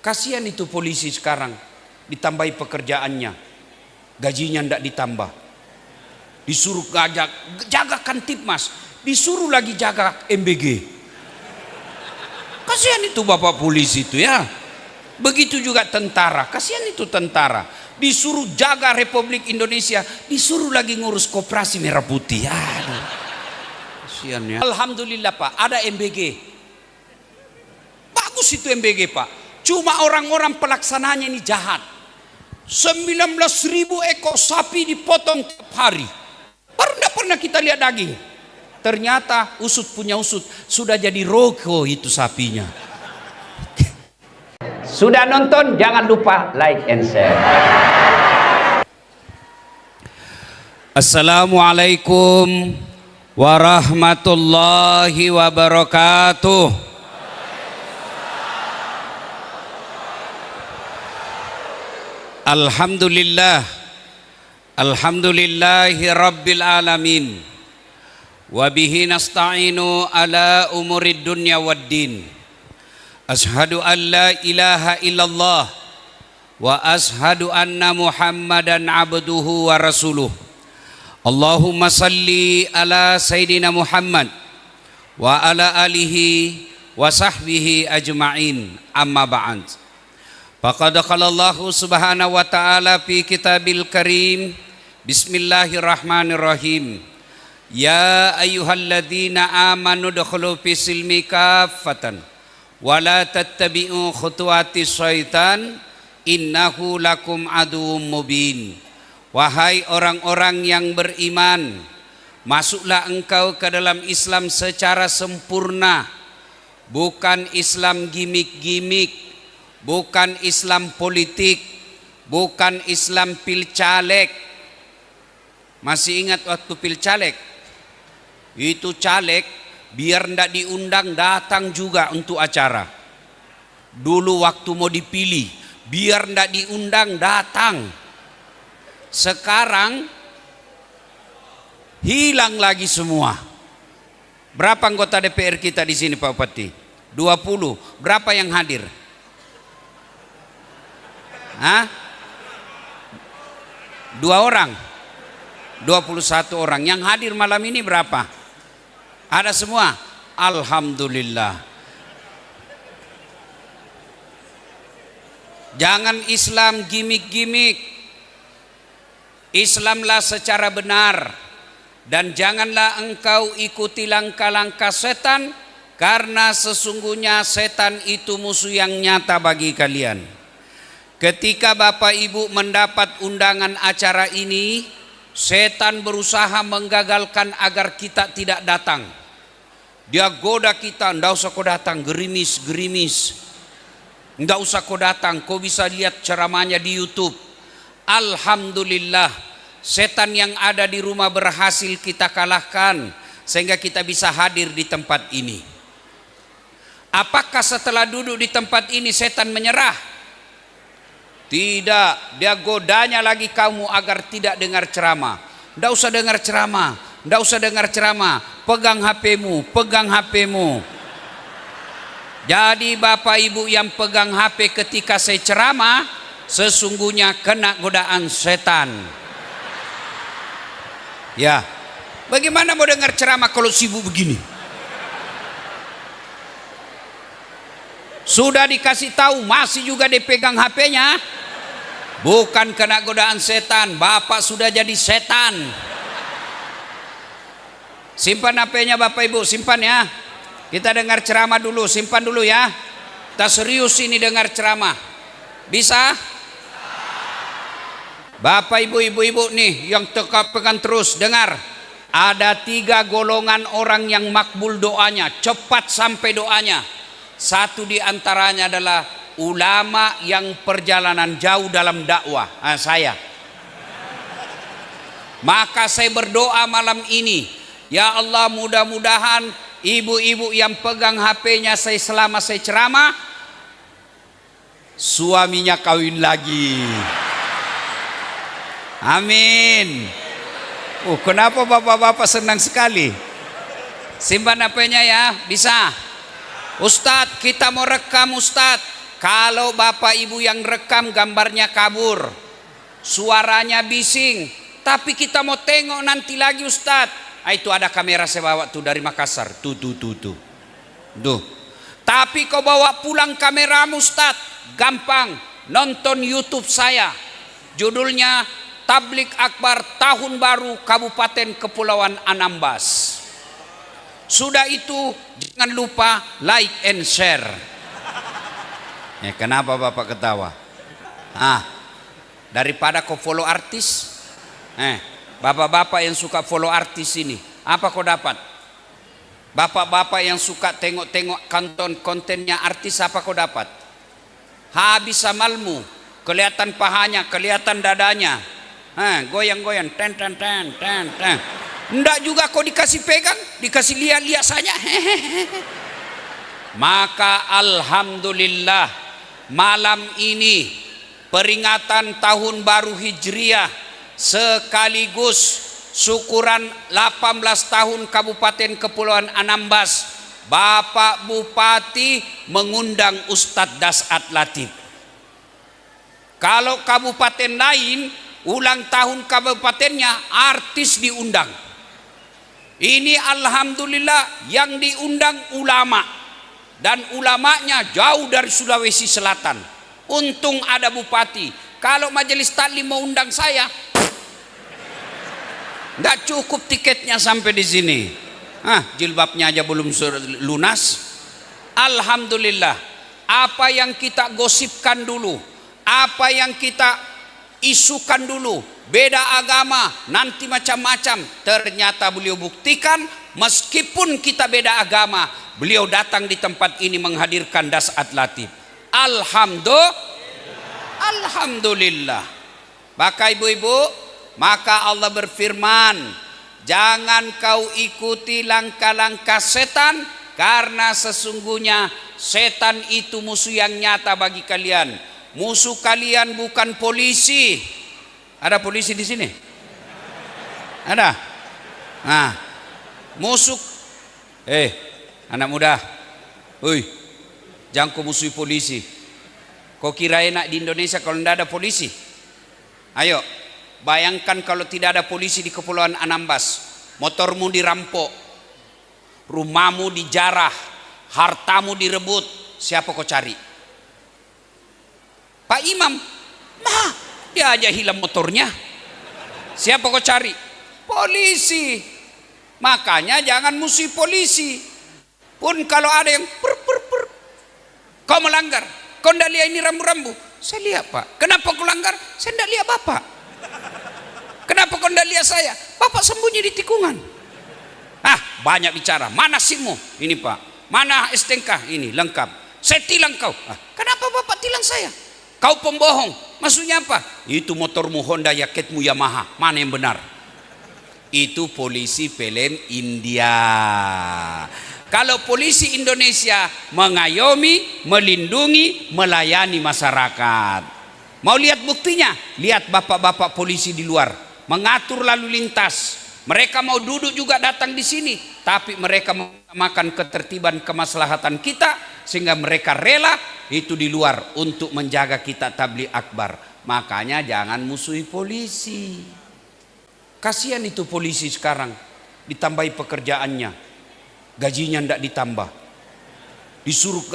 Kasihan itu polisi sekarang, ditambahi pekerjaannya, gajinya tidak ditambah. Disuruh jaga Kantipmas, disuruh lagi jaga MBG. Kasihan itu bapak polisi itu ya. Begitu juga tentara, kasihan itu tentara. Disuruh jaga Republik Indonesia, disuruh lagi ngurus Koperasi Merah Putih. Aduh, kasihan ya. Alhamdulillah Pak, ada MBG. Bagus itu MBG Pak. Cuma orang-orang pelaksananya ini jahat. 19.000 ekor sapi dipotong tiap hari. Baru tidak pernah kita lihat daging. Ternyata usut punya usut, sudah jadi roko itu sapinya. Sudah nonton, jangan lupa like and share. Assalamualaikum warahmatullahi wabarakatuh. Alhamdulillah, alhamdulillahi rabbil alamin, wabihi nasta'inu ala umurid dunya waddin. Ashadu an la ilaha illallah wa ashadu anna muhammadan abduhu wa rasuluh. Allahumma salli ala sayyidina Muhammad wa ala alihi wa sahbihi ajma'in, amma ba'd. Faqad qala Allah subhanahu wa ta'ala fi kitabil karim, bismillahirrahmanirrahim, ya ayyuhalladzina amanu dukhulu fi silmi kaffatan wa la tattabi'u khutuwati syaitan innahu lakum aduwwum mubin. Wahai orang-orang yang beriman, masuklah engkau ke dalam Islam secara sempurna, bukan Islam gimik-gimik, bukan Islam politik, bukan Islam pilcaleg. Masih ingat waktu pilcaleg? Itu caleg biar ndak diundang datang juga untuk acara. Dulu waktu mau dipilih, biar ndak diundang datang. Sekarang hilang lagi semua. Berapa anggota DPR kita di sini Pak Bupati? 20. Berapa yang hadir? Hah? 2 orang, 21 orang. Yang hadir malam ini berapa? Ada semua? Alhamdulillah. Jangan Islam gimik-gimik. Islamlah secara benar. Dan janganlah engkau ikuti langkah-langkah setan, karena sesungguhnya setan itu musuh yang nyata bagi kalian. Ketika Bapak Ibu mendapat undangan acara ini, setan berusaha menggagalkan agar kita tidak datang. Dia goda kita, ndak usah kau datang, gerimis. Ndak usah kau datang, kau bisa lihat ceramahnya di YouTube. Alhamdulillah, setan yang ada di rumah berhasil kita kalahkan, sehingga kita bisa hadir di tempat ini. Apakah setelah duduk di tempat ini setan menyerah? Tidak, dia godanya lagi kamu agar tidak dengar ceramah. Ndak usah dengar ceramah, ndak usah dengar ceramah. Pegang HP-mu, pegang HP-mu. Jadi Bapak Ibu yang pegang HP ketika saya ceramah, sesungguhnya kena godaan setan. Ya, bagaimana mau dengar ceramah kalau sibuk begini? Sudah dikasih tahu masih juga dipegang HP-nya. Bukan kena godaan setan, Bapak sudah jadi setan. Simpan HP-nya Bapak Ibu, simpan ya. Kita dengar ceramah dulu, simpan dulu ya. Kita serius ini dengar ceramah. Bisa? Bapak Ibu, ibu-ibu nih yang pegang terus dengar. Ada 3 golongan orang yang makbul doanya, cepat sampai doanya. Satu di antaranya adalah ulama yang perjalanan jauh dalam dakwah. Saya. Maka saya berdoa malam ini, ya Allah, mudah-mudahan ibu-ibu yang pegang HP-nya saya selama saya ceramah, suaminya kawin lagi. Amin. Kenapa bapak-bapak senang sekali? Simpan HP-nya ya, bisa. Ustadz, kita mau rekam Ustadz. Kalau bapak ibu yang rekam gambarnya kabur, suaranya bising, tapi kita mau tengok nanti lagi Ustadz. Itu ada kamera saya bawa tuh dari Makassar. Tuh. Tapi kau bawa pulang kameramu Ustadz, gampang. Nonton YouTube saya. Judulnya Tablik Akbar Tahun Baru Kabupaten Kepulauan Anambas. Sudah itu jangan lupa like and share. Ya, kenapa Bapak ketawa? Daripada kau follow artis, bapak-bapak yang suka follow artis ini, apa kau dapat? Bapak-bapak yang suka tengok-tengok kontennya artis, apa kau dapat? Habis amalmu, kelihatan pahanya, kelihatan dadanya, goyang-goyang, ten. Ndak juga kau dikasih pegang, dikasih lihat-lihat saja. Maka alhamdulillah, malam ini peringatan tahun baru Hijriah sekaligus syukuran 18 tahun Kabupaten Kepulauan Anambas. Bapak Bupati mengundang Ustadz Dasat Latif. Kalau kabupaten lain ulang tahun kabupatennya artis diundang. Ini alhamdulillah yang diundang ulama, dan ulamanya jauh dari Sulawesi Selatan. Untung ada bupati. Kalau majelis taklim mau undang saya, nggak cukup tiketnya sampai di sini. Jilbabnya aja belum lunas. Alhamdulillah, apa yang kita gosipkan dulu, apa yang kita isukan dulu, beda agama, nanti macam-macam, ternyata beliau buktikan. Meskipun kita beda agama, beliau datang di tempat ini menghadirkan Dasat Latif. Alhamdulillah. Maka ibu-ibu, maka Allah berfirman, jangan kau ikuti langkah-langkah setan, karena sesungguhnya setan itu musuh yang nyata bagi kalian. Musuh kalian bukan polisi. Ada polisi di sini? Ada? Musuh. Anak muda, jangan kau musuhi polisi. Kau kira enak di Indonesia kalau tidak ada polisi? Ayo, bayangkan kalau tidak ada polisi di Kepulauan Anambas. Motormu dirampok, rumahmu dijarah, hartamu direbut. Siapa kau cari? Pak Imam, dia aja hilang motornya. Siapa kau cari? Polisi. Makanya jangan musuhi polisi. Pun kalau ada yang kau melanggar, kau ndak lihat ini rambu-rambu. Saya lihat Pak. Kenapa kau langgar? Saya ndak lihat Bapak. Kenapa kau ndak lihat saya? Bapak sembunyi di tikungan. Banyak bicara. Mana SIM-mu? Ini Pak. Mana STNK? Ini lengkap. Saya tilang kau. Kenapa Bapak tilang saya? Kau pembohong. Maksudnya apa? Itu motormu Honda, yaketmu Yamaha. Mana yang benar? Itu polisi film India. Kalau polisi Indonesia mengayomi, melindungi, melayani masyarakat. Mau lihat buktinya? Lihat bapak-bapak polisi di luar mengatur lalu lintas. Mereka mau duduk juga datang di sini, tapi mereka mengutamakan ketertiban kemaslahatan kita, sehingga mereka rela itu di luar untuk menjaga kita tabligh akbar. Makanya jangan musuhi polisi. Kasihan itu polisi sekarang, ditambahi pekerjaannya, gajinya tidak ditambah. Disuruh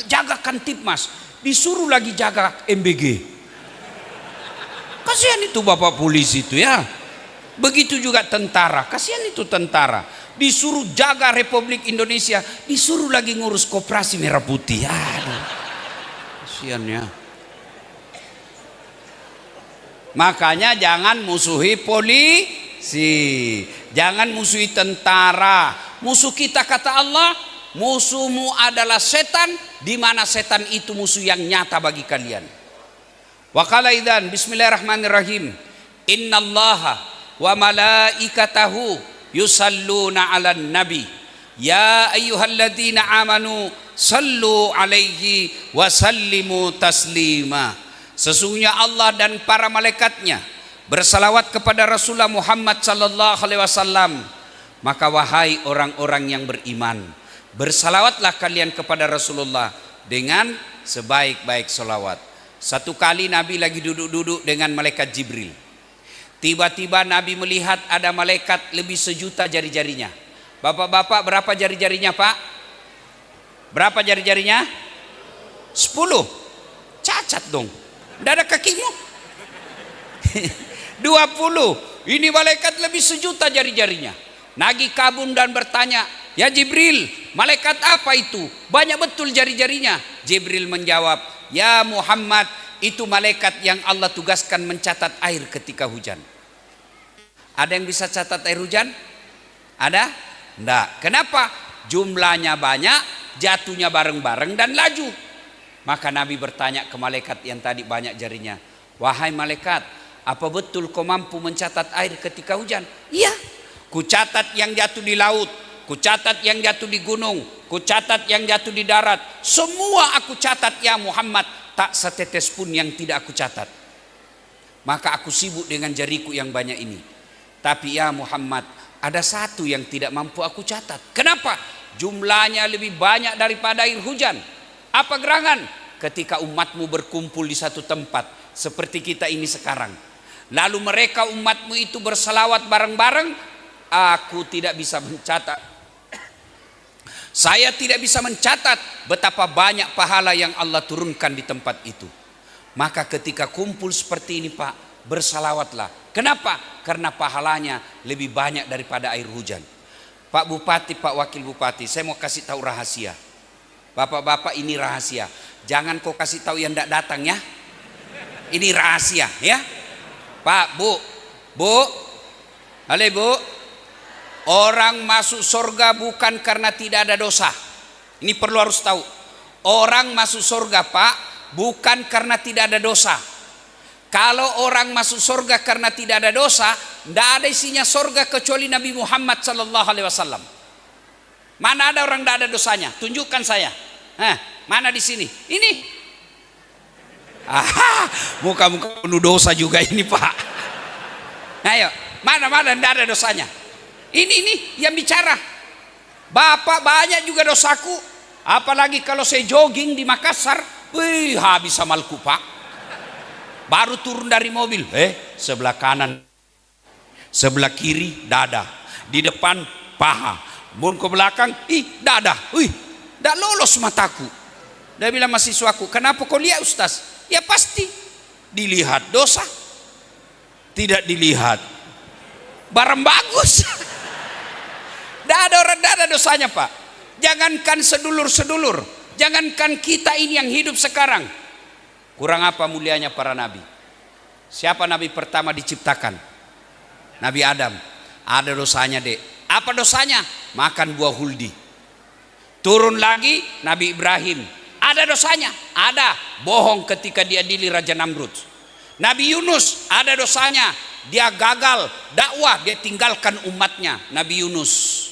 jaga Kantipmas, disuruh lagi jaga MBG. Kasihan itu bapak polisi itu ya. Begitu juga tentara, kasihan itu tentara, disuruh jaga Republik Indonesia, disuruh lagi ngurus Koperasi Merah Putih. Kasihan ya. Makanya jangan musuhi polisi, jangan musuhi tentara. Musuh kita kata Allah, musuhmu adalah setan, di mana setan itu musuh yang nyata bagi kalian. Wa qala idzan bismillahirrahmanirrahim. Innallaha wa malaikatahu yusalluna 'alan nabi ya ayyuhalladzina amanu sallu alaihi wa sallimu taslima. Sesungguhnya Allah dan para malaikatnya bersalawat kepada Rasulullah Muhammad sallallahu alaihi wasallam. Maka wahai orang-orang yang beriman, bersalawatlah kalian kepada Rasulullah dengan sebaik-baik solawat. Satu kali Nabi lagi duduk-duduk dengan malaikat Jibril. Tiba-tiba Nabi melihat ada malaikat lebih 1.000.000 jari-jarinya. Bapak-bapak, berapa jari-jarinya Pak? Berapa jari-jarinya? 10. Cacat dong. Tidak ada kakimu. 20. Ini malaikat lebih 1.000.000 jari-jarinya. Nabi kabum dan bertanya, ya Jibril, malaikat apa itu? Banyak betul jari-jarinya. Jibril menjawab, ya Muhammad, itu malaikat yang Allah tugaskan mencatat air ketika hujan. Ada yang bisa catat air hujan? Ada? Enggak. Kenapa? Jumlahnya banyak, jatuhnya bareng-bareng dan laju. Maka Nabi bertanya ke malaikat yang tadi banyak jarinya, wahai malaikat, apa betul kau mampu mencatat air ketika hujan? Iya. Kucatat yang jatuh di laut, kucatat yang jatuh di gunung, kucatat yang jatuh di darat. Semua aku catat ya Muhammad, tak setetes pun yang tidak aku catat. Maka aku sibuk dengan jariku yang banyak ini. Tapi ya Muhammad, ada satu yang tidak mampu aku catat. Kenapa? Jumlahnya lebih banyak daripada air hujan. Apa gerangan? Ketika umatmu berkumpul di satu tempat seperti kita ini sekarang, lalu mereka umatmu itu berselawat bareng-bareng, aku tidak bisa mencatat. Saya tidak bisa mencatat betapa banyak pahala yang Allah turunkan di tempat itu. Maka ketika kumpul seperti ini Pak, bersalawatlah. Kenapa? Karena pahalanya lebih banyak daripada air hujan. Pak Bupati, Pak Wakil Bupati, saya mau kasih tahu rahasia. Bapak-bapak, ini rahasia. Jangan kau kasih tahu yang tidak datang ya. Ini rahasia ya. Pak, Bu, halo Bu. Orang masuk surga bukan karena tidak ada dosa. Ini perlu harus tahu. Orang masuk surga Pak, bukan karena tidak ada dosa. Kalau orang masuk surga karena tidak ada dosa, tidak ada isinya surga kecuali Nabi Muhammad sallallahu alaihi wasallam. Mana ada orang tidak ada dosanya? Tunjukkan saya. Mana di sini? Ini. Muka-muka penuh dosa juga ini Pak. Ayo, mana tidak ada dosanya? Ini yang bicara. Bapak banyak juga dosaku. Apalagi kalau saya jogging di Makassar, habis amalku Pak. Baru turun dari mobil, sebelah kanan, sebelah kiri dada, di depan paha, mun ke belakang, dada, tidak lolos mataku. Dia bilang mahasiswaku, kenapa kau lihat Ustaz? Ya pasti dilihat dosa, tidak dilihat barang bagus. Tidak ada orang, tidak ada dosanya Pak. Jangankan sedulur-sedulur, jangankan kita ini yang hidup sekarang. Kurang apa mulianya para nabi? Siapa nabi pertama diciptakan? Nabi Adam. Ada dosanya dek. Apa dosanya? Makan buah huldi. Turun lagi Nabi Ibrahim. Ada dosanya? Ada. Bohong ketika diadili Raja Namrud. Nabi Yunus ada dosanya. Dia gagal dakwah, dia tinggalkan umatnya. Nabi Yunus.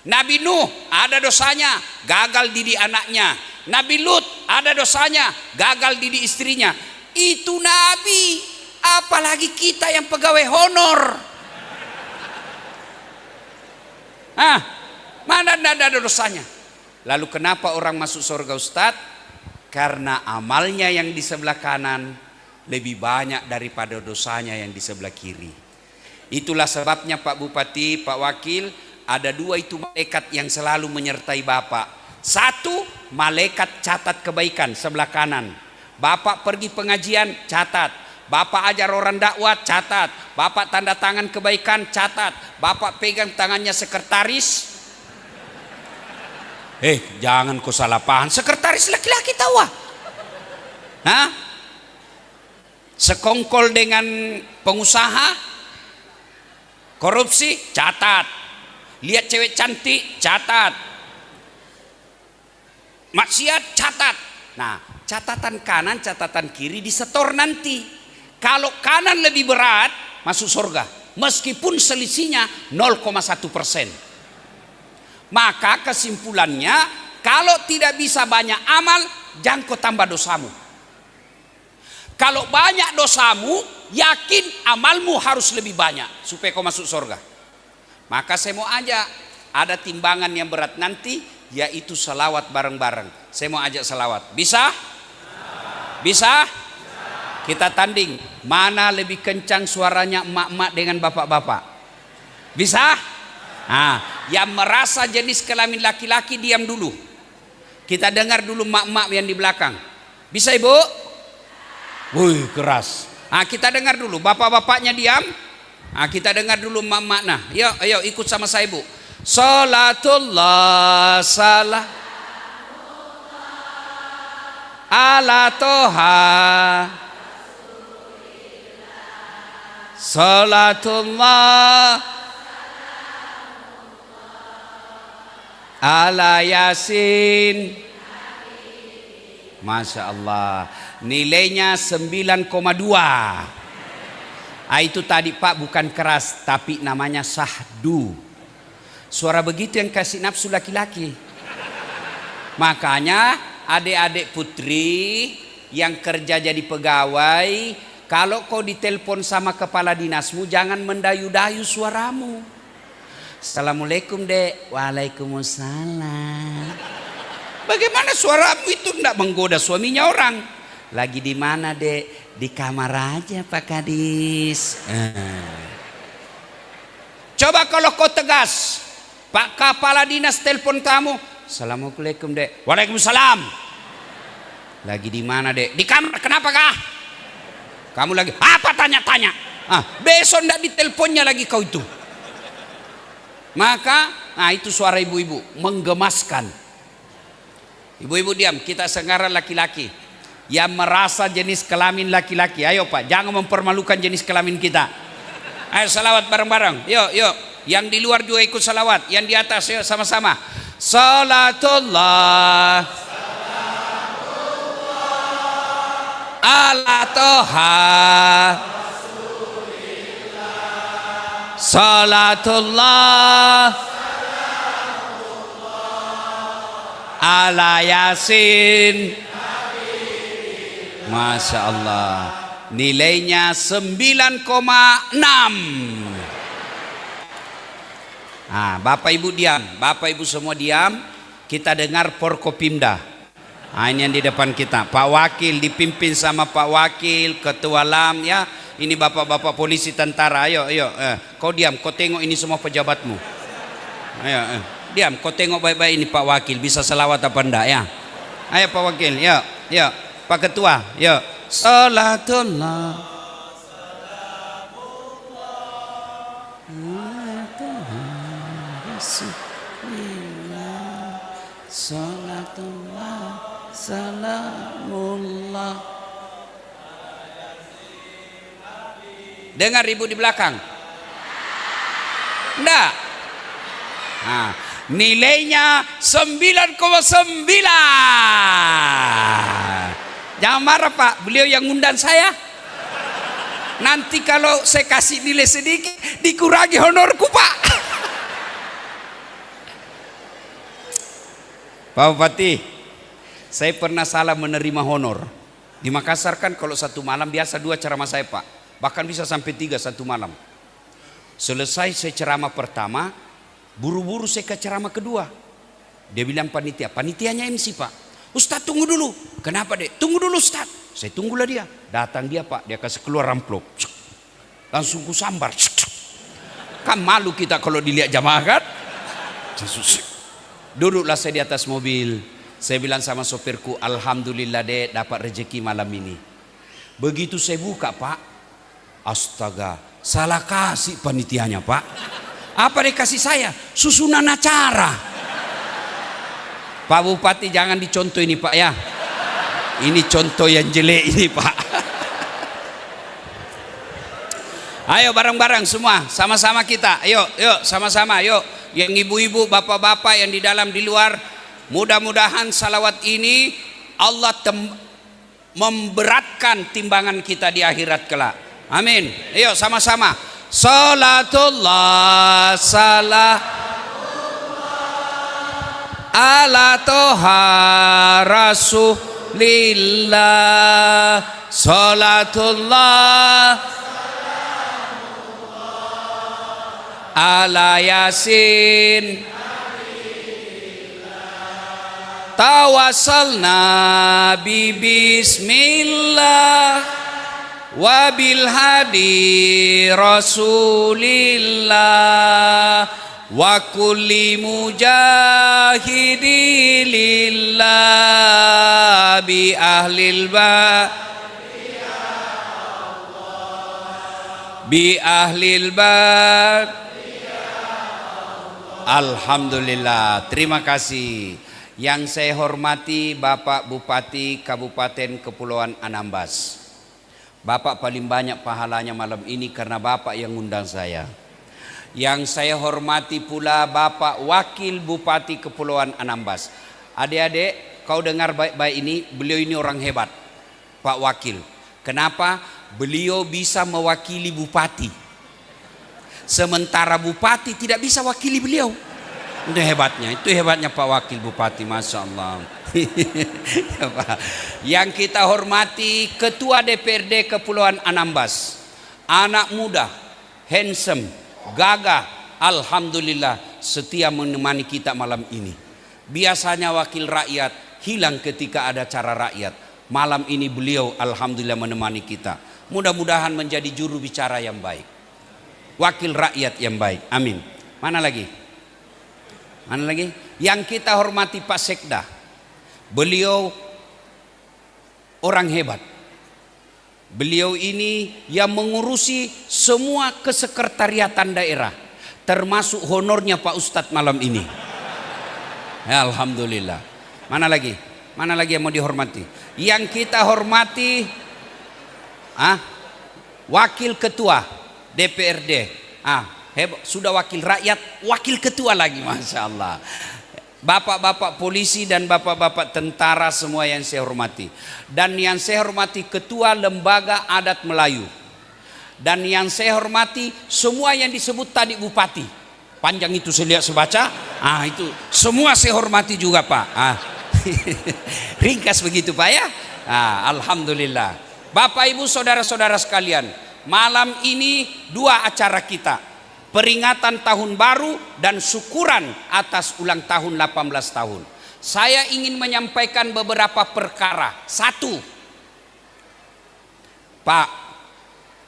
Nabi Nuh ada dosanya, gagal didik anaknya. Nabi Lut ada dosanya, gagal didik istrinya. Itu nabi, apalagi kita yang pegawai honor. Mana ada dosanya? Lalu kenapa orang masuk surga Ustaz? Karena amalnya yang di sebelah kanan lebih banyak daripada dosanya yang di sebelah kiri. Itulah sebabnya Pak Bupati, Pak Wakil, ada dua itu malaikat yang selalu menyertai Bapak. Satu, malaikat catat kebaikan sebelah kanan. Bapak pergi pengajian, catat. Bapak ajar orang dakwah, catat. Bapak tanda tangan kebaikan, catat. Bapak pegang tangannya sekretaris. Jangan kau salah paham. Sekretaris laki-laki tahu ah. Sekongkol dengan pengusaha, korupsi, catat. Lihat cewek cantik, catat. Maksiat, catat. Nah, catatan kanan, catatan kiri disetor nanti. Kalau kanan lebih berat, masuk surga. Meskipun selisihnya 0,1%. Maka kesimpulannya, kalau tidak bisa banyak amal, jangan kau tambah dosamu. Kalau banyak dosamu, yakin amalmu harus lebih banyak supaya kau masuk surga. Maka saya mau ajak, ada timbangan yang berat nanti, yaitu salawat bareng-bareng. Saya mau ajak salawat. Bisa? Bisa? Kita tanding. Mana lebih kencang suaranya emak-emak dengan bapak-bapak? Bisa? Nah, yang merasa jenis kelamin laki-laki diam dulu. Kita dengar dulu emak-emak yang di belakang. Bisa ibu? Wih keras. Nah, kita dengar dulu. Bapak-bapaknya diam. Nah, kita dengar dulu emak-emak. Nah, yuk, ayo ikut sama saya ibu. Salatullah salam ala toha. Salatullah ala Yasin. Masya Allah. Nilainya 9,2. Itu tadi Pak bukan keras, tapi namanya sahdu. Suara begitu yang kasih nafsu laki-laki. Makanya adik-adik putri yang kerja jadi pegawai, kalau kau ditelepon sama kepala dinasmu, jangan mendayu-dayu suaramu. Assalamualaikum dek. Waalaikumsalam. Bagaimana suaramu itu tidak menggoda suaminya orang? Lagi di mana dek? Di kamar aja Pak Kadis. Coba kalau kau tegas, Pak kepala dinas telepon kamu. Assalamualaikum dek. Waalaikumsalam. Lagi di mana dek? Di kamar. Kenapa kah? Kamu lagi apa tanya-tanya? Besok ndak diteleponnya lagi kau itu. Maka, itu suara ibu-ibu menggemaskan. Ibu-ibu diam. Kita sekarang laki-laki yang merasa jenis kelamin laki-laki. Ayo Pak, jangan mempermalukan jenis kelamin kita. Ayo salawat bareng-bareng. Yuk, yuk. Yang di luar juga ikut salawat. Yang di atas yuk sama-sama. Salatullah ala toha. Salatullah ala Yasin. Masya Allah. Nilainya 9,6. Bapak ibu diam. Bapak ibu semua diam. Kita dengar Forkopimda. Ini yang di depan kita. Pak Wakil dipimpin sama Pak Wakil, Ketua LAM ya. Ini bapak-bapak polisi tentara. Ayo, ayo. Kau diam. Kau tengok ini semua pejabatmu. Ayo, diam. Kau tengok baik-baik ini Pak Wakil. Bisa selawat apa enggak ya? Ayo Pak Wakil. Yuk, yuk. Pak Ketua. Yuk. Salatullah. Salatullah. Salamullah. Dengar ibu di belakang? Enggak. Nilainya 9,9. Jangan marah Pak, beliau yang ngundang saya. Nanti kalau saya kasih nilai sedikit, dikurangi honorku Pak. Pak Bupati, saya pernah salah menerima honor. Di Makassar kan kalau satu malam biasa 2 ceramah saya Pak. Bahkan bisa sampai 3 satu malam. Selesai saya ceramah pertama, buru-buru saya ke ceramah kedua. Dia bilang panitianya MC Pak. Ustaz tunggu dulu. Kenapa dek? Tunggu dulu Ustaz. Saya tunggulah dia. Datang dia Pak, dia kasih keluar amplop. Langsung ku sambar. Kan malu kita kalau dilihat jamaah kan. Duduklah saya di atas mobil. Saya bilang sama sopirku, alhamdulillah dek dapat rezeki malam ini. Begitu saya buka Pak, astaga, salah kasih panitianya Pak. Apa dia kasih saya? Susunan acara. Pak Bupati jangan dicontoh ini Pak ya. Ini contoh yang jelek ini Pak. Ayo bareng-bareng semua, sama-sama kita. Ayo, yuk sama-sama, yuk. Yang ibu-ibu, bapak-bapak yang di dalam di luar, mudah-mudahan salawat ini Allah memberatkan timbangan kita di akhirat kelak. Amin. Ayo sama-sama. Salatullah salam ala toha rasulillah. Salatullah ala Yasin. tawassalna bi bismillah wa bil hadi rasulillah wa kulli mujahidi lillah bi ahlil bad. Alhamdulillah, terima kasih. Yang saya hormati Bapak Bupati Kabupaten Kepulauan Anambas. Bapak paling banyak pahalanya malam ini karena Bapak yang undang saya. Yang saya hormati pula Bapak Wakil Bupati Kepulauan Anambas. Adik-adik, kau dengar baik-baik ini, beliau ini orang hebat, Pak Wakil. Kenapa? Beliau bisa mewakili Bupati, sementara Bupati tidak bisa wakili beliau. Itu hebatnya Pak Wakil Bupati, Masya Allah. Yang kita hormati Ketua DPRD Kepulauan Anambas, anak muda, handsome, gagah, alhamdulillah setia menemani kita malam ini. Biasanya wakil rakyat hilang ketika ada acara rakyat. Malam ini beliau alhamdulillah menemani kita. Mudah-mudahan menjadi juru bicara yang baik, wakil rakyat yang baik, amin. Mana lagi? Yang kita hormati Pak Sekda, beliau orang hebat. Beliau ini yang mengurusi semua kesekretariatan daerah, termasuk honornya Pak Ustadz malam ini. Ya, alhamdulillah. Mana lagi yang mau dihormati? Yang kita hormati wakil ketua DPRD. Hebat, sudah wakil rakyat, wakil ketua lagi, Masya Allah. Bapak-bapak polisi dan bapak-bapak tentara semua yang saya hormati. Dan yang saya hormati Ketua Lembaga Adat Melayu. Dan yang saya hormati semua yang disebut tadi Bupati. Panjang itu saya lihat sebaca. Itu semua saya hormati juga Pak. Ringkas begitu Pak ya. Alhamdulillah. Bapak Ibu saudara-saudara sekalian, malam ini dua acara kita, peringatan tahun baru dan syukuran atas ulang tahun 18 tahun. Saya ingin menyampaikan beberapa perkara. Satu, Pak,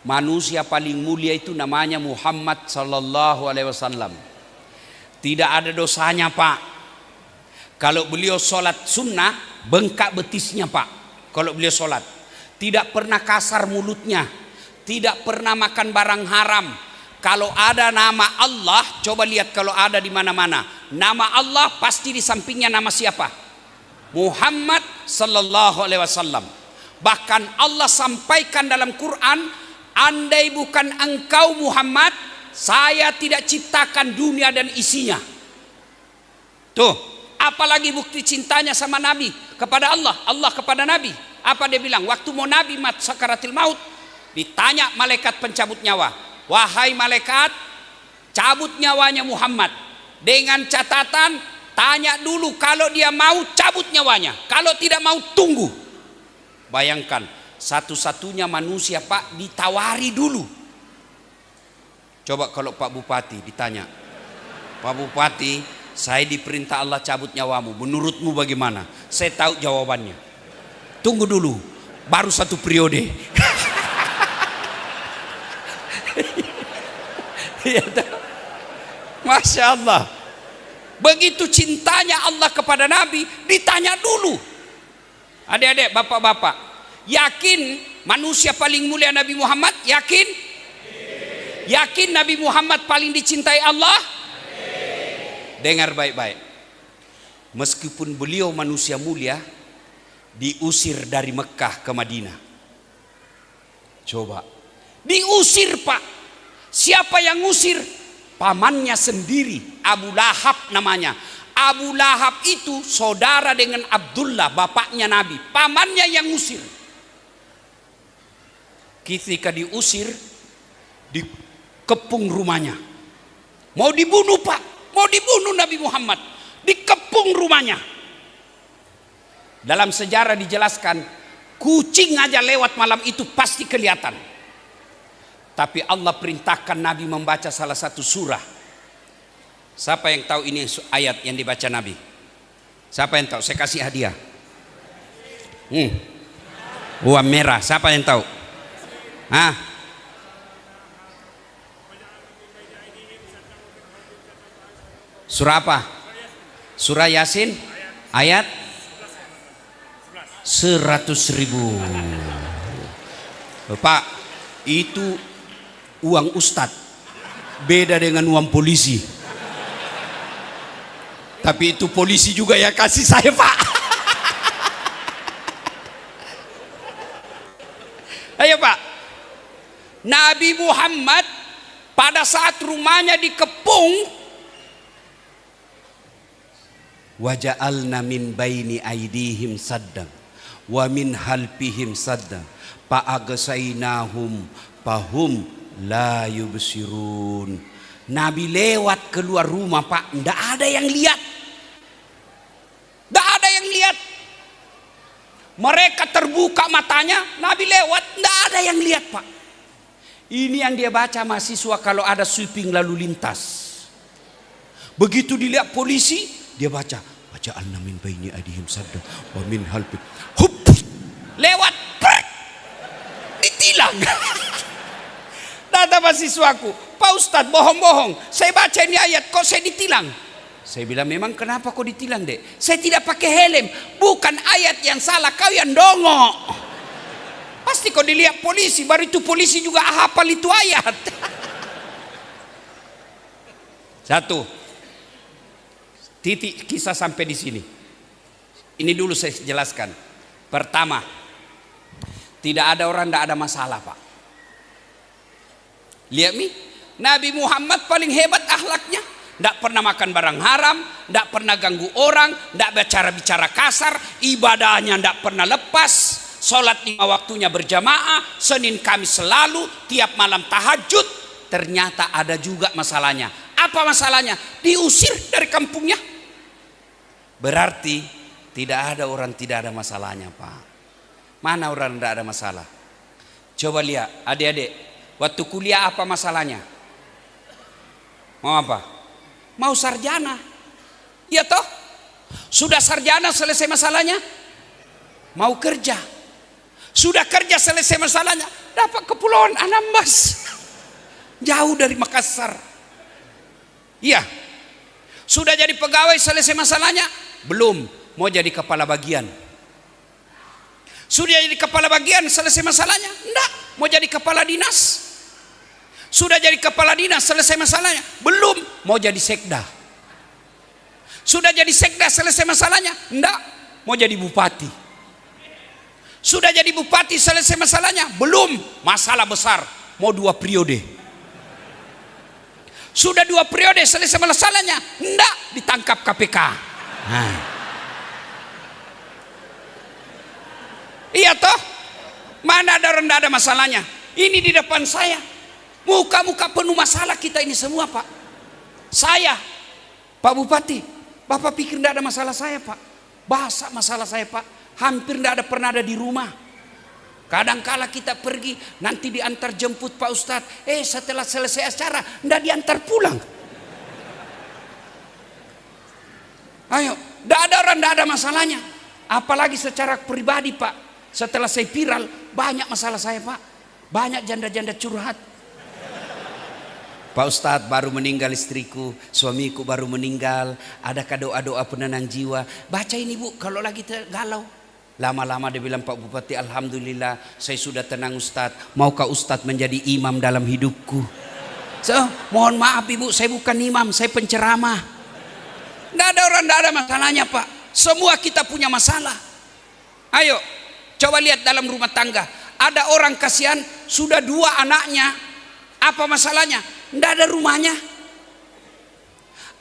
manusia paling mulia itu namanya Muhammad sallallahu alaihi wasallam. Tidak ada dosanya Pak. Kalau beliau sholat sunnah, bengkak betisnya Pak. Kalau beliau sholat, tidak pernah kasar mulutnya, tidak pernah makan barang haram. Kalau ada nama Allah, coba lihat kalau ada di mana-mana, nama Allah pasti di sampingnya nama siapa? Muhammad sallallahu alaihi wasallam. Bahkan Allah sampaikan dalam Quran, andai bukan engkau Muhammad, saya tidak ciptakan dunia dan isinya. Tuh, apalagi bukti cintanya sama Nabi kepada Allah, Allah kepada Nabi. Apa dia bilang? Waktu mau Nabi sakaratil maut, ditanya malaikat pencabut nyawa, wahai malaikat, cabut nyawanya Muhammad. Dengan catatan, tanya dulu kalau dia mau cabut nyawanya, kalau tidak mau tunggu. Bayangkan, satu-satunya manusia Pak ditawari dulu. Coba kalau Pak Bupati ditanya, Pak Bupati, saya diperintah Allah cabut nyawamu, menurutmu bagaimana? Saya tahu jawabannya. Tunggu dulu, baru satu periode. Masya Allah. Begitu cintanya Allah kepada Nabi, ditanya dulu. Adik-adik, bapak-bapak, yakin manusia paling mulia Nabi Muhammad? Yakin? Yakin Nabi Muhammad paling dicintai Allah? Dengar baik-baik. Meskipun beliau manusia mulia, diusir dari Mekah ke Madinah. Coba, diusir Pak. Siapa yang ngusir? Pamannya sendiri, Abu Lahab namanya. Abu Lahab itu saudara dengan Abdullah, bapaknya Nabi. Pamannya yang ngusir. Ketika diusir, dikepung rumahnya. Mau dibunuh Pak, mau dibunuh Nabi Muhammad. Dikepung rumahnya. Dalam sejarah dijelaskan, kucing aja lewat malam itu pasti kelihatan. Tapi Allah perintahkan Nabi membaca salah satu surah. Siapa yang tahu ini ayat yang dibaca Nabi? Siapa yang tahu? Saya kasih hadiah. Uang merah. Siapa yang tahu? Hah? Surah apa? Surah Yasin ayat 100.000. Pak, itu uang ustadz, beda dengan uang polisi. Tapi itu polisi juga ya kasih saya, Pak. Ayo Pak, Nabi Muhammad pada saat rumahnya dikepung, waja'alna min baini aidihim saddan wa min halfihim saddan fa'agsainahum fahum la yubsirun. Nabi lewat keluar rumah, Pak, enggak ada yang lihat. Enggak ada yang lihat. Mereka terbuka matanya, Nabi lewat, enggak ada yang lihat, Pak. Ini yang dia baca mahasiswa kalau ada sweeping lalu lintas. Begitu dilihat polisi, dia baca, waja'alna min baini aidihim saddan wa min halfihim. Hup, lewat, prek, ditilang. Kata mahasiswaku, Pak Ustadz bohong-bohong, saya baca ini ayat kok saya ditilang. Saya bilang, memang kenapa kau ditilang, Dek? Saya tidak pakai helm. Bukan ayat yang salah, kau yang dongok. Pasti kau dilihat polisi, baru itu polisi juga hafal itu ayat. Satu, titik kisah sampai di sini. Ini dulu saya jelaskan. Pertama, tidak ada orang tidak ada masalah, Pak. Lihat nih, Nabi Muhammad paling hebat akhlaknya. Tidak pernah makan barang haram, tidak pernah ganggu orang, tidak bicara kasar, ibadahnya tidak pernah lepas, sholat 5 waktunya berjamaah, Senin Kamis selalu, tiap malam tahajud. Ternyata ada juga masalahnya. Apa masalahnya? Diusir dari kampungnya. Berarti tidak ada orang tidak ada masalahnya, Pak. Mana orang tidak ada masalah? Coba lihat adik-adik, waktu kuliah apa masalahnya? Mau apa? Mau sarjana, iya toh? Sudah sarjana selesai masalahnya, mau kerja. Sudah kerja selesai masalahnya, dapat kepulauan Anambas, jauh dari Makassar. Iya. Sudah jadi pegawai selesai masalahnya, belum, mau jadi kepala bagian. Sudah jadi kepala bagian selesai masalahnya, enggak, mau jadi kepala dinas. Sudah jadi kepala dinas selesai masalahnya, belum, mau jadi sekda. Sudah jadi sekda selesai masalahnya, enggak, mau jadi bupati. Sudah jadi bupati selesai masalahnya, belum, masalah besar, mau 2 periode. Sudah 2 periode selesai masalahnya, enggak, ditangkap KPK. Iya toh? Mana ada orang tidak ada masalahnya? Ini di depan saya. Muka-muka penuh masalah kita ini semua, Pak. Saya, Pak Bupati, Bapak pikir tidak ada masalah saya, Pak? Bahasa masalah saya, Pak. Hampir tidak ada pernah ada di rumah. Kadangkala kita pergi, nanti diantar jemput Pak Ustadz. Setelah selesai acara, tidak diantar pulang. Ayo, tidak ada orang tidak ada masalahnya. Apalagi secara pribadi, Pak. Setelah saya viral, banyak masalah saya, Pak. Banyak janda-janda curhat. Pak Ustadz, baru meninggal istriku, suamiku baru meninggal, adakah doa-doa penenang jiwa? Baca ini Bu, kalau lagi galau. Lama-lama dia bilang, Pak Bupati, alhamdulillah saya sudah tenang Ustadz. Maukah Ustadz menjadi imam dalam hidupku? Mohon maaf Ibu, saya bukan imam, saya penceramah. Tidak ada orang, tidak ada masalahnya Pak. Semua kita punya masalah. Ayo, coba lihat dalam rumah tangga. Ada orang kasihan, sudah 2 anaknya. Apa masalahnya? Tidak ada rumahnya.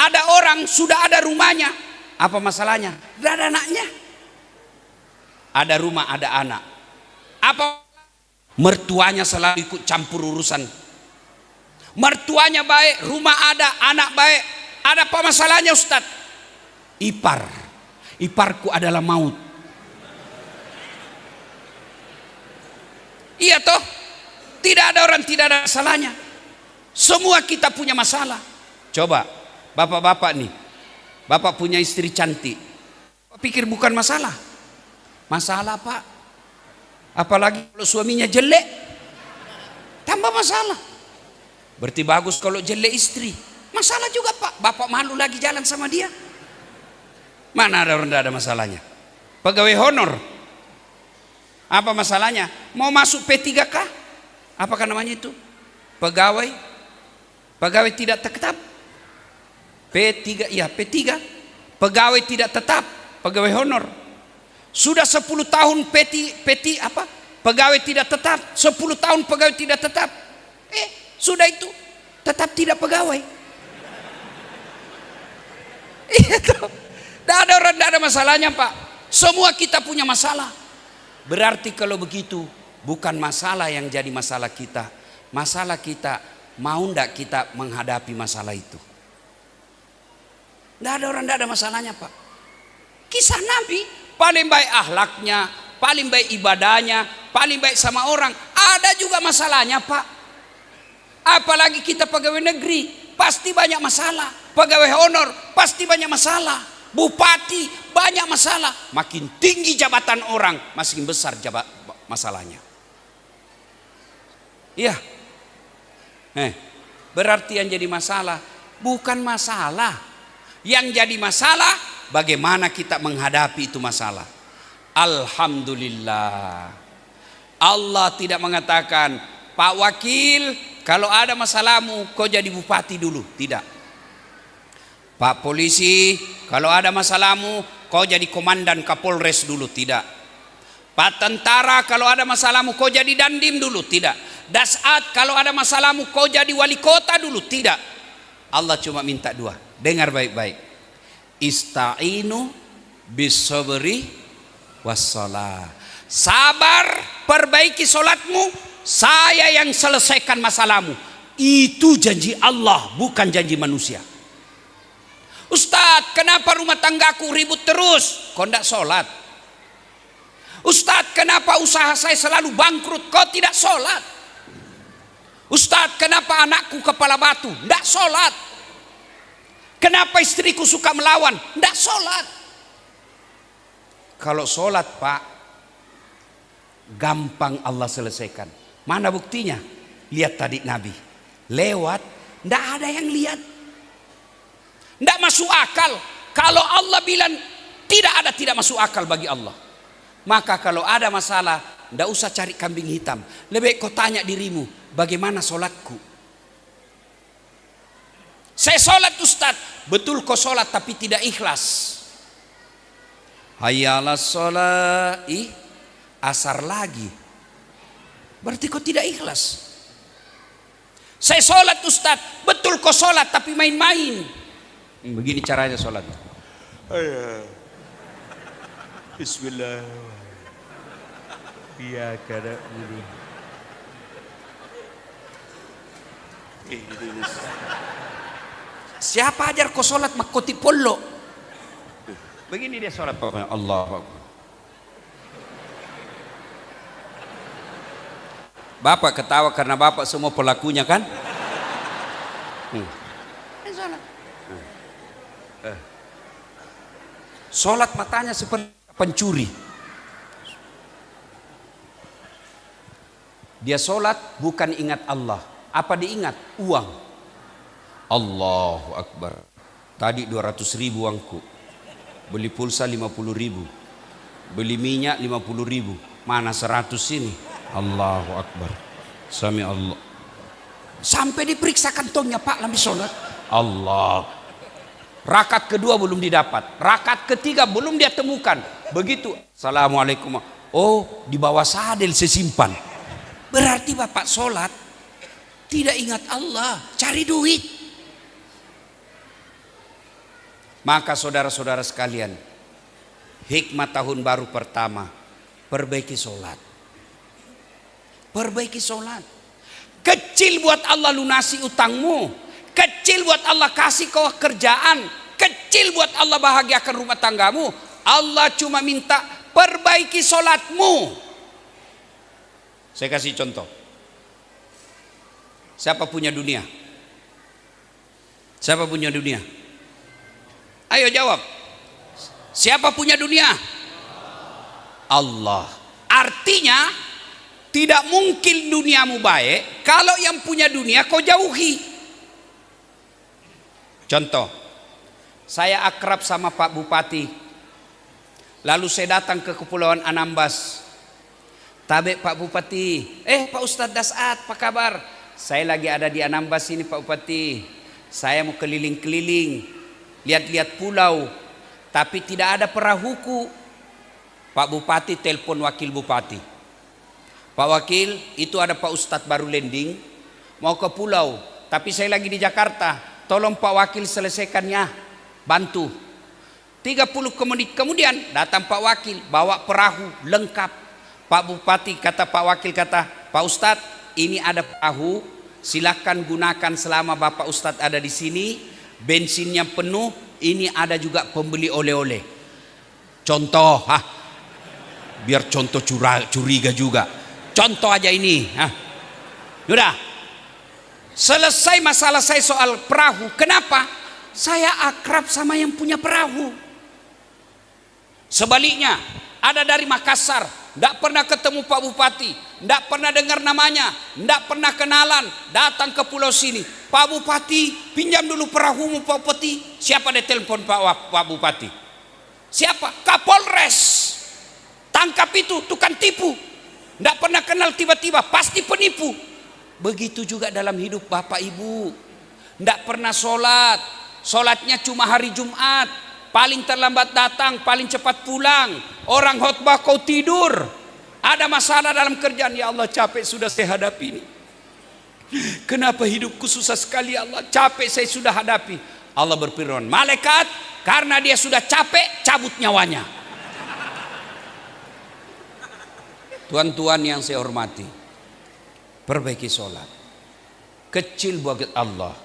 Ada orang sudah ada rumahnya. Apa masalahnya? Tidak ada anaknya. Ada rumah, ada anak. Apa? Mertuanya selalu ikut campur urusan. Mertuanya baik, rumah ada, anak baik. Ada apa masalahnya Ustaz? Iparku adalah maut. Iya toh? Tidak ada orang tidak ada masalahnya. Semua kita punya masalah. Coba bapak-bapak nih, bapak punya istri cantik, Pikir bukan masalah. Masalah Pak. Apalagi kalau suaminya jelek, tambah masalah. Berarti bagus kalau jelek istri. Masalah juga Pak. Bapak malu lagi jalan sama dia. Mana ada orang tidak ada masalahnya. Pegawai honor, apa masalahnya? Mau masuk P3K? Apakah namanya itu? Pegawai tidak tetap. P3, ya P3. Pegawai tidak tetap, pegawai honor. Sudah 10 tahun pegawai tidak tetap, 10 tahun pegawai tidak tetap. Sudah itu tetap tidak pegawai. Itu. Tidak ada orang, tidak ada masalahnya Pak. Semua kita punya masalah. Berarti kalau begitu bukan masalah yang jadi masalah kita. Masalah kita, mau tidak kita menghadapi masalah itu. Tidak ada orang, tidak ada masalahnya Pak. Kisah Nabi paling baik akhlaknya, paling baik ibadahnya, paling baik sama orang. Ada juga masalahnya Pak. Apalagi kita pegawai negeri, pasti banyak masalah. Pegawai honor pasti banyak masalah. Bupati banyak masalah. Makin tinggi jabatan orang, makin besar masalahnya. Iya. Berarti yang jadi masalah bukan masalah. Yang jadi masalah bagaimana kita menghadapi itu masalah. Alhamdulillah. Allah tidak mengatakan, Pak Wakil, kalau ada masalahmu kau jadi bupati dulu. Tidak. Pak Polisi, kalau ada masalahmu kau jadi komandan Kapolres dulu. Tidak. Pak Tentara, kalau ada masalahmu kau jadi dandim dulu. Tidak. Dasat, kalau ada masalahmu kau jadi wali kota dulu. Tidak. Allah cuma minta dua. Dengar baik-baik. Ista'inu bisabri wassalah. Sabar, perbaiki solatmu, saya yang selesaikan masalahmu. Itu janji Allah, bukan janji manusia. Ustadz, kenapa rumah tanggaku ribut terus? Kau tidak sholat. Ustadz, kenapa usaha saya selalu bangkrut? Kau tidak sholat. Ustadz, kenapa anakku kepala batu? Tidak sholat. Kenapa istriku suka melawan? Tidak sholat. Kalau sholat Pak, gampang Allah selesaikan. Mana buktinya? Lihat tadi Nabi lewat, tidak ada yang lihat. Tidak masuk akal. Kalau Allah bilang tidak masuk akal bagi Allah. Maka kalau ada masalah, tidak usah cari kambing hitam. Lebih kau tanya dirimu, bagaimana sholatku? Saya sholat Ustadz, betul kau sholat tapi tidak ikhlas. Hayya 'alas sholat, asar lagi. Berarti kau tidak ikhlas. Saya sholat Ustadz, betul kau sholat tapi main-main. Begini caranya sholat. Bismillah. Iya kada ini. Siapa ajar kau sholat makoti polo? Begini dia sholat. Allah. Bapak ketawa karena bapak semua pelakunya kan? Sholat matanya seperti pencuri. Dia sholat bukan ingat Allah. Apa diingat? Uang. Allahu Akbar. Tadi 200.000 uangku. Beli pulsa 50.000. Beli minyak 50.000. Mana 100 ini? Allahu Akbar. Sami Allah. Sampai diperiksa kantongnya Pak Lambi sholat. Allah. Rakaat kedua belum didapat. Rakaat ketiga belum dia temukan. Begitu. Assalamualaikum. Oh, di bawah sadel sesimpan. Berarti Bapak sholat tidak ingat Allah. Cari duit. Maka saudara-saudara sekalian, hikmah tahun baru pertama, perbaiki sholat. Perbaiki sholat. Kecil buat Allah lunasi utangmu. Kecil buat Allah kasih kau kerjaan. Kecil buat Allah bahagiakan rumah tanggamu. Allah cuma minta perbaiki sholatmu. Saya kasih contoh. Siapa punya dunia? Siapa punya dunia? Ayo jawab. Siapa punya dunia? Allah. Artinya tidak mungkin duniamu baik kalau yang punya dunia kau jauhi. Contoh, saya akrab sama Pak Bupati. Lalu saya datang ke Kepulauan Anambas. Tabe Pak Bupati, Pak Ustadz Dasat, apa kabar? Saya lagi ada di Anambas ini Pak Bupati. Saya mau keliling-keliling, lihat-lihat pulau, tapi tidak ada perahuku. Pak Bupati telepon wakil bupati. Pak Wakil, itu ada Pak Ustadz baru landing, mau ke pulau, tapi saya lagi di Jakarta. Tolong Pak Wakil selesaikannya, bantu. 30 menit kemudian datang Pak Wakil, bawa perahu lengkap. Pak Bupati kata Pak Wakil, kata Pak Ustadz, ini ada perahu, silakan gunakan selama Bapak Ustadz ada di sini. Bensinnya penuh, ini ada juga pembeli oleh-oleh. Contoh, biar contoh curiga juga. Contoh aja ini. Udah, selesai masalah saya soal perahu. Kenapa? Saya akrab sama yang punya perahu. Sebaliknya, ada dari Makassar, tidak pernah ketemu Pak Bupati, tidak pernah dengar namanya, tidak pernah kenalan, datang ke pulau sini. Pak Bupati, pinjam dulu perahumu Pak Bupati. Siapa dia telepon Pak Bupati? Siapa? Kapolres. Tangkap itu, tukang tipu. Tidak pernah kenal, tiba-tiba pasti penipu. Begitu juga dalam hidup Bapak Ibu. Tidak pernah sholat, sholatnya cuma hari Jumat. Paling terlambat datang, paling cepat pulang. Orang khotbah kau tidur. Ada masalah dalam kerjaan, ya Allah capek sudah saya hadapi ini. Kenapa hidupku susah sekali ya Allah, capek saya sudah hadapi. Allah berfirman, malaikat, karena dia sudah capek, cabut nyawanya. Tuan-tuan yang saya hormati, perbaiki sholat. Kecil buat Allah.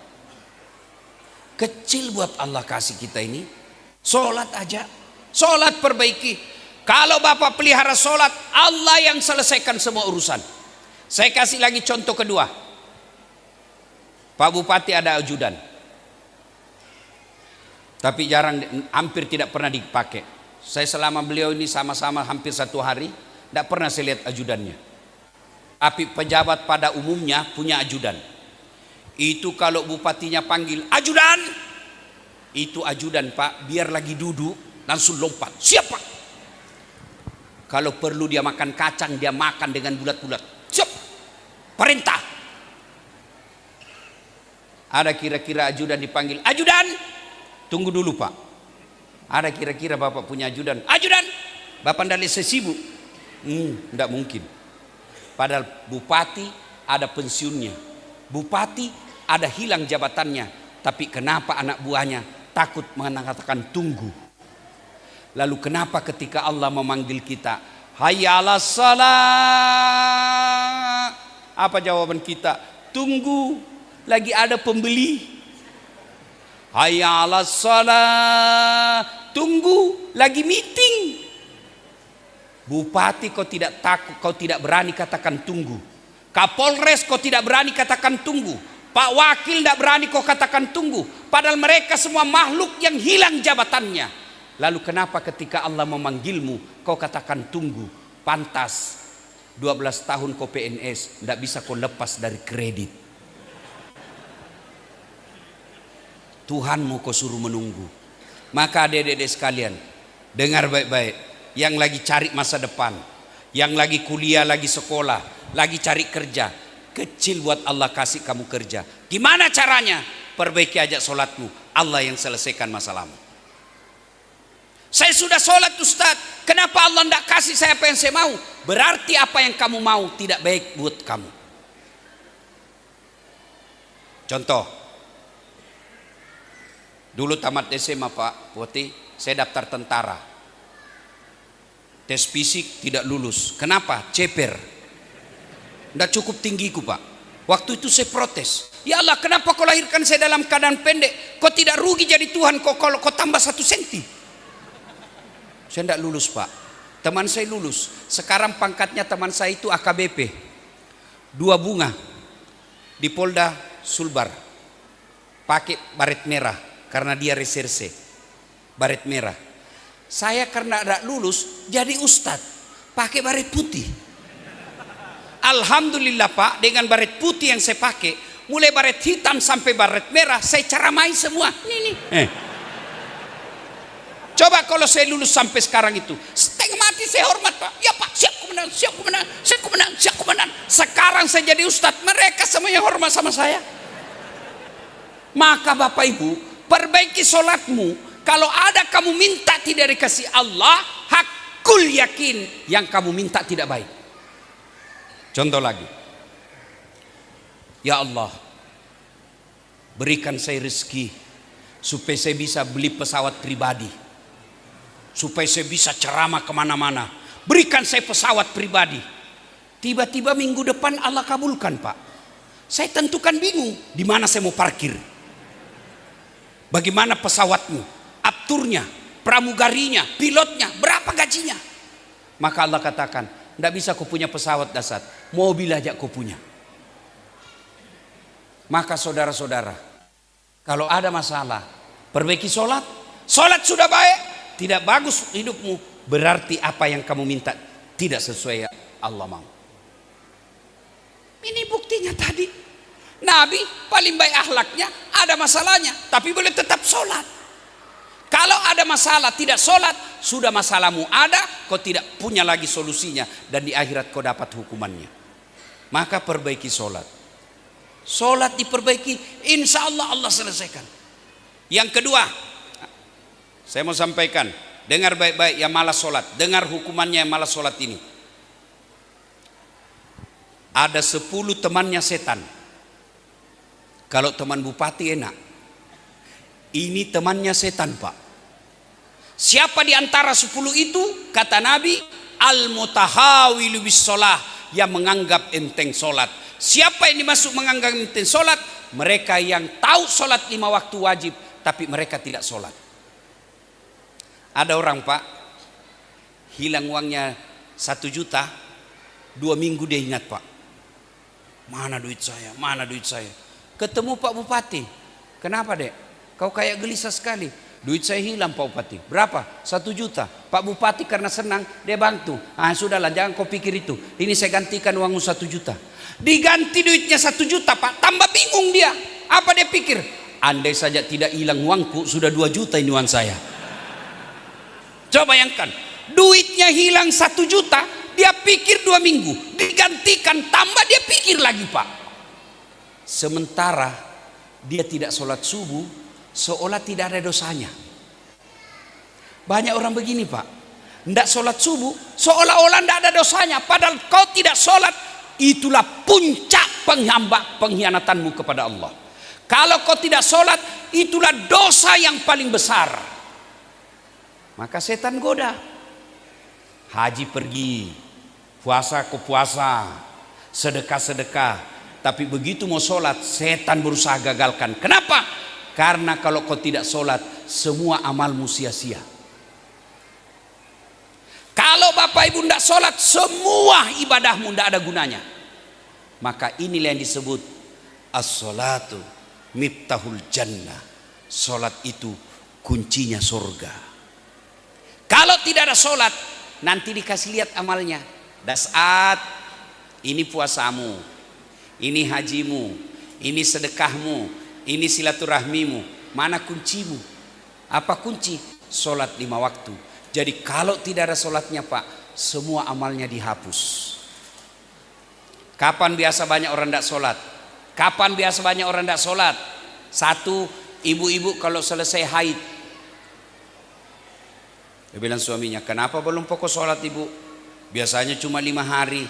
Kecil buat Allah kasih kita ini. Sholat aja, sholat perbaiki. Kalau Bapak pelihara sholat, Allah yang selesaikan semua urusan. Saya kasih lagi contoh kedua. Pak Bupati ada ajudan, tapi jarang, hampir tidak pernah dipakai. Saya selama beliau ini sama-sama hampir 1 hari, tidak pernah saya lihat ajudannya. Tapi pejabat pada umumnya punya ajudan. Itu kalau bupatinya panggil, ajudan, itu ajudan Pak, biar lagi duduk langsung lompat, siapa? Kalau perlu dia makan kacang, dia makan dengan bulat-bulat, siap, perintah. Ada kira-kira ajudan dipanggil, ajudan, tunggu dulu Pak. Ada kira-kira Bapak punya ajudan, ajudan, Bapak ndalik sesibuk, tidak mungkin. Padahal bupati ada pensiunnya, bupati ada hilang jabatannya, tapi kenapa anak buahnya takut mengatakan tunggu? Lalu kenapa ketika Allah memanggil kita, hayya 'alas shalah, apa jawaban kita? Tunggu, lagi ada pembeli. Hayya 'alas shalah, tunggu, lagi meeting. Bupati kau tidak takut, kau tidak berani katakan tunggu. Kapolres kau tidak berani katakan tunggu. Pak Wakil tidak berani kau katakan tunggu. Padahal mereka semua makhluk yang hilang jabatannya. Lalu kenapa ketika Allah memanggilmu kau katakan tunggu? Pantas 12 tahun kau PNS, tidak bisa kau lepas dari kredit. Tuhanmu kau suruh menunggu. Maka adik-adik sekalian, dengar baik-baik. Yang lagi cari masa depan, yang lagi kuliah, lagi sekolah, lagi cari kerja, kecil buat Allah kasih kamu kerja. Gimana caranya? Perbaiki aja sholatmu, Allah yang selesaikan masalahmu. Saya sudah sholat Ustaz, kenapa Allah tidak kasih saya apa yang saya mau? Berarti apa yang kamu mau tidak baik buat kamu. Contoh, dulu tamat SMA Pak Putih, saya daftar tentara. Tes fisik tidak lulus. Kenapa? Ceper. Tidak cukup tinggiku Pak. Waktu itu saya protes. Ya Allah, kenapa kau lahirkan saya dalam keadaan pendek? Kau tidak rugi jadi Tuhan kalau kau tambah 1 senti. Saya tidak lulus Pak. Teman saya lulus. Sekarang pangkatnya teman saya itu AKBP. 2 bunga di Polda Sulbar. Pakai baret merah karena dia reserse. Baret merah. Saya karena tidak lulus jadi ustadz, pakai baret putih. Alhamdulillah Pak, dengan baret putih yang saya pakai, mulai baret hitam sampai baret merah, saya ceramai semua. Nih. Coba kalau saya lulus sampai sekarang itu, setengah mati saya hormat Pak. Ya Pak, siap komandan. Sekarang saya jadi ustadz, mereka semuanya hormat sama saya. Maka Bapak Ibu, perbaiki sholatmu. Kalau ada kamu minta tidak dikasih Allah, hakul yakin yang kamu minta tidak baik. Contoh lagi, ya Allah, berikan saya rezeki supaya saya bisa beli pesawat pribadi, supaya saya bisa ceramah kemana-mana. Berikan saya pesawat pribadi. Tiba-tiba minggu depan Allah kabulkan Pak. Saya tentukan bingung, di mana saya mau parkir. Bagaimana pesawatmu, apturnya, pramugarinya, pilotnya, berapa gajinya? Maka Allah katakan, tidak bisa kau punya pesawat dasar, mobil aja kau punya. Maka saudara-saudara, kalau ada masalah, perbaiki sholat. Sholat sudah baik, tidak bagus hidupmu, berarti apa yang kamu minta tidak sesuai Allah mau. Ini buktinya tadi. Nabi paling baik akhlaknya, ada masalahnya, tapi boleh tetap sholat. Kalau ada masalah tidak sholat, sudah masalahmu ada, kau tidak punya lagi solusinya, dan di akhirat kau dapat hukumannya. Maka perbaiki sholat. Sholat diperbaiki, insya Allah Allah selesaikan. Yang kedua, saya mau sampaikan, dengar baik-baik yang malas sholat, dengar hukumannya yang malas sholat ini. Ada 10 temannya setan. Kalau teman bupati enak, ini temannya setan Pak. Siapa di antara 10 itu? Kata Nabi, al-mutahawilu bis sholah, yang menganggap enteng sholat. Siapa yang dimaksud menganggap enteng sholat? Mereka yang tahu sholat 5 waktu wajib, tapi mereka tidak sholat. Ada orang Pak, hilang uangnya 1 juta, 2 minggu dia ingat Pak. Mana duit saya? Ketemu Pak Bupati. Kenapa dek? Kau kayak gelisah sekali. Duit saya hilang Pak Bupati. Berapa? 1 juta. Pak Bupati karena senang dia bantu. Sudahlah, jangan kau pikir itu. Ini saya gantikan uangmu 1 juta. Diganti duitnya 1 juta Pak. Tambah bingung dia. Apa dia pikir? Andai saja tidak hilang uangku, sudah 2 juta ini uang saya. Coba bayangkan, duitnya hilang 1 juta. Dia pikir 2 minggu, digantikan tambah dia pikir lagi Pak. Sementara dia tidak sholat subuh, seolah tidak ada dosanya. Banyak orang begini Pak, tidak sholat subuh, seolah-olah tidak ada dosanya. Padahal kau tidak sholat, itulah puncak pengkhianatanmu kepada Allah. Kalau kau tidak sholat, itulah dosa yang paling besar. Maka setan goda. Haji pergi, puasa ke puasa, sedekah, tapi begitu mau sholat, setan berusaha gagalkan. Kenapa? Karena kalau kau tidak sholat, semua amalmu sia-sia. Kalau Bapak Ibu tidak sholat, semua ibadahmu tidak ada gunanya. Maka inilah yang disebut as-sholatu miftahul jannah. Sholat itu kuncinya surga. Kalau tidak ada sholat, nanti dikasih lihat amalnya. Dasat, ini puasamu, ini hajimu, ini sedekahmu, ini silaturahmimu. Mana kuncimu? Apa kunci? Sholat 5 waktu. Jadi kalau tidak ada sholatnya Pak, semua amalnya dihapus. Kapan biasa banyak orang tidak sholat? Kapan biasa banyak orang tidak sholat? 1, ibu-ibu kalau selesai haid, dia bilang suaminya, kenapa belum pokok sholat ibu? Biasanya cuma 5 hari.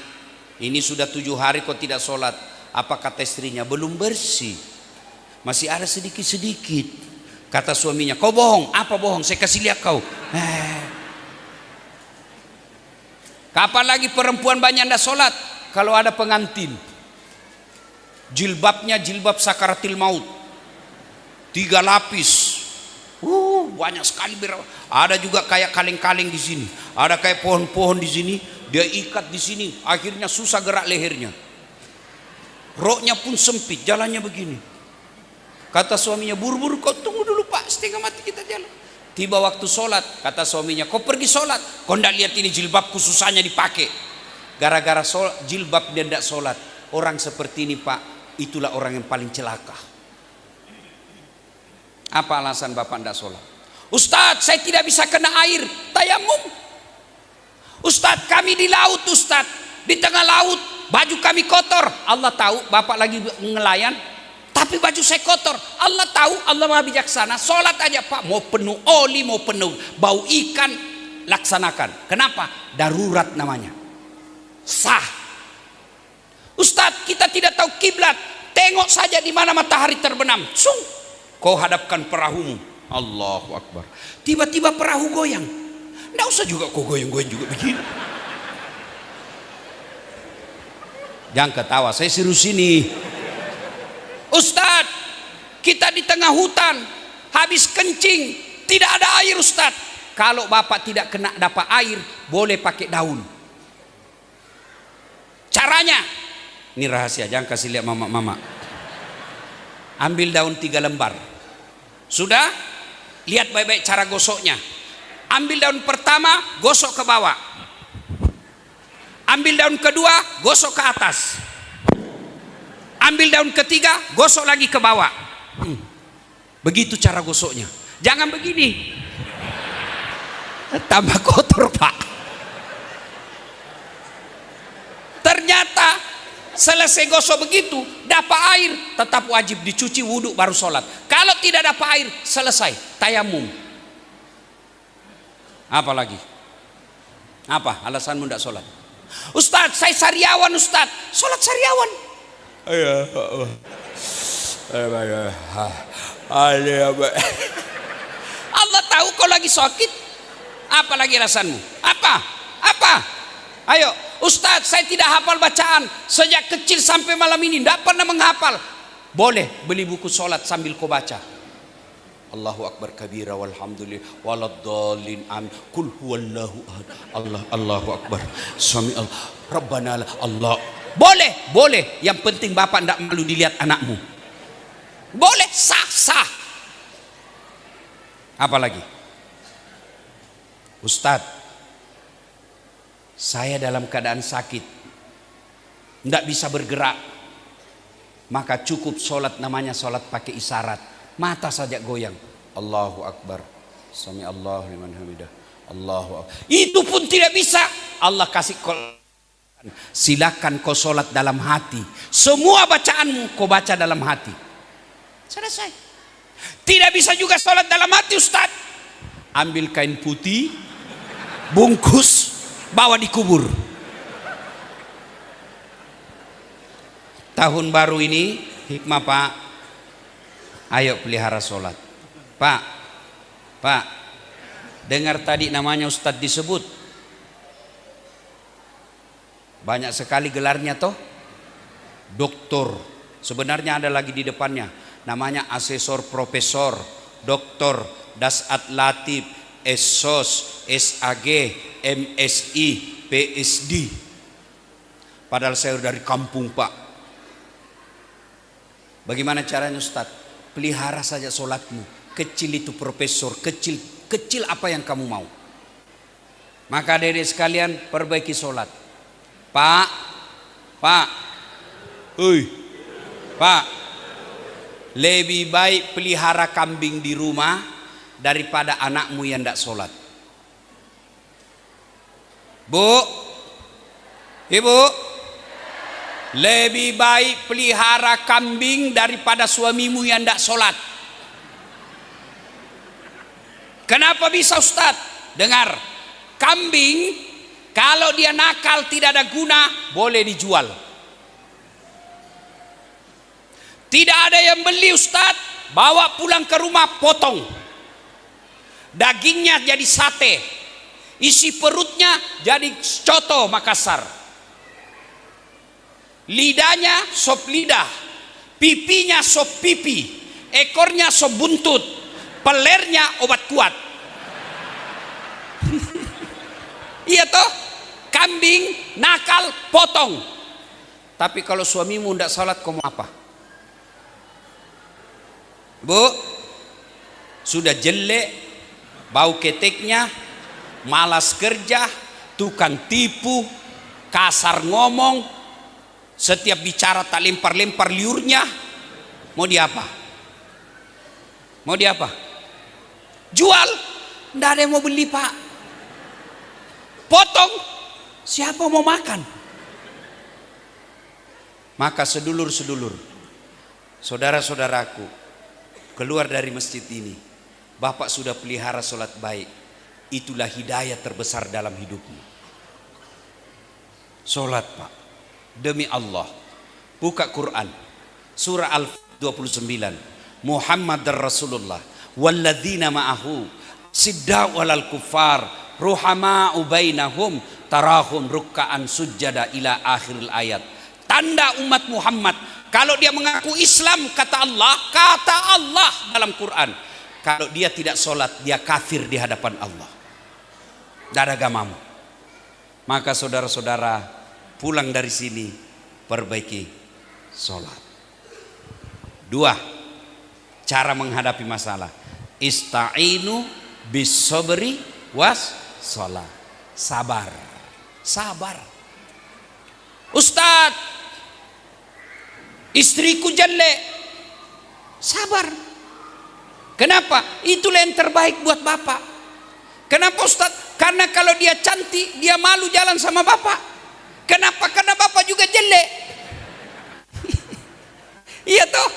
Ini sudah 7 hari kok tidak sholat. Apa kata istrinya? Belum bersih, masih ada sedikit-sedikit. Kata suaminya, kau bohong. Apa bohong? Saya kasih lihat kau. Kapan lagi perempuan banyak tidak sholat? Kalau ada pengantin, jilbabnya jilbab sakaratil maut, 3 lapis. Banyak sekali. Ada juga kayak kaleng-kaleng di sini, ada kayak pohon-pohon di sini, dia ikat di sini, akhirnya susah gerak lehernya. Roknya pun sempit, jalannya begini. Kata suaminya, buru-buru kau tunggu dulu Pak, setengah mati kita jalan. Tiba waktu sholat, kata suaminya, kau pergi sholat, kau ndak lihat ini jilbabku susahnya dipakai. Gara-gara jilbab dia ndak sholat. Orang seperti ini Pak, itulah orang yang paling celaka. Apa alasan bapak ndak sholat? Ustadz, saya tidak bisa kena air, tayamum. Ustadz, kami di laut Ustadz, di tengah laut, baju kami kotor. Allah tahu bapak lagi ngelayan, tapi baju saya kotor. Allah tahu, Allah maha bijaksana. Sholat aja Pak, mau penuh oli, mau penuh bau ikan, laksanakan. Kenapa? Darurat namanya. Sah. Ustadz, kita tidak tahu kiblat, tengok saja di mana matahari terbenam. Sung, kau hadapkan perahumu. Allahu Akbar. Tiba-tiba perahu goyang. Nggak usah juga kau goyang-goyang juga begini. Jangan ketawa, saya serius ini. Ustadz, kita di tengah hutan, habis kencing, tidak ada air Ustadz. Kalau bapak tidak kena dapat air, boleh pakai daun. Caranya, ini rahasia, jangan kasih lihat mama-mama. Ambil daun 3 lembar. Sudah? Lihat baik-baik cara gosoknya. Ambil daun pertama, gosok ke bawah. Ambil daun kedua, gosok ke atas. Ambil daun ketiga, gosok lagi ke bawah. Begitu cara gosoknya. Jangan begini. Tambah kotor Pak. Ternyata selesai gosok begitu, dapat air, tetap wajib dicuci, wudhu baru sholat. Kalau tidak dapat air, selesai, tayamum. Apa lagi? Apa alasanmu tidak sholat? Ustadz, saya sariawan Ustadz. Sholat sariawan. Allah tahu kau lagi sakit. Apa lagi alasanmu? Apa? Ayo, Ustadz, saya tidak hafal bacaan sejak kecil sampai malam ini, tidak pernah menghafal. Boleh beli buku sholat sambil kau baca. Allahu Akbar kabira walhamdulillah waladdallin amin. Kul huwallahu ahad. Allahu Akbar. Sami Allah. Rabbana Allah. Boleh. Yang penting bapak tidak malu dilihat anakmu. Boleh, sah. Apa lagi? Ustadz, saya dalam keadaan sakit, tidak bisa bergerak, maka cukup sholat, namanya sholat pakai isyarat. Mata saja goyang. Allahu Akbar. Sami Allah liman hamidah. Allahu Akbar. Itu pun tidak bisa. Allah kasih silakan kau sholat dalam hati. Semua bacaanmu kau baca dalam hati. Selesai. Tidak bisa juga sholat dalam hati Ustaz. Ambil kain putih, bungkus, bawa dikubur. Tahun baru ini hikmah Pak, ayo pelihara sholat. Pak, dengar tadi namanya Ustadz disebut, banyak sekali gelarnya toh. Doktor, sebenarnya ada lagi di depannya, namanya asesor profesor, doktor, dasat latif, esos, SAG, MSI, PSD. Padahal saya dari kampung Pak. Bagaimana caranya Ustaz? Pelihara saja sholatmu. Kecil itu profesor, kecil apa yang kamu mau. Maka adik-adik sekalian, perbaiki sholat. Pak, lebih baik pelihara kambing di rumah daripada anakmu yang tidak sholat. Bu, ibu, lebih baik pelihara kambing daripada suamimu yang tidak sholat. Kenapa bisa Ustaz? Dengar, kambing kalau dia nakal tidak ada guna, boleh dijual. Tidak ada yang beli Ustaz, bawa pulang ke rumah, potong. Dagingnya jadi sate, isi perutnya jadi coto Makassar. Lidahnya sop lidah, pipinya sop pipi, ekornya sop buntut, pelernya obat kuat. Iya toh, kambing nakal potong. Tapi kalau suamimu tidak salat, kamu apa? Bu, sudah jelek, bau keteknya, malas kerja, tukang tipu, kasar ngomong, setiap bicara tak lempar-lempar liurnya. Mau diapa? Mau diapa? Jual? Nggak ada yang mau beli, Pak. Potong? Siapa mau makan? Maka sedulur-sedulur, saudara-saudaraku, keluar dari masjid ini, Bapak sudah pelihara sholat baik. Itulah hidayah terbesar dalam hidupmu. Sholat, Pak. Demi Allah. Buka Quran. Surah Al-29. Muhammad Rasulullah. Walladzina ma'ahu. Sidda'u alal kuffar. Ruhama'u bainahum. Tarahum rukka'an sujjada ila akhiril ayat. Tanda umat Muhammad. Kalau dia mengaku Islam, kata Allah dalam Quran. Kalau dia tidak sholat, dia kafir di hadapan Allah. Tidak ada agamamu. Maka saudara-saudara, pulang dari sini, perbaiki sholat. 2. Cara menghadapi masalah. Ista'inu bis sabri was sholat. Sabar. Sabar. Ustadz, istriku jelek. Sabar. Kenapa? Itulah yang terbaik buat Bapak. Kenapa Ustadz? Karena kalau dia cantik, dia malu jalan sama Bapak. Kenapa? Karena Bapak juga jelek. Iya toh?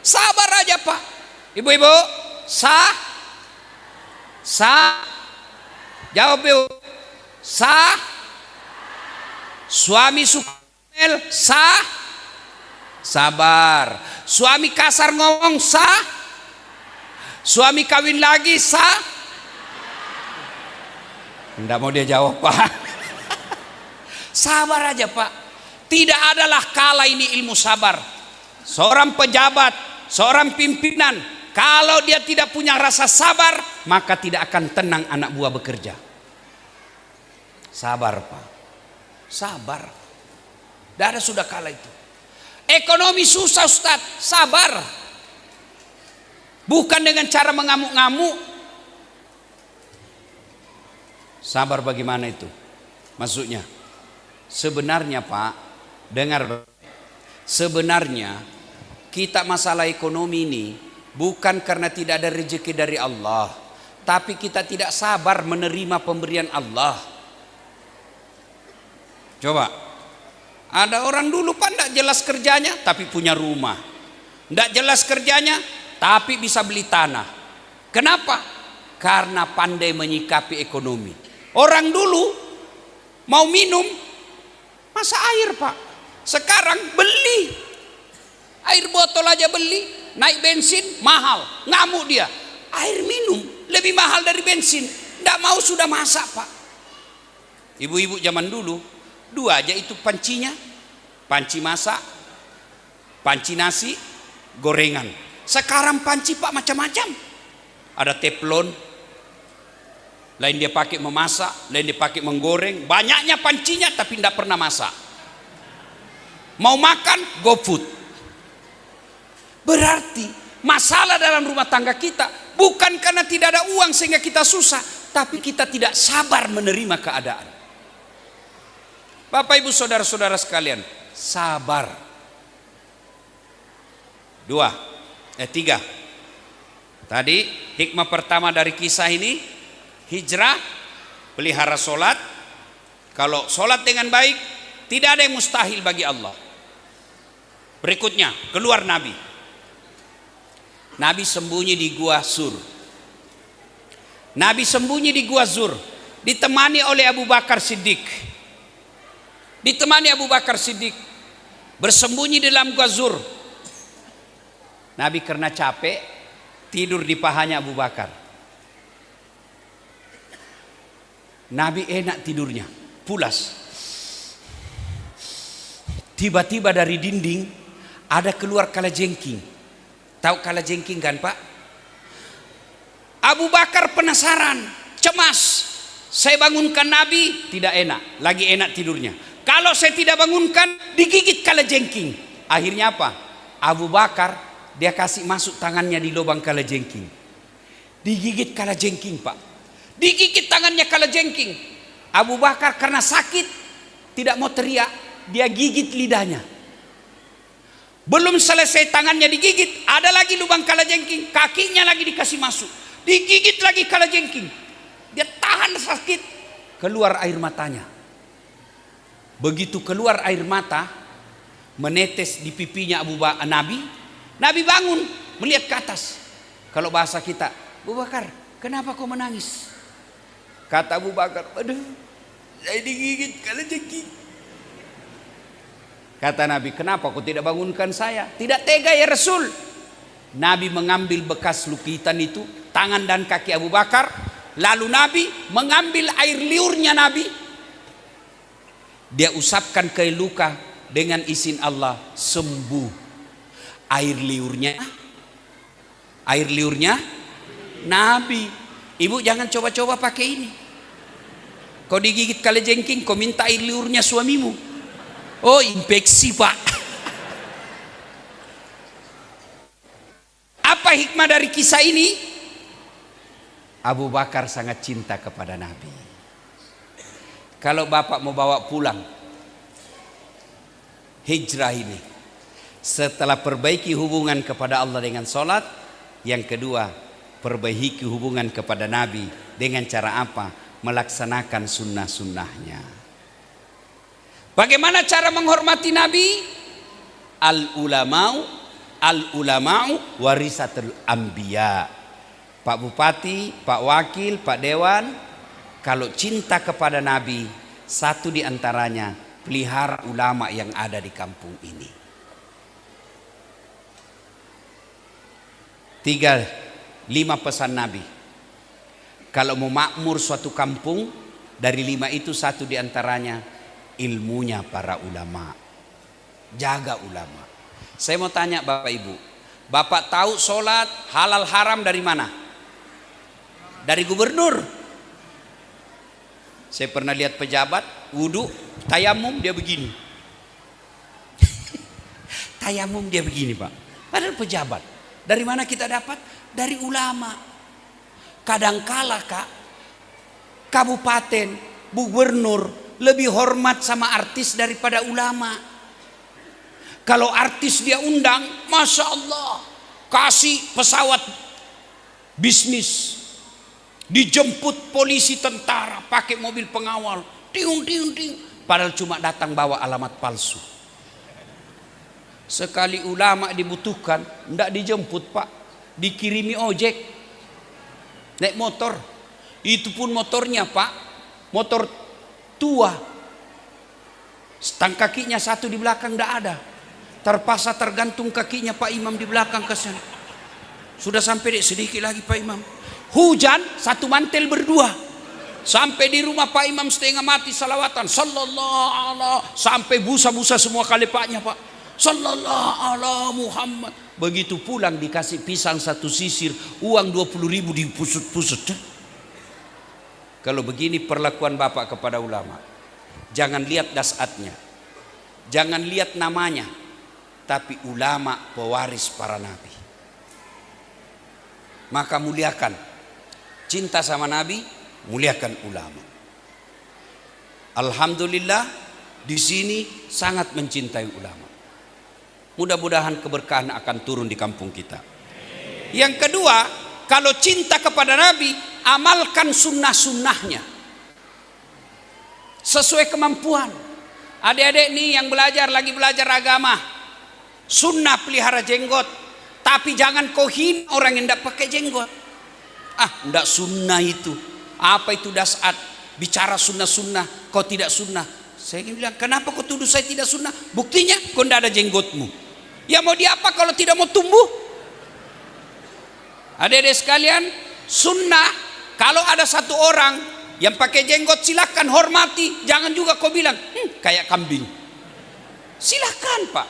Sabar aja, Pak. Ibu-ibu, jawab ibu. Suami suka sabar. Suami kasar ngomong suami kawin lagi enggak mau dia jawab, Pak. Sabar aja, Pak. Tidak adalah kalah ini ilmu sabar. Seorang pejabat, seorang pimpinan, kalau dia tidak punya rasa sabar, maka tidak akan tenang anak buah bekerja. Sabar, Pak. Sabar. Tidak ada sudah kalah itu. Ekonomi susah, Ustaz. Sabar. Bukan dengan cara mengamuk-ngamuk. Sabar bagaimana itu? Maksudnya, sebenarnya Pak, dengar. Sebenarnya kita masalah ekonomi ini bukan karena tidak ada rezeki dari Allah, tapi kita tidak sabar menerima pemberian Allah. Coba, ada orang dulu Pak tidak jelas kerjanya tapi punya rumah, tidak jelas kerjanya tapi bisa beli tanah. Kenapa? Karena pandai menyikapi ekonomi. Orang dulu mau minum masa air, Pak. Sekarang beli air botol aja beli, naik bensin mahal, ngamuk dia. Air minum lebih mahal dari bensin, tidak mau sudah masak, Pak. Ibu-ibu zaman dulu 2 aja itu pancinya, panci masak, panci nasi, gorengan. Sekarang panci, Pak, macam-macam. Ada teflon, lain dia pakai memasak, lain dia pakai menggoreng. Banyaknya pancinya tapi tidak pernah masak. Mau makan, GoFood. Berarti masalah dalam rumah tangga kita bukan karena tidak ada uang sehingga kita susah, tapi kita tidak sabar menerima keadaan. Bapak ibu saudara-saudara sekalian, sabar. 3. Tadi hikmah pertama dari kisah ini, hijrah, pelihara solat. Kalau solat dengan baik, tidak ada yang mustahil bagi Allah. Berikutnya, keluar Nabi. Nabi sembunyi di Gua Sur. Nabi sembunyi di Gua Zur, ditemani oleh Abu Bakar Siddiq. Ditemani Abu Bakar Siddiq bersembunyi dalam Gua Zur. Nabi karena capek tidur di pahanya Abu Bakar. Nabi enak tidurnya, pulas. Tiba-tiba dari dinding ada keluar kalajengking. Tahu kalajengking kan, Pak? Abu Bakar penasaran, cemas. Saya bangunkan Nabi, tidak enak, lagi enak tidurnya. Kalau saya tidak bangunkan, digigit kalajengking. Akhirnya apa? Abu Bakar dia kasih masuk tangannya di lubang kalajengking. Digigit kalajengking, Pak. Digigit tangannya kalajengking. Abu Bakar karena sakit tidak mau teriak, dia gigit lidahnya. Belum selesai tangannya digigit, ada lagi lubang kalajengking, kakinya lagi dikasih masuk, digigit lagi kalajengking. Dia tahan sakit, keluar air matanya. Begitu keluar air mata, menetes di pipinya Nabi bangun melihat ke atas. Kalau bahasa kita, Abu Bakar, kenapa kau menangis? Kata Abu Bakar, aduh, saya digigit kalajengking. Kata Nabi, kenapa kau tidak bangunkan saya? Tidak tega ya Rasul. Nabi mengambil bekas lukitan itu, tangan dan kaki Abu Bakar. Lalu Nabi mengambil air liurnya Nabi. Dia usapkan ke luka, dengan izin Allah sembuh. Air liurnya Nabi. Ibu jangan coba-coba pakai ini. Kau digigit kalajengking, kau minta air liurnya suamimu. Oh, infeksi pak. Apa hikmah dari kisah ini? Abu Bakar sangat cinta kepada Nabi. Kalau bapak mau bawa pulang hijrah ini, setelah perbaiki hubungan kepada Allah dengan sholat, yang kedua perbaiki hubungan kepada Nabi dengan cara apa? Melaksanakan sunnah-sunnahnya. Bagaimana cara menghormati Nabi? Al-ulama'u warisatul anbiya. Pak Bupati, Pak Wakil, Pak Dewan, kalau cinta kepada Nabi, satu di antaranya pelihara ulama yang ada di kampung ini. 5 pesan Nabi. Kalau mau makmur suatu kampung, dari 5 itu satu di antaranya ilmunya para ulama. Jaga ulama. Saya mau tanya Bapak Ibu, Bapak tahu sholat halal haram dari mana? Dari gubernur. Saya pernah lihat pejabat wudhu, tayamum dia begini. Tayamum dia begini Pak. Padahal pejabat. Dari mana kita dapat? Dari ulama. Kadangkala Kak, kabupaten, gubernur lebih hormat sama artis daripada ulama. Kalau artis dia undang, Masya Allah, kasih pesawat bisnis, dijemput polisi tentara pakai mobil pengawal, tiung. Padahal cuma datang bawa alamat palsu. Sekali ulama dibutuhkan, tidak dijemput Pak, dikirimi ojek. Naik motor, itu pun motornya Pak, motor tua, stang kakinya satu di belakang tidak ada, terpaksa tergantung kakinya Pak Imam di belakang ke sana. Sudah sampai sedikit lagi Pak Imam, hujan satu mantel berdua, sampai di rumah Pak Imam setengah mati salawatan, sallallahu alaihi, sampai busa-busa semua kalepaknya Pak, sallallahu alaihi Muhammad. Begitu pulang dikasih pisang satu sisir, uang 20.000 dipusut-pusut. Kalau begini perlakuan Bapak kepada ulama, jangan lihat dasatnya, jangan lihat namanya, tapi ulama pewaris para nabi. Maka muliakan, cinta sama Nabi, muliakan ulama. Alhamdulillah di sini sangat mencintai ulama. Mudah-mudahan keberkahan akan turun di kampung kita. Yang kedua, kalau cinta kepada Nabi, amalkan sunnah-sunnahnya sesuai kemampuan. Adik-adik nih yang lagi belajar agama, sunnah pelihara jenggot, tapi jangan kau hina orang yang tidak pakai jenggot. Tidak sunnah itu. Apa itu dasat? Bicara sunnah-sunnah, kau tidak sunnah. Saya bilang, kenapa kau tuduh saya tidak sunnah? Buktinya kau tidak ada jenggotmu. Ya mau diapa kalau tidak mau tumbuh? Adik-adik sekalian, sunnah, kalau ada satu orang yang pakai jenggot, silakan hormati. Jangan juga kau bilang, kayak kambing. Silakan Pak.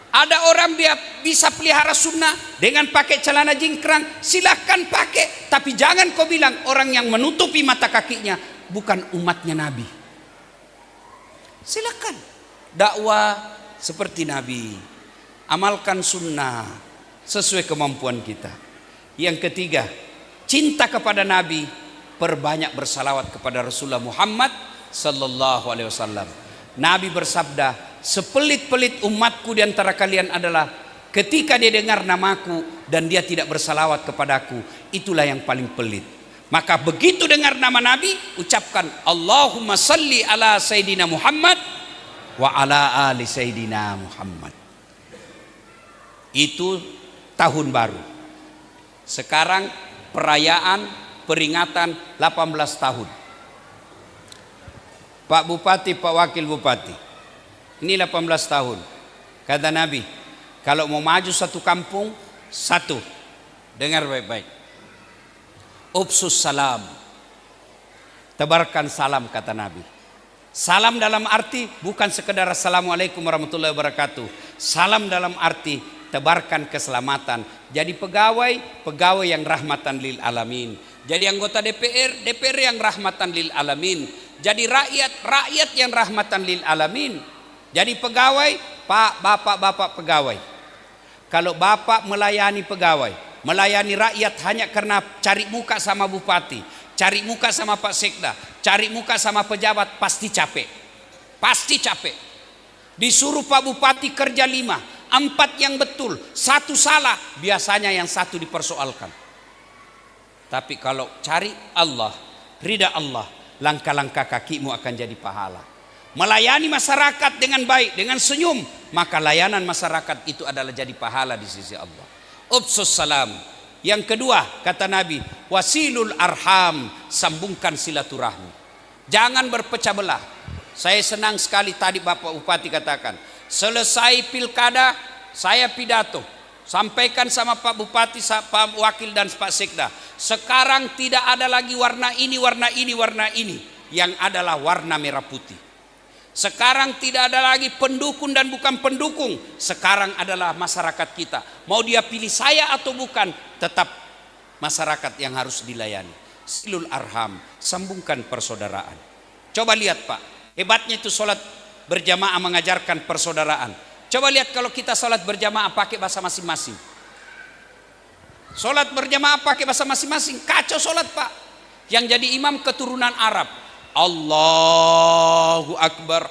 Ada orang dia bisa pelihara sunnah dengan pakai celana jingkrang, silakan pakai. Tapi jangan kau bilang orang yang menutupi mata kakinya bukan umatnya Nabi. Silakan dakwah seperti Nabi, amalkan sunnah sesuai kemampuan kita. Yang ketiga, cinta kepada Nabi perbanyak bersalawat kepada Rasulullah Muhammad sallallahu alaihi wasallam. Nabi bersabda, sepelit-pelit umatku di antara kalian adalah ketika dia dengar namaku dan dia tidak bersalawat kepadaku, itulah yang paling pelit. Maka begitu dengar nama Nabi, ucapkan Allahumma salli ala Sayyidina Muhammad wa ala ali Sayyidina Muhammad. Itu tahun baru. Sekarang perayaan peringatan 18 tahun. Pak Bupati, Pak Wakil Bupati, ini 18 tahun. Kata Nabi, kalau mau maju satu kampung, satu, dengar baik-baik, Ubsus salam, tebarkan salam, kata Nabi. Salam dalam arti bukan sekedar assalamualaikum warahmatullahi wabarakatuh. Salam dalam arti tebarkan keselamatan. Jadi pegawai yang rahmatan lil alamin. Jadi anggota DPR yang rahmatan lil alamin. Jadi rakyat yang rahmatan lil alamin. Jadi pegawai, Pak, Bapak pegawai. Kalau Bapak melayani pegawai, melayani rakyat hanya karena cari muka sama bupati, cari muka sama Pak Sekda, cari muka sama pejabat, pasti capek. Pasti capek. Disuruh Pak Bupati kerja 5, 4 yang betul, 1 salah, biasanya yang 1 dipersoalkan. Tapi kalau cari Allah, ridha Allah, langkah-langkah kakimu akan jadi pahala. Melayani masyarakat dengan baik, dengan senyum, maka layanan masyarakat itu adalah jadi pahala di sisi Allah. Ubsus salam. Yang kedua, kata Nabi, wasilul arham, sambungkan silaturahmi. Jangan berpecah belah. Saya senang sekali tadi Bapak Bupati katakan, selesai pilkada saya pidato, sampaikan sama Pak Bupati, Pak Wakil dan Pak Sekda. Sekarang tidak ada lagi warna ini, warna ini, warna ini. Yang adalah warna merah putih. Sekarang tidak ada lagi pendukung dan bukan pendukung. Sekarang adalah masyarakat kita. Mau dia pilih saya atau bukan, tetap masyarakat yang harus dilayani. Silul arham, sambungkan persaudaraan. Coba lihat Pak, hebatnya itu sholat berjamaah mengajarkan persaudaraan. Coba lihat kalau kita sholat berjamaah pakai bahasa masing-masing. Sholat berjamaah pakai bahasa masing-masing, kacau sholat Pak. Yang jadi imam keturunan Arab, Allahu Akbar.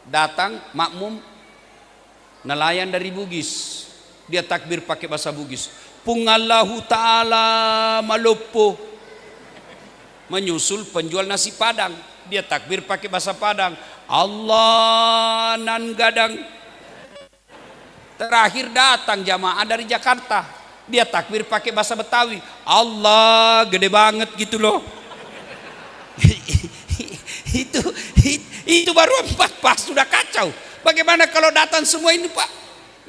Datang makmum nelayan dari Bugis, dia takbir pakai bahasa Bugis. Pungallahu ta'ala malopo. Menyusul penjual nasi Padang, dia takbir pakai bahasa Padang. Allah nan gadang. Terakhir datang jamaah dari Jakarta, dia takbir pakai bahasa Betawi. Allah gede banget gitu loh. itu baru 4 pas sudah kacau. Bagaimana kalau datang semua ini Pak?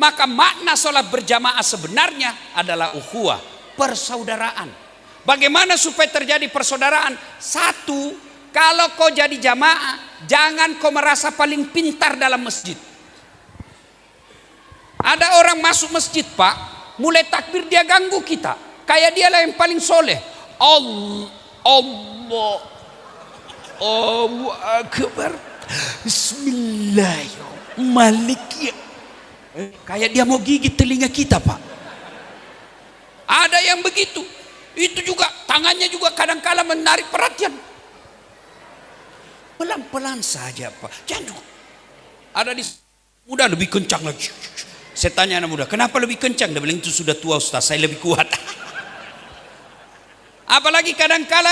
Maka makna sholat berjamaah sebenarnya adalah ukhuwah, persaudaraan. Bagaimana supaya terjadi persaudaraan? 1, kalau kau jadi jamaah, jangan kau merasa paling pintar dalam masjid. Ada orang masuk masjid Pak, mulai takbir dia ganggu kita, kayak dia lah yang paling soleh. Allah Allahu Akbar, Bismillahirrahmanirrahim. Kayak dia mau gigit telinga kita Pak. Ada yang begitu. Itu juga tangannya juga kadang-kala menarik perhatian. Pelan-pelan saja Pak, jangan juga. Ada di muda lebih kencang lagi. Saya tanya anak muda, kenapa lebih kencang? Dia bilang itu sudah tua Ustaz, saya lebih kuat. Apalagi kadang-kala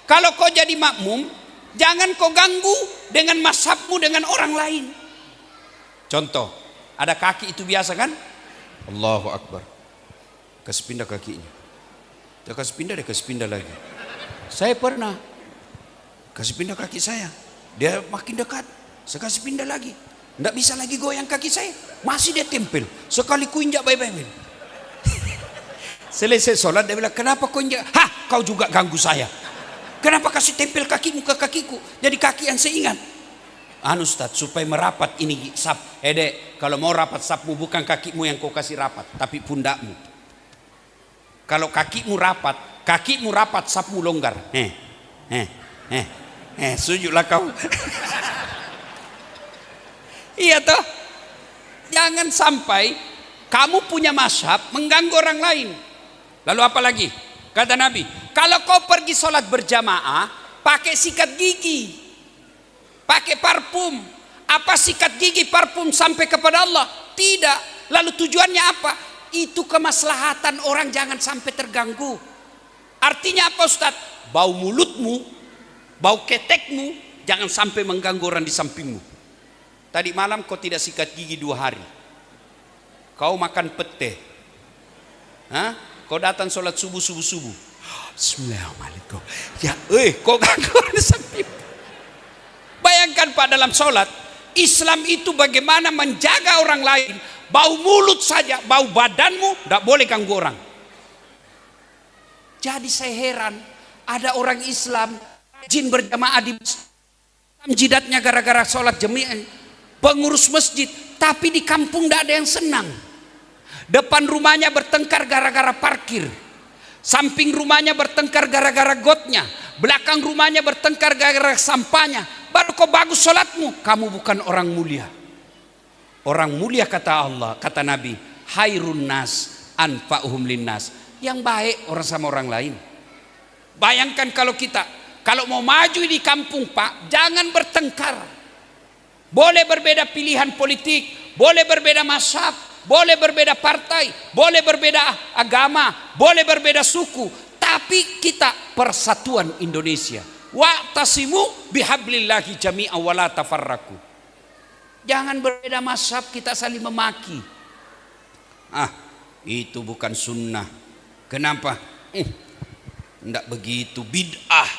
kalau kau jadi makmum, jangan kau ganggu dengan mazhabmu dengan orang lain. Contoh, ada kaki itu biasa kan? Allahu Akbar. Kasih pindah kakinya. Dia kasih pindah lagi. Saya pernah kasih pindah kaki saya, dia makin dekat, saya kasih pindah lagi. Tidak bisa lagi goyang kaki saya, masih dia tempel. Sekali ku injak baik-baik. Selesai sholat dia bilang, kenapa kau injak? Hah, kau juga ganggu saya. Kenapa kasih tempel kakimu ke kakiku? Jadi kaki yang saya ingat. Ustaz, supaya merapat ini sap. Dek, kalau mau rapat sapmu bukan kakimu yang kau kasih rapat, tapi pundakmu. Kalau kakimu rapat sapmu longgar. Sujudlah kau. Iya toh? Jangan sampai kamu punya mazhab mengganggu orang lain. Lalu apa lagi? Kata Nabi, kalau kau pergi sholat berjamaah, pakai sikat gigi, pakai parfum. Apa sikat gigi parfum sampai kepada Allah? Tidak. Lalu tujuannya apa? Itu kemaslahatan orang jangan sampai terganggu. Artinya apa Ustaz? Bau mulutmu, bau ketekmu jangan sampai mengganggu orang di sampingmu. Tadi malam kau tidak sikat gigi 2 hari. Kau makan pete. Kau datang sholat subuh. Bismillahirrahmanirrahim. Ya, kau ganggu orang di samping. Bayangkan Pak, dalam sholat Islam itu bagaimana menjaga orang lain. Bau mulut saja, bau badanmu tidak boleh ganggu orang. Jadi saya heran, ada orang Islam jin berjamaah di jidatnya gara-gara sholat jamiah, pengurus masjid, tapi di kampung tidak ada yang senang. Depan rumahnya bertengkar gara-gara parkir, samping rumahnya bertengkar gara-gara gotnya, belakang rumahnya bertengkar gara-gara sampahnya. Baru kau bagus sholatmu, kamu bukan orang mulia. Orang mulia kata Allah, kata Nabi, hairun nas anfa'uhum linnas. Yang baik orang sama orang lain. Bayangkan kalau mau maju di kampung Pak, jangan bertengkar. Boleh berbeda pilihan politik, boleh berbeda mazhab, boleh berbeda partai, boleh berbeda agama, boleh berbeda suku, tapi kita persatuan Indonesia. Wa'tasimu bihablillahi jami'an wa la tafarraqu. Jangan berbeda mazhab kita saling memaki. Itu bukan sunnah. Kenapa? Tidak begitu. Bid'ah,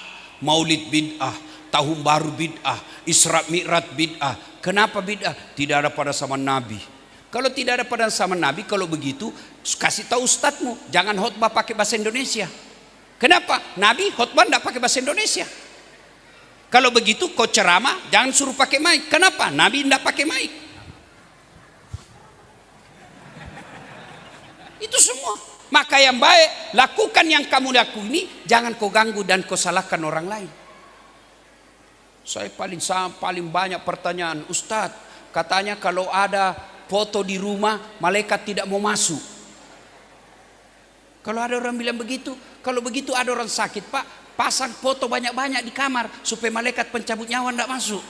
maulid bid'ah, tahun baru bid'ah, Isra Mi'raj bid'ah. Kenapa bid'ah? Tidak ada pada zaman Nabi. Kalau tidak ada pada zaman Nabi, kalau begitu kasih tahu ustadzmu, jangan khotbah pakai bahasa Indonesia. Kenapa? Nabi khotbah tidak pakai bahasa Indonesia. Kalau begitu kau ceramah jangan suruh pakai mic. Kenapa? Nabi tidak pakai mic. Itu semua. Maka yang baik, lakukan yang kamu lakukan ini, jangan kau ganggu dan kau salahkan orang lain. Saya paling banyak pertanyaan, Ustadz, katanya kalau ada foto di rumah, malaikat tidak mau masuk. Kalau ada orang bilang begitu, kalau begitu ada orang sakit, Pak, pasang foto banyak-banyak di kamar supaya malaikat pencabut nyawa tidak masuk.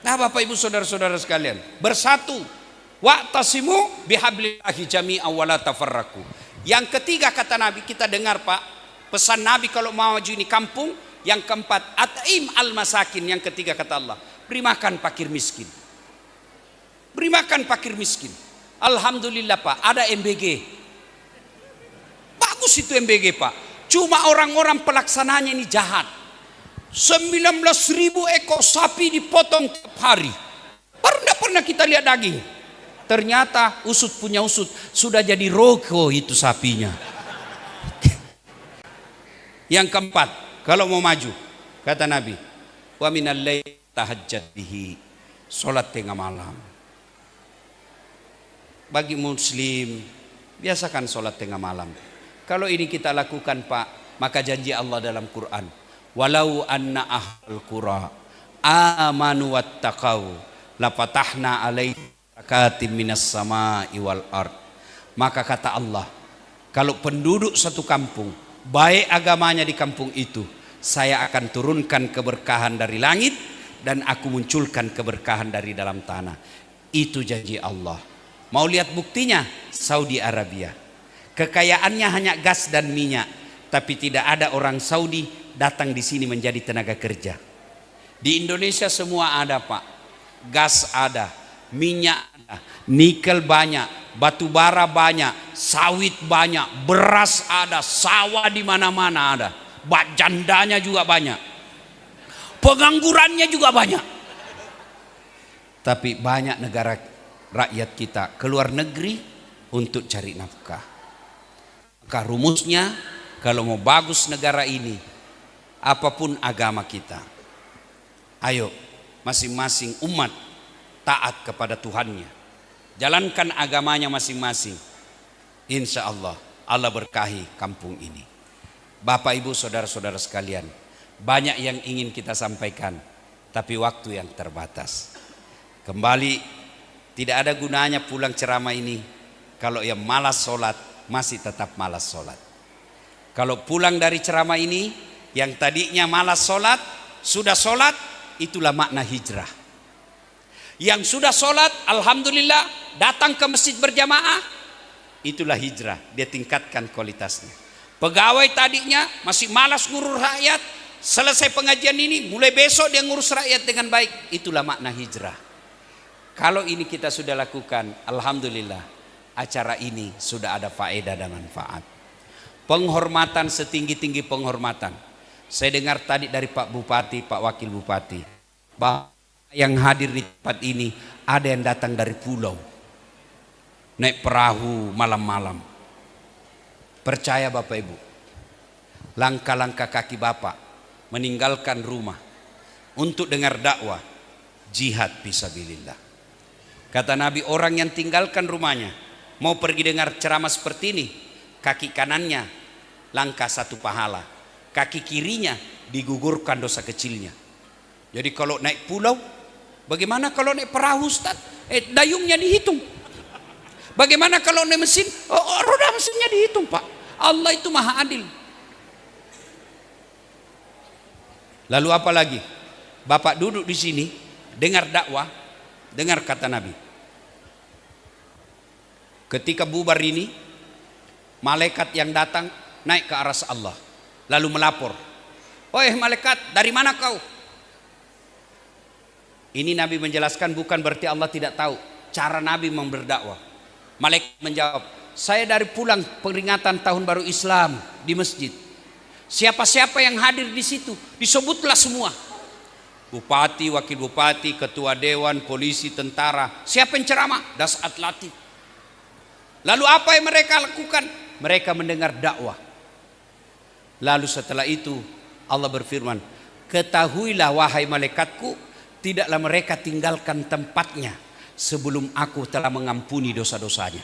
Nah, Bapak Ibu saudara-saudara sekalian, bersatu. Wa'tasimu bihablillahi jami'an wa la tafarraqu. Yang ketiga kata Nabi, kita dengar Pak, pesan Nabi kalau mau maju ini kampung. Yang keempat, at'im al-masakin. Yang ketiga kata Allah, beri makan fakir miskin. Beri makan fakir miskin. Alhamdulillah Pak, ada MBG. Bagus itu MBG Pak. Cuma orang-orang pelaksananya ini jahat. 19.000 ekor sapi dipotong tiap hari. Baru tidak pernah kita lihat daging. Ternyata usut punya usut, sudah jadi roko itu sapinya. Yang keempat, kalau mau maju, kata Nabi, wa minal laili tahajjad bihi, salat tengah malam. Bagi muslim, biasakan salat tengah malam. Kalau ini kita lakukan Pak, maka janji Allah dalam Quran, walau anna ahlul qura amanu wattaqau lafatahna alaihim barakatim minas sama'i wal ard. Maka kata Allah, kalau penduduk satu kampung baik agamanya di kampung itu, saya akan turunkan keberkahan dari langit dan aku munculkan keberkahan dari dalam tanah. Itu janji Allah. Mau lihat buktinya? Saudi Arabia, kekayaannya hanya gas dan minyak, tapi tidak ada orang Saudi datang di sini menjadi tenaga kerja. Di Indonesia semua ada Pak, gas ada, minyak ada, nikel banyak, batu bara banyak, sawit banyak, beras ada, sawah di mana-mana ada, jandanya juga banyak, penganggurannya juga banyak. Tapi banyak negara rakyat kita keluar negeri untuk cari nafkah. Maka rumusnya, kalau mau bagus negara ini, apapun agama kita, ayo masing-masing umat taat kepada Tuhannya, jalankan agamanya masing-masing. Insya Allah, Allah berkahi kampung ini. Bapak Ibu saudara-saudara sekalian, banyak yang ingin kita sampaikan, tapi waktu yang terbatas. Kembali, tidak ada gunanya pulang ceramah ini kalau yang malas sholat masih tetap malas sholat. Kalau pulang dari ceramah ini, yang tadinya malas sholat, sudah sholat, itulah makna hijrah. Yang sudah sholat, alhamdulillah, datang ke masjid berjamaah, itulah hijrah. Dia tingkatkan kualitasnya. Pegawai tadinya masih malas ngurus rakyat, selesai pengajian ini, mulai besok dia ngurus rakyat dengan baik, itulah makna hijrah. Kalau ini kita sudah lakukan, alhamdulillah, acara ini sudah ada faedah dan manfaat. Penghormatan setinggi-tinggi penghormatan. Saya dengar tadi dari Pak Bupati, Pak Wakil Bupati, bahwa yang hadir di tempat ini ada yang datang dari pulau, naik perahu malam-malam. Percaya Bapak Ibu, langkah-langkah kaki Bapak meninggalkan rumah untuk dengar dakwah, jihad fisabilillah. Kata Nabi, orang yang tinggalkan rumahnya mau pergi dengar ceramah seperti ini, kaki kanannya langkah 1 pahala, kaki kirinya digugurkan dosa kecilnya. Jadi kalau naik pulau, bagaimana kalau naik perahu Ustaz? Dayungnya dihitung. Bagaimana kalau naik mesin? Roda mesinnya dihitung Pak. Allah itu maha adil. Lalu apa lagi? Bapak duduk di sini, dengar dakwah, dengar kata Nabi. Ketika bubar ini, malaikat yang datang naik ke aras Allah, lalu melapor. "Oi malaikat, dari mana kau?" Ini Nabi menjelaskan bukan berarti Allah tidak tahu cara Nabi berdakwah. Malaikat menjawab, "Saya dari pulang peringatan tahun baru Islam di masjid. Siapa-siapa yang hadir di situ disebutlah semua. Bupati, wakil bupati, ketua dewan, polisi, tentara. Siapa yang ceramah? Dasat Latif. Lalu apa yang mereka lakukan? Mereka mendengar dakwah. Lalu setelah itu Allah berfirman, ketahuilah wahai malaikatku, tidaklah mereka tinggalkan tempatnya sebelum aku telah mengampuni dosa-dosanya."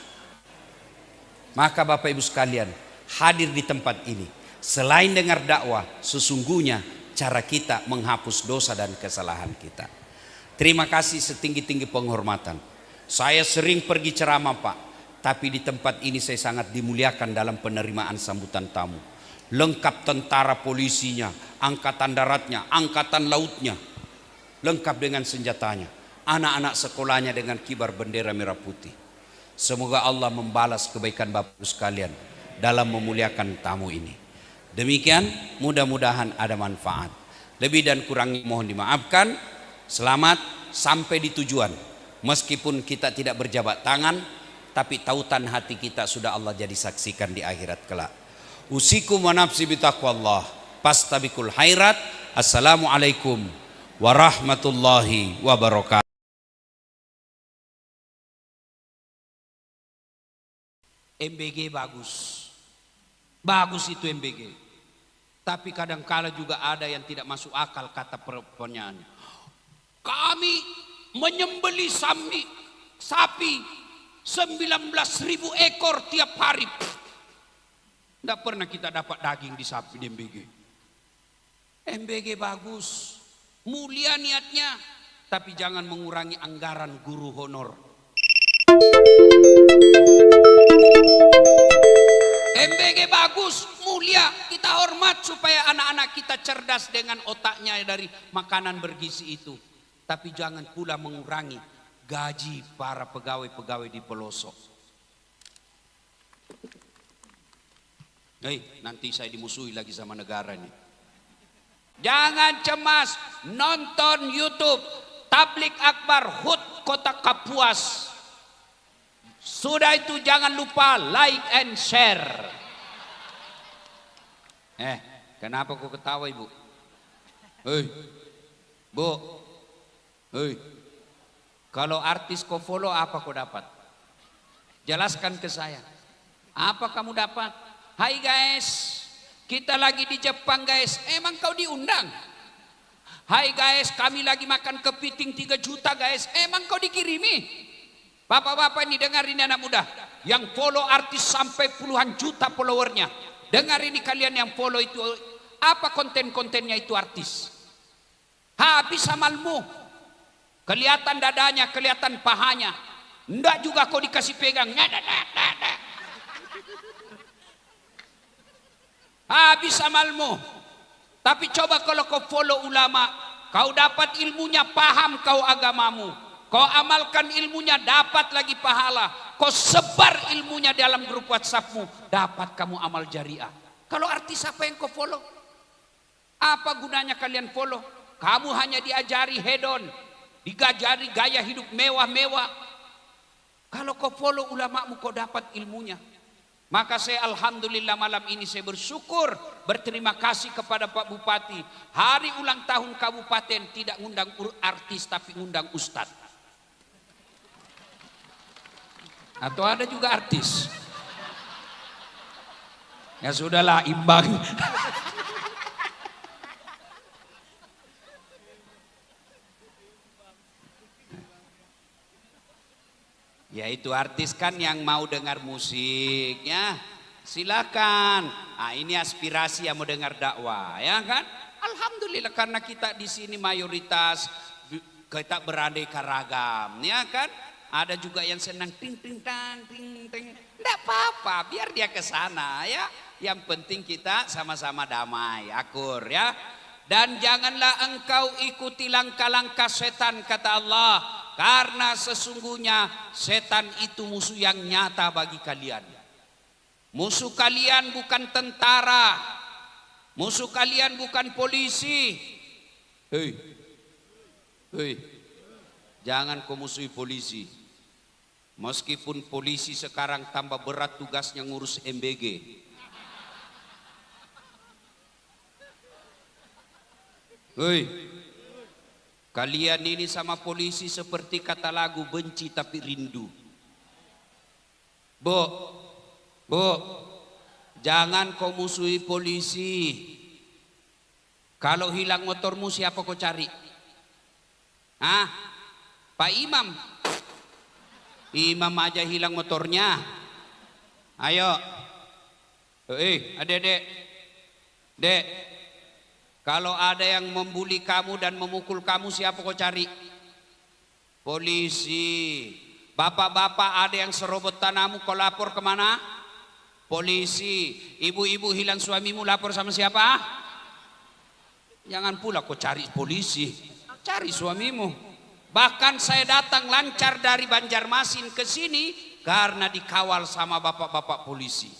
Maka Bapak Ibu sekalian, hadir di tempat ini, selain dengar dakwah, sesungguhnya cara kita menghapus dosa dan kesalahan kita. Terima kasih setinggi-tinggi penghormatan. Saya sering pergi ceramah Pak, tapi di tempat ini saya sangat dimuliakan dalam penerimaan sambutan tamu. Lengkap tentara polisinya, angkatan daratnya, angkatan lautnya, lengkap dengan senjatanya. Anak-anak sekolahnya dengan kibar bendera merah putih. Semoga Allah membalas kebaikan Bapak sekalian dalam memuliakan tamu ini. Demikian, mudah-mudahan ada manfaat. Lebih dan kurangnya mohon dimaafkan. Selamat sampai di tujuan. Meskipun kita tidak berjabat tangan, tapi tautan hati kita sudah Allah jadi saksikan di akhirat kelak. Usikum wa nafsi bitaqwallah. Pastabikul khairat. Assalamualaikum warahmatullahi wabarakatuh. MBG bagus itu MBG. Tapi kadangkala juga ada yang tidak masuk akal kata pertanyaannya. Kami menyembeli sapi 19.000 ekor tiap hari. Tidak pernah kita dapat daging di sapi di MBG. MBG bagus, mulia niatnya, tapi jangan mengurangi anggaran guru honor. MBG bagus, mulia, kita hormat supaya anak-anak kita cerdas dengan otaknya dari makanan bergizi itu. Tapi jangan pula mengurangi gaji para pegawai-pegawai di pelosok. Nanti saya dimusuhi lagi sama negara nih. Jangan cemas, nonton YouTube Tablik Akbar HUT Kota Kapuas. Sudah itu jangan lupa like and share. Kenapa kau ketawa Ibu? Bu, kalau artis kau follow apa kau dapat? Jelaskan ke saya. Apa kamu dapat? Hai guys, kita lagi di Jepang guys. Emang kau diundang? Hai guys, kami lagi makan kepiting 3 juta guys. Emang kau dikirimi? Bapak-bapak ini dengar ini anak muda yang follow artis sampai puluhan juta followernya. Dengar ini kalian yang follow itu, apa konten-kontennya itu artis. Habis amalmu. Kelihatan dadanya, kelihatan pahanya. Enggak juga kau dikasih pegang. Habis amalmu. Tapi coba kalau kau follow ulama, kau dapat ilmunya, paham kau agamamu. Kau amalkan ilmunya, dapat lagi pahala. Kau sebar ilmunya dalam grup WhatsAppmu, dapat kamu amal jariah. Kalau artis apa yang kau follow? Apa gunanya kalian follow? Kamu hanya diajari hedon, diajari gaya hidup mewah-mewah. Kalau kau follow ulamamu, kau dapat ilmunya. Maka saya alhamdulillah malam ini saya bersyukur, berterima kasih kepada Pak Bupati. Hari ulang tahun kabupaten tidak ngundang artis tapi ngundang ustadz. Atau ada juga artis. Ya sudahlah, imbang. Ya itu artis kan yang mau dengar musik ya, silakan. Ah ini aspirasi yang mau dengar dakwah ya kan. Alhamdulillah karena kita di sini mayoritas kita beraneka ragam ya kan. Ada juga yang senang ting ting tang ting ting. Enggak apa-apa, biar dia ke sana ya. Yang penting kita sama-sama damai, akur ya. Dan janganlah engkau ikuti langkah-langkah setan kata Allah. Karena sesungguhnya setan itu musuh yang nyata bagi kalian. Musuh kalian bukan tentara. Musuh kalian bukan polisi. Hei, hei, jangan kau musuhi polisi. Meskipun polisi sekarang tambah berat tugasnya ngurus MBG. Hei, kalian ini sama polisi seperti kata lagu benci tapi rindu. Bu, jangan kau musuhi polisi. Kalau hilang motormu siapa kau cari? Hah? Pak Imam. Imam aja hilang motornya. Ayo. Adek-adek. Dek. Kalau ada yang membuli kamu dan memukul kamu, siapa kau cari? Polisi. Bapak-bapak ada yang serobot tanahmu, kau lapor kemana? Polisi. Ibu-ibu hilang suamimu, lapor sama siapa? Jangan pula kau cari polisi, cari suamimu. Bahkan saya datang lancar dari Banjarmasin ke sini karena dikawal sama bapak-bapak polisi.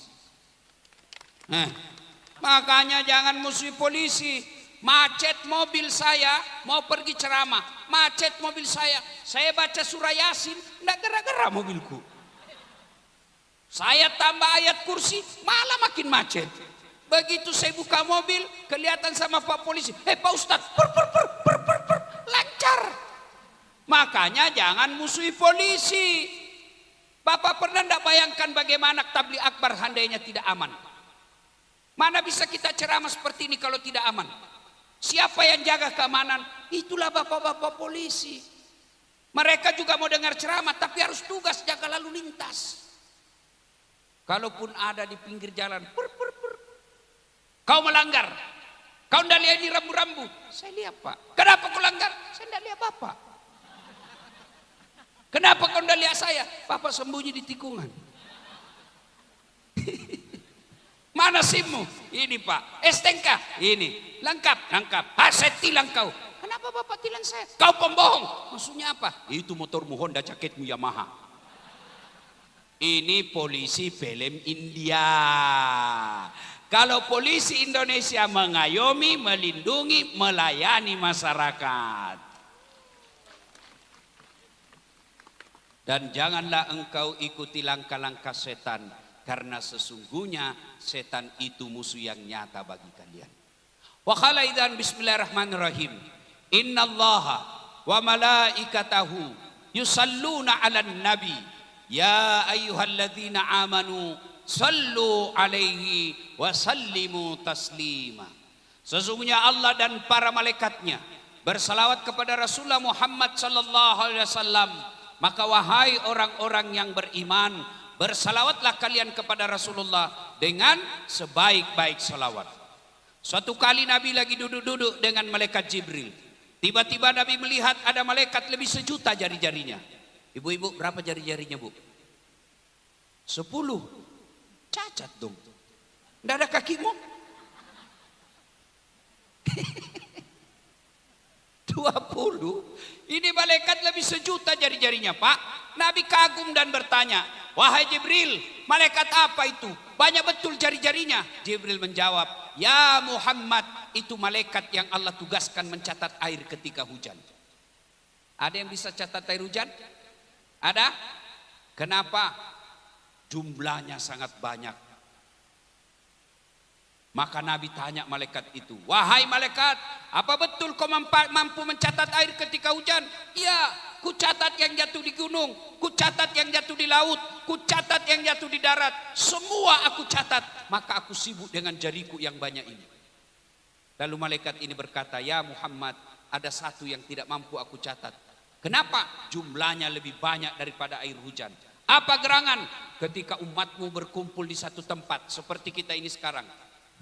Makanya jangan musuhi polisi. Macet mobil saya, mau pergi ceramah, macet mobil saya baca surah Yasin, enggak gara-gara mobilku. Saya tambah ayat kursi, malah makin macet. Begitu saya buka mobil, kelihatan sama Pak polisi, Pak Ustadz, lancar. Makanya jangan musuhi polisi. Bapak pernah enggak bayangkan bagaimana tabligh akbar handainya tidak aman? Mana bisa kita ceramah seperti ini kalau tidak aman? Siapa yang jaga keamanan? Itulah bapak-bapak polisi. Mereka juga mau dengar ceramah tapi harus tugas jaga lalu lintas. Kalaupun ada di pinggir jalan, kau melanggar, kau tidak lihat ini rambu-rambu. Saya lihat Pak. Kenapa kau langgar? Saya tidak lihat Bapak. Kenapa kau tidak lihat saya? Bapak sembunyi di tikungan. Mana SIM-mu? Ini Pak. STNK? Ini. Lengkap. Saya tilang kau. Kenapa Bapak tilang saya? Kau pembohong. Maksudnya apa? Itu motormu Honda, jaketmu Yamaha. Ini polisi film India. Kalau polisi Indonesia mengayomi, melindungi, melayani masyarakat. Dan janganlah engkau ikuti langkah-langkah setan, karena sesungguhnya setan itu musuh yang nyata bagi kalian. Wa qala idzan bismillahirrahmanirrahim. Innallaha wa malaikatahu yusalluna 'alan nabi ya ayyuhalladzina amanu sallu 'alaihi wa sallimu taslima. Sesungguhnya Allah dan para malaikatnya bersalawat kepada Rasulullah Muhammad sallallahu alaihi wasallam. Maka wahai orang-orang yang beriman, bersalawatlah kalian kepada Rasulullah dengan sebaik-baik salawat. Suatu kali Nabi lagi duduk-duduk dengan malaikat Jibril. Tiba-tiba Nabi melihat ada malaikat lebih 1.000.000 jari-jarinya. Ibu-ibu berapa jari-jarinya Bu? 10. Cacat dong. Tidak ada kakimu. 20. Ini malaikat lebih sejuta jari-jarinya, Pak. Nabi kagum dan bertanya, wahai Jibril, malaikat apa itu? Banyak betul jari-jarinya. Jibril menjawab, ya Muhammad, itu malaikat yang Allah tugaskan mencatat air ketika hujan. Ada yang bisa catat air hujan? Ada? Kenapa? Jumlahnya sangat banyak. Maka Nabi tanya malaikat itu, wahai malaikat, apa betul kau mampu mencatat air ketika hujan? Ya, ku catat yang jatuh di gunung, ku catat yang jatuh di laut, ku catat yang jatuh di darat. Semua aku catat, maka aku sibuk dengan jariku yang banyak ini. Lalu malaikat ini berkata, ya Muhammad, ada satu yang tidak mampu aku catat. Kenapa? Jumlahnya lebih banyak daripada air hujan. Apa gerangan? Ketika umatmu berkumpul di satu tempat, seperti kita ini sekarang.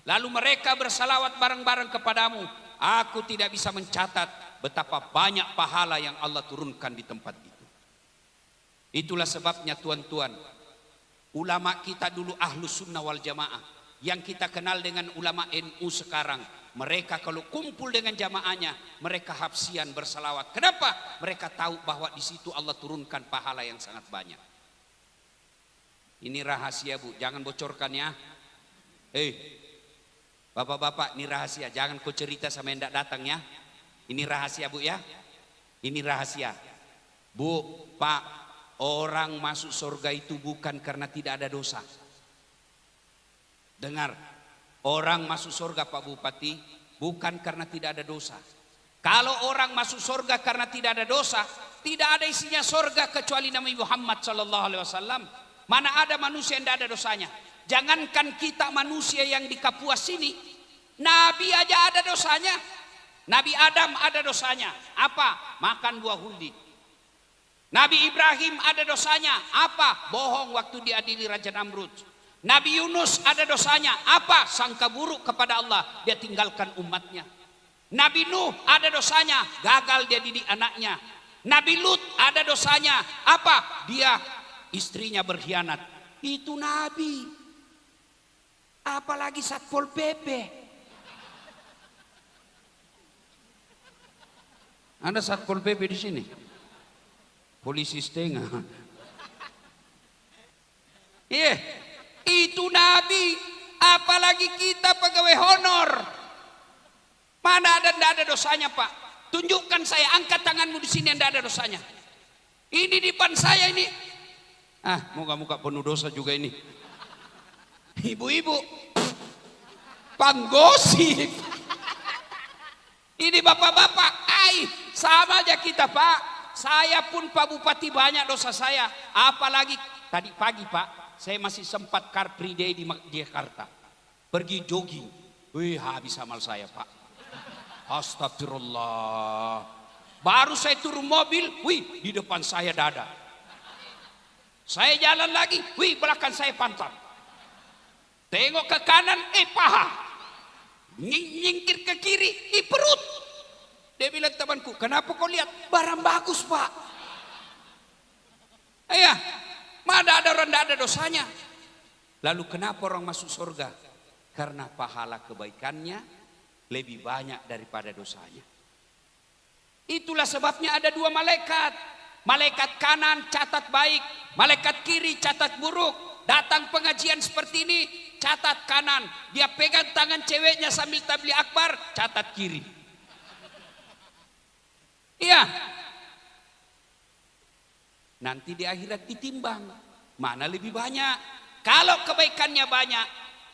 Lalu mereka bersalawat bareng-bareng kepadamu. Aku tidak bisa mencatat betapa banyak pahala yang Allah turunkan di tempat itu. Itulah sebabnya tuan-tuan, ulama kita dulu Ahlus Sunnah wal Jamaah, yang kita kenal dengan ulama NU sekarang, mereka kalau kumpul dengan jamaahnya, mereka hafsian bersalawat. Kenapa? Mereka tahu bahwa di situ Allah turunkan pahala yang sangat banyak. Ini rahasia, Bu, jangan bocorkan ya. Bapak-bapak, ini rahasia, jangan kau cerita sama yang tidak datang ya. Ini rahasia, Bu ya. Ini rahasia. Bu, Pak, orang masuk surga itu bukan karena tidak ada dosa. Dengar, orang masuk surga Pak Bupati bukan karena tidak ada dosa. Kalau orang masuk surga karena tidak ada dosa, tidak ada isinya surga kecuali Nabi Muhammad SAW. Mana ada manusia yang tidak ada dosanya. Jangankan kita manusia yang di Kapuas sini, Nabi aja ada dosanya. Nabi Adam ada dosanya. Apa? Makan buah huldi. Nabi Ibrahim ada dosanya. Apa? Bohong waktu diadili Raja Namrud. Nabi Yunus ada dosanya. Apa? Sangka buruk kepada Allah. Dia tinggalkan umatnya. Nabi Nuh ada dosanya. Gagal dia didik anaknya. Nabi Lut ada dosanya. Apa? Dia istrinya berkhianat. Itu Nabi. Apalagi Satpol PP. Ada Satpol PP di sini? Polisi setengah. Iya, itu Nabi. Apalagi kita pegawai honor. Mana ada, tidak ada dosanya Pak? Tunjukkan saya, angkat tanganmu di sini yang tidak ada dosanya. Ini di depan saya ini. Muka-muka penuh dosa juga ini. Ibu-ibu, panggosip. Ini bapak-bapak, sama aja kita Pak. Saya pun Pak Bupati banyak dosa saya. Apalagi tadi pagi Pak, saya masih sempat car free day di Jakarta. Pergi jogging. Habis amal saya Pak. Astagfirullah. Baru saya turun mobil, di depan saya dada. Saya jalan lagi, belakang saya pantat. Tengok ke kanan, paha. Nyingkir ke kiri, perut. Dia bilang temanku, kenapa kau lihat? Barang bagus Pak. Mana ada orang tidak ada dosanya. Lalu kenapa orang masuk surga? Karena pahala kebaikannya lebih banyak daripada dosanya. Itulah sebabnya ada dua malaikat. Malaikat kanan catat baik, malaikat kiri catat buruk. Datang pengajian seperti ini, catat kanan. Dia pegang tangan ceweknya sambil tabligh akbar, catat kiri. Iya. Nanti di akhirat ditimbang, mana lebih banyak. Kalau kebaikannya banyak,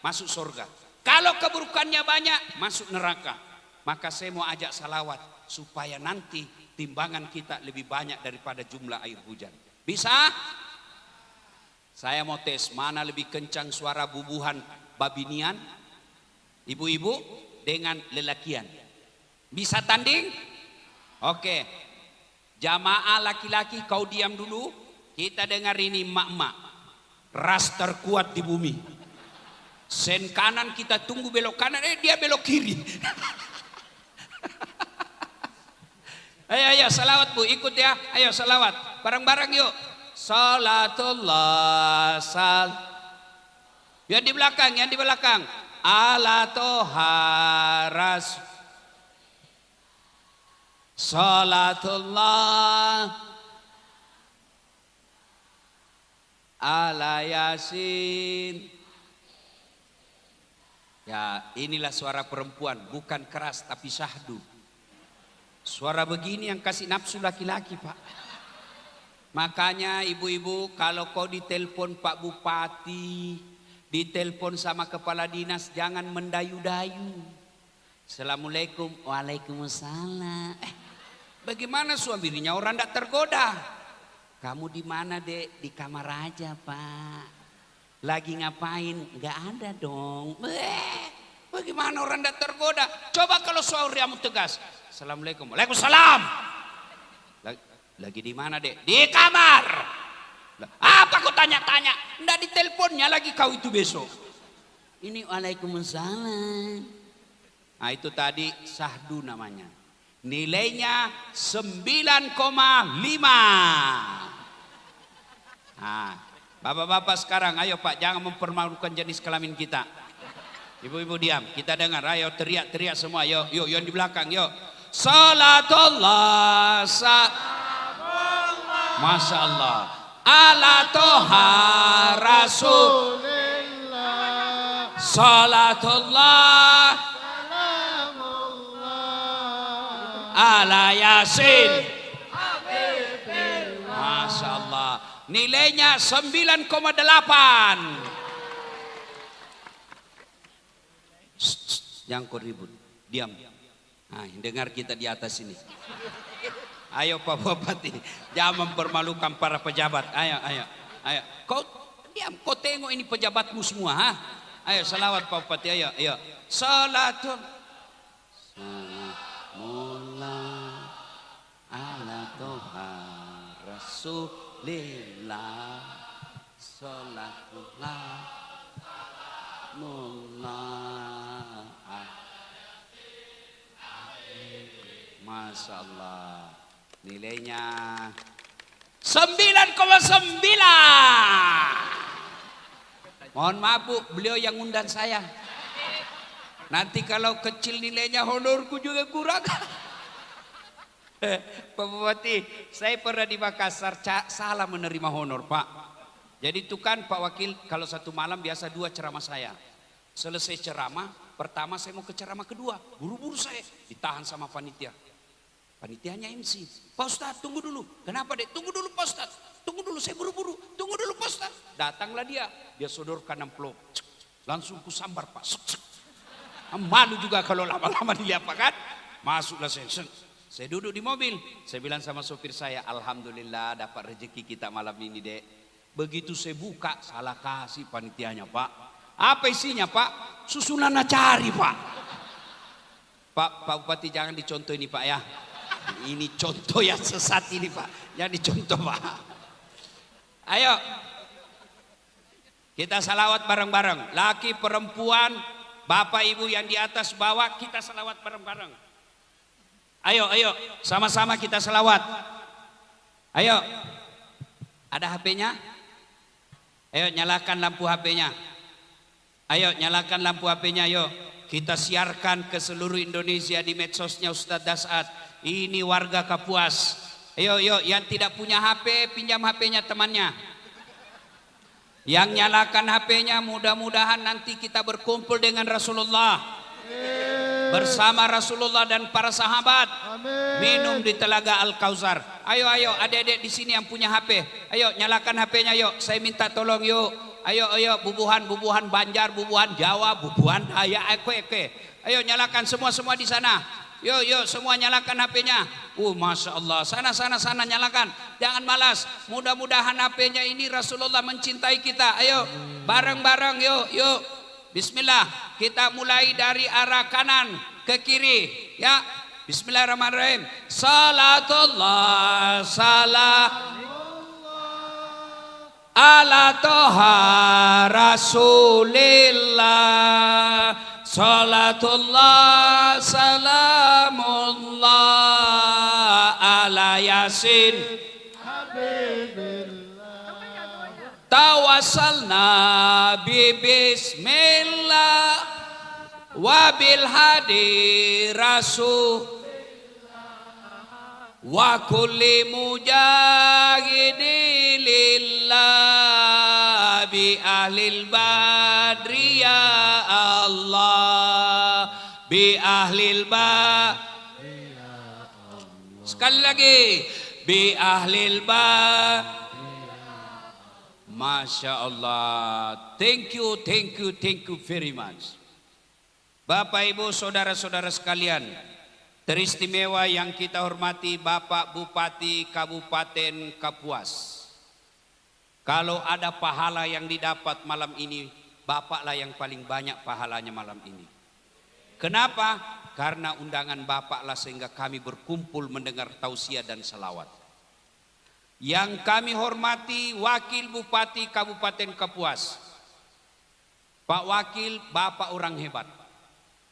masuk surga. Kalau keburukannya banyak, masuk neraka. Maka saya mau ajak salawat supaya nanti timbangan kita lebih banyak daripada jumlah air hujan. Bisa? Saya mau tes mana lebih kencang suara bubuhan babinian, ibu-ibu dengan lelakian. Bisa tanding? Oke. Jamaah laki-laki kau diam dulu. Kita dengar ini emak-emak. Ras terkuat di bumi. Sen kanan kita tunggu belok kanan, dia belok kiri. Ayo salawat Bu, ikut ya. Ayo salawat. Bareng-bareng yuk. Salatullah Yang di belakang, yang di belakang. Ala toharas salatullah ala yasin. Ya, inilah suara perempuan, bukan keras tapi syahdu. Suara begini yang kasih nafsu laki-laki, Pak. Makanya ibu-ibu, kalau kau ditelepon Pak Bupati, ditelepon sama kepala dinas, jangan mendayu-dayu. Assalamualaikum, waalaikumsalam. Bagaimana suaminya orang tidak tergoda? Kamu di mana, Dek? Di kamar aja, Pak. Lagi ngapain? Nggak ada dong. Bagaimana orang tidak tergoda? Coba kalau suamimu tegas. Assalamualaikum, waalaikumsalam. Lagi di mana, Dek? Di kamar. Apa kau tanya-tanya? Nggak diteleponnya lagi kau itu besok. Ini waalaikumsalam. Nah itu tadi syahdu namanya. Nilainya 9,5. Nah, bapak-bapak sekarang ayo Pak, jangan mempermalukan jenis kelamin kita. Ibu-ibu diam, kita dengar, ayo teriak-teriak semua, yuk yang di belakang, yuk. Salatullah, Masya Allah. Ala toha rasulillah. Salatullah ala yasin. Masya Allah. Nilainya 9,8. Jangan kau ribut, diam. Nah, dengar kita di atas ini. Ayo Pak Bupati, jangan mempermalukan para pejabat. Ayo. Kau diam, kau tengok ini pejabatmu semua, ha? Ayo salawat Pak Bupati, ayo. Salatul Salamullah ala toha rasulillah. Salatullah mullah. Masya Allah. Nilainya 9,9. Mohon maaf Bu, beliau yang undang saya. Nanti kalau kecil nilainya honorku juga kurang. Pak Bupati, saya pernah di Makassar salah menerima honor Pak. Jadi itu kan Pak Wakil, kalau satu malam biasa 2 ceramah saya. Selesai ceramah, pertama saya mau ke ceramah kedua. Buru-buru saya, ditahan sama panitia. Panitianya MC, Pak Ustadz tunggu dulu. Kenapa Dek? Tunggu dulu Pak Ustadz. Tunggu dulu, saya buru-buru. Tunggu dulu Pak Ustadz. Datanglah dia sodorkan amplop. Langsung ku sambar Pak. Malu juga kalau lama-lama dilihat Pak kan. Masuklah saya duduk di mobil. Saya bilang sama sopir saya, alhamdulillah dapat rezeki kita malam ini Dek. Begitu saya buka, salah kasih panitianya Pak. Apa isinya Pak? Susunan cari Pak. Pak Bupati jangan dicontoh ini Pak ya. Ini contoh yang sesat ini Pak. Yang dicontoh Pak. Ayo. Kita salawat bareng-bareng. Laki, perempuan, bapak ibu yang di atas bawah, kita salawat bareng-bareng. Ayo. Sama-sama kita salawat. Ayo. Ada HP-nya? Ayo nyalakan lampu HP-nya. Ayo nyalakan lampu HP-nya yuk. Kita siarkan ke seluruh Indonesia di medsosnya Ustadz Dasat. Ini warga Kapuas. Ayo yang tidak punya HP pinjam HP-nya temannya. Yang nyalakan HP-nya mudah-mudahan nanti kita berkumpul dengan Rasulullah. Bersama Rasulullah dan para sahabat. Minum di telaga Al-Kausar. Ayo adik-adik di sini yang punya HP. Ayo nyalakan HP-nya yuk. Saya minta tolong yuk. Ayo bubuhan Banjar, bubuhan Jawa, bubuhan Dayak, eke. Ayo nyalakan semua di sana. Yuk semua nyalakan HP-nya. Masya Allah, sana nyalakan. Jangan malas. Mudah-mudahan HP-nya ini Rasulullah mencintai kita. Ayo bareng-bareng yuk. Bismillah. Kita mulai dari arah kanan ke kiri. Ya. Bismillahirrahmanirrahim. Salatullah salam ala toha rasulillah. Salatullah salamullah ala yasin. Tawa tawassalna bi bismillah wa bil hadi rasul wa kulli mujahidin lillah bi ahlil badri ya Allah bi ahlil badri ya Allah. Sekali lagi bi ahlil badri. Masya Allah. Thank you very much. Bapak Ibu saudara-saudara sekalian, teristimewa yang kita hormati Bapak Bupati Kabupaten Kapuas. Kalau ada pahala yang didapat malam ini, Bapaklah yang paling banyak pahalanya malam ini. Kenapa? Karena undangan Bapaklah sehingga kami berkumpul mendengar tausiah dan salawat. Yang kami hormati Wakil Bupati Kabupaten Kapuas. Pak Wakil, Bapak orang hebat.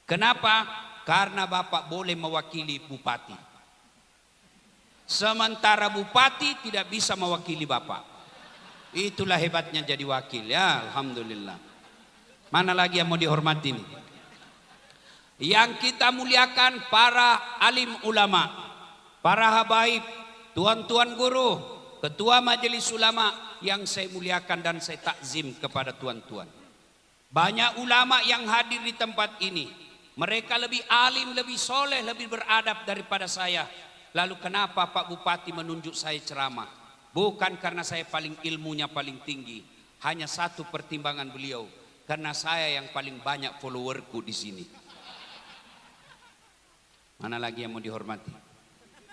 Kenapa? Karena Bapak boleh mewakili Bupati. Sementara Bupati tidak bisa mewakili Bapak. Itulah hebatnya jadi wakil ya, alhamdulillah. Mana lagi yang mau dihormati nih? Yang kita muliakan para alim ulama, para habaib, tuan-tuan guru, ketua majelis ulama yang saya muliakan dan saya takzim kepada tuan-tuan. Banyak ulama yang hadir di tempat ini. Mereka lebih alim, lebih soleh, lebih beradab daripada saya. Lalu kenapa Pak Bupati menunjuk saya ceramah? Bukan karena saya paling ilmunya paling tinggi. Hanya satu pertimbangan beliau. Karena saya yang paling banyak followerku di sini. Mana lagi yang mau dihormati?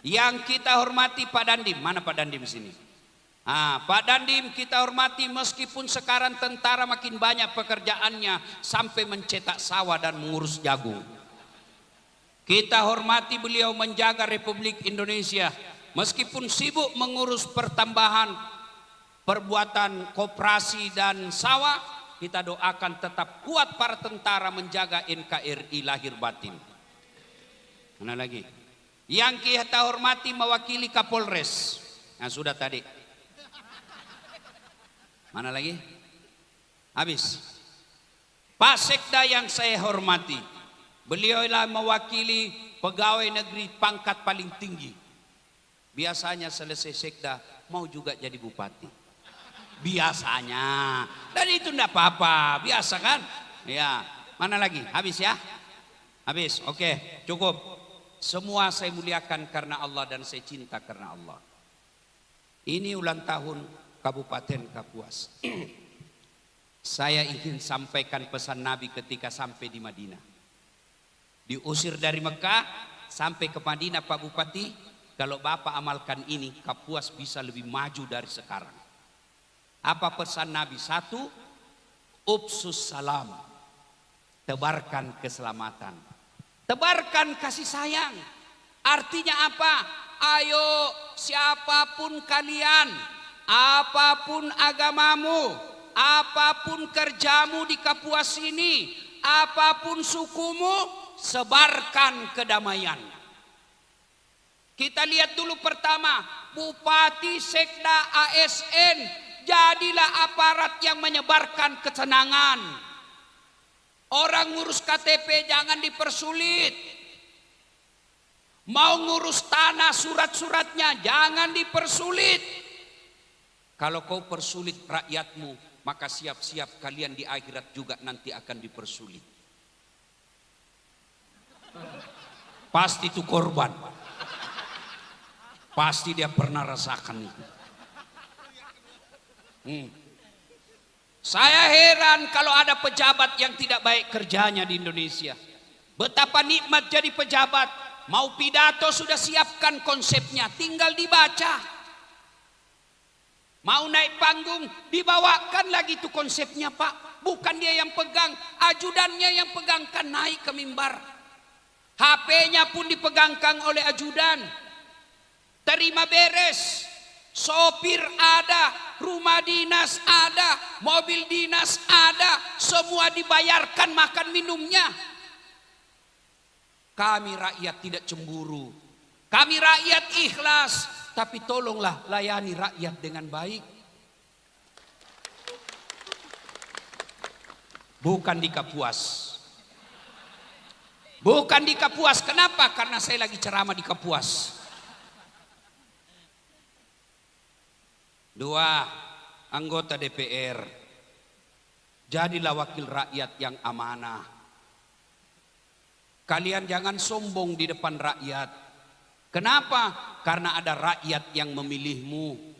Yang kita hormati Pak Dandim. Mana Pak Dandim sini? Pak Dandim kita hormati meskipun sekarang tentara makin banyak pekerjaannya sampai mencetak sawah dan mengurus jagung. Kita hormati beliau menjaga Republik Indonesia meskipun sibuk mengurus pertambahan perbuatan koperasi dan sawah. Kita doakan tetap kuat para tentara menjaga NKRI lahir batin. Mana lagi? Yang kita hormati mewakili Kapolres. Nah sudah tadi. Mana lagi? Habis. Pak Sekda yang saya hormati. Beliau lah mewakili pegawai negeri pangkat paling tinggi. Biasanya selesai Sekda mau juga jadi bupati. Biasanya. Dan itu enggak apa-apa. Biasa kan? Ya. Mana lagi? Habis ya? Habis. Oke, cukup. Semua saya muliakan karena Allah dan saya cinta karena Allah. Ini ulang tahun Kabupaten Kapuas. Saya ingin sampaikan pesan Nabi ketika sampai di Madinah. Diusir dari Mekah sampai ke Madinah Pak Bupati. Kalau Bapak amalkan ini, Kapuas bisa lebih maju dari sekarang. Apa pesan Nabi? Satu, upsus salam. Tebarkan keselamatan. Tebarkan kasih sayang. Artinya apa? Ayo siapapun kalian, apapun agamamu, apapun kerjamu di Kapuas ini, apapun sukumu, sebarkan kedamaian. Kita lihat dulu pertama, Bupati, Sekda, ASN, jadilah aparat yang menyebarkan kesenangan. Orang ngurus KTP jangan dipersulit. Mau ngurus tanah surat-suratnya jangan dipersulit. Kalau kau persulit rakyatmu, maka siap-siap kalian di akhirat juga nanti akan dipersulit. Pasti itu korban. Pasti dia pernah rasakan itu. Saya heran kalau ada pejabat yang tidak baik kerjanya di Indonesia. Betapa nikmat jadi pejabat. Mau pidato sudah siapkan konsepnya, tinggal dibaca. Mau naik panggung, dibawakan lagi tuh konsepnya Pak. Bukan dia yang pegang, ajudannya yang pegangkan naik ke mimbar. HP-nya pun dipegangkan oleh ajudan. Terima beres. Sopir ada, rumah dinas ada, mobil dinas ada, semua dibayarkan makan minumnya. Kami rakyat tidak cemburu, kami rakyat ikhlas, tapi tolonglah layani rakyat dengan baik. Bukan di Kapuas. Bukan di Kapuas. Kenapa? Karena saya lagi ceramah di Kapuas. 2. Anggota DPR. Jadilah wakil rakyat yang amanah. Kalian jangan sombong di depan rakyat. Kenapa? Karena ada rakyat yang memilihmu.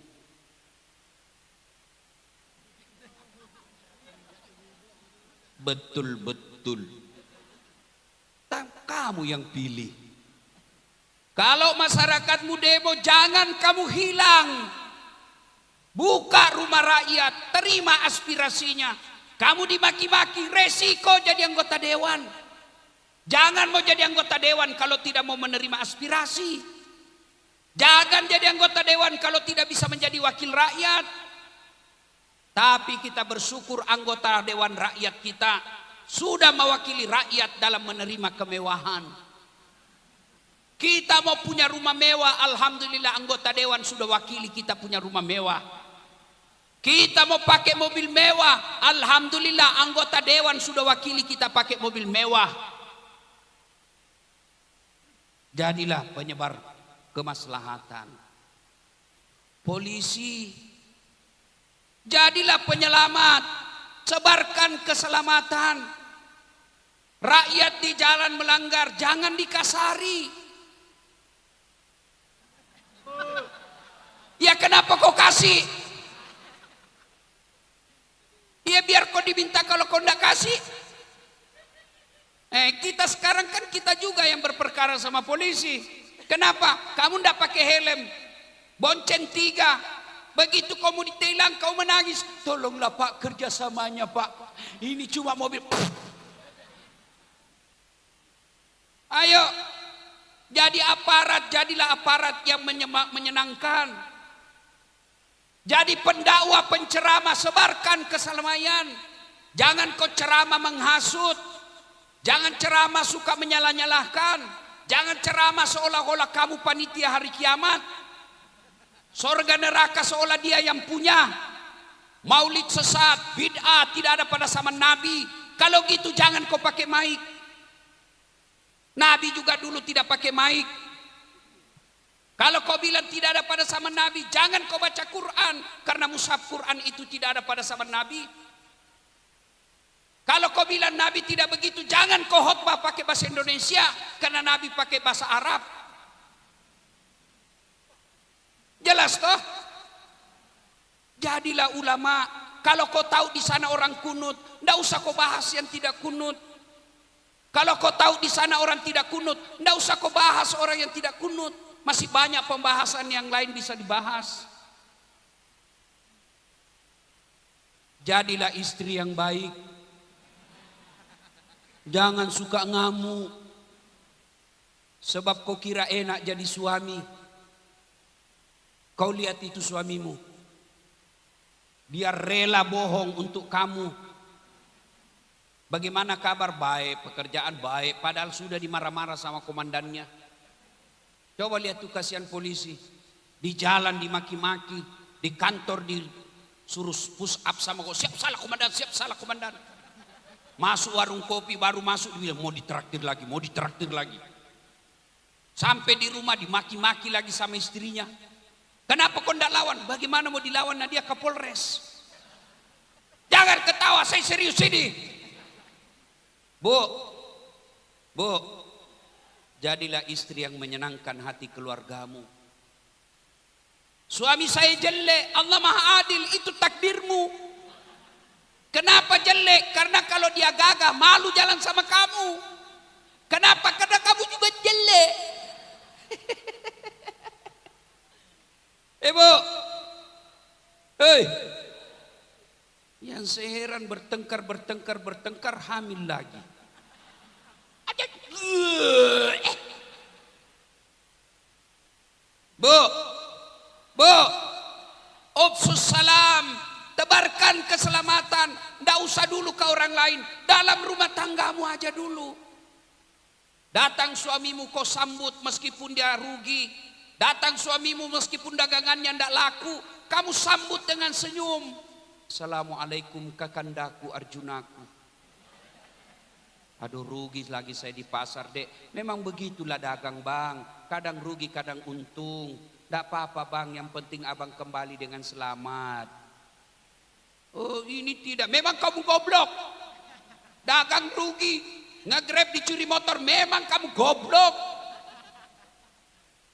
Betul-betul. Kamu yang pilih. Kalau masyarakatmu demo, jangan kamu hilang. Buka rumah rakyat, terima aspirasinya. Kamu dimaki-maki, resiko jadi anggota dewan. Jangan mau jadi anggota dewan kalau tidak mau menerima aspirasi. Jangan jadi anggota dewan kalau tidak bisa menjadi wakil rakyat. Tapi kita bersyukur anggota dewan rakyat kita sudah mewakili rakyat dalam menerima kemewahan. Kita mau punya rumah mewah, alhamdulillah anggota dewan sudah wakili kita punya rumah mewah. Kita mau pakai mobil mewah, alhamdulillah anggota dewan sudah wakili kita pakai mobil mewah. Jadilah penyebar kemaslahatan. Polisi, jadilah penyelamat. Sebarkan keselamatan. Rakyat di jalan melanggar, jangan dikasari. Ya kenapa kau kasih? Ya biar kau diminta kalau kau tidak kasih. Kita sekarang kan kita juga yang berperkara sama polisi. Kenapa? Kamu tidak pakai helm. Bonceng 3. Begitu kamu ditilang, kau menangis. Tolonglah Pak, kerjasamanya Pak. Ini cuma mobil. Ayo, jadi aparat, jadilah aparat yang menyenangkan. Jadi pendakwa, penceramah, sebarkan keselamatan. Jangan kau ceramah menghasut. Jangan ceramah suka menyalah-nyalahkan. Jangan ceramah seolah-olah kamu panitia hari kiamat. Surga neraka seolah dia yang punya. Maulid sesat, bid'ah, tidak ada pada zaman Nabi. Kalau gitu jangan kau pakai mic. Nabi juga dulu tidak pakai mic. Kalau kau bilang tidak ada pada zaman Nabi, jangan kau baca Quran. Karena mushaf Quran itu tidak ada pada zaman Nabi. Kalau kau bilang Nabi tidak begitu, jangan kau khotbah pakai bahasa Indonesia. Karena Nabi pakai bahasa Arab. Jelas toh? Jadilah ulama. Kalau kau tahu di sana orang kunut, tidak usah kau bahas yang tidak kunut. Kalau kau tahu di sana orang tidak kunut, tidak usah kau bahas orang yang tidak kunut. Masih banyak pembahasan yang lain bisa dibahas. Jadilah istri yang baik. Jangan suka ngamuk. Sebab kau kira enak jadi suami. Kau lihat itu suamimu. Dia rela bohong untuk kamu. Bagaimana kabar? Baik, pekerjaan baik. Padahal sudah dimarah-marah sama komandannya. Coba lihat tuh kasihan polisi. Di jalan dimaki-maki. Di kantor disuruh push up sama kau. Siap salah komandan, siap salah komandan. Masuk warung kopi, baru masuk dia bilang mau ditraktir lagi, mau ditraktir lagi. Sampai di rumah dimaki-maki lagi sama istrinya. Kenapa kau tidak lawan? Bagaimana mau dilawan? Nah dia Kapolres. Jangan ketawa, saya serius ini. Bu, jadilah istri yang menyenangkan hati keluargamu. Suami saya jelek, Allah Maha Adil, itu takdirmu. Kenapa jelek? Karena kalau dia gagah, malu jalan sama kamu. Kenapa? Karena kamu juga jelek. Bu, hei, yang seheran bertengkar hamil lagi. Bu, Opsus salam, tebarkan keselamatan. Tidak usah dulu ke orang lain, dalam rumah tanggamu aja dulu. Datang suamimu kau sambut meskipun dia rugi. Datang suamimu meskipun dagangannya tidak laku, kamu sambut dengan senyum. Assalamualaikum kakandaku Arjunaku. Aduh rugi lagi saya di pasar dek. Memang begitulah dagang bang. Kadang rugi kadang untung. Tidak apa-apa bang, yang penting abang kembali dengan selamat. Oh ini tidak, memang kamu goblok. Dagang rugi, nge-grab dicuri motor, memang kamu goblok.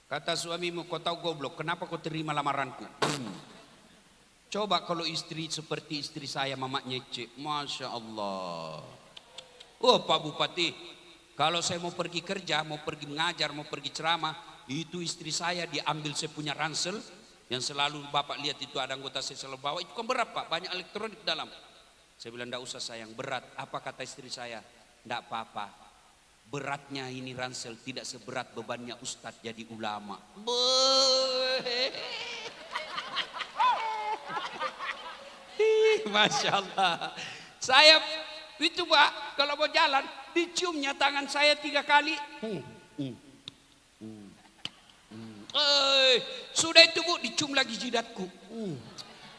Kata suamimu, kau tahu goblok, kenapa kau terima lamaranku? Coba kalau istri seperti istri saya Mama Nyece, Masya Allah. Oh Pak Bupati, kalau saya mau pergi kerja, mau pergi mengajar, mau pergi ceramah, itu istri saya diambil saya punya ransel, yang selalu Bapak lihat itu ada anggota saya selalu bawa, itu kan berat Pak, banyak elektronik dalam. Saya bilang enggak usah sayang, berat. Apa kata istri saya? Enggak apa-apa. Beratnya ini ransel tidak seberat bebannya Ustadz jadi ulama. Masya Allah. Saya itu Pak, kalau mau jalan diciumnya tangan saya 3 kali. Sudah itu Bu, dicium lagi jidatku.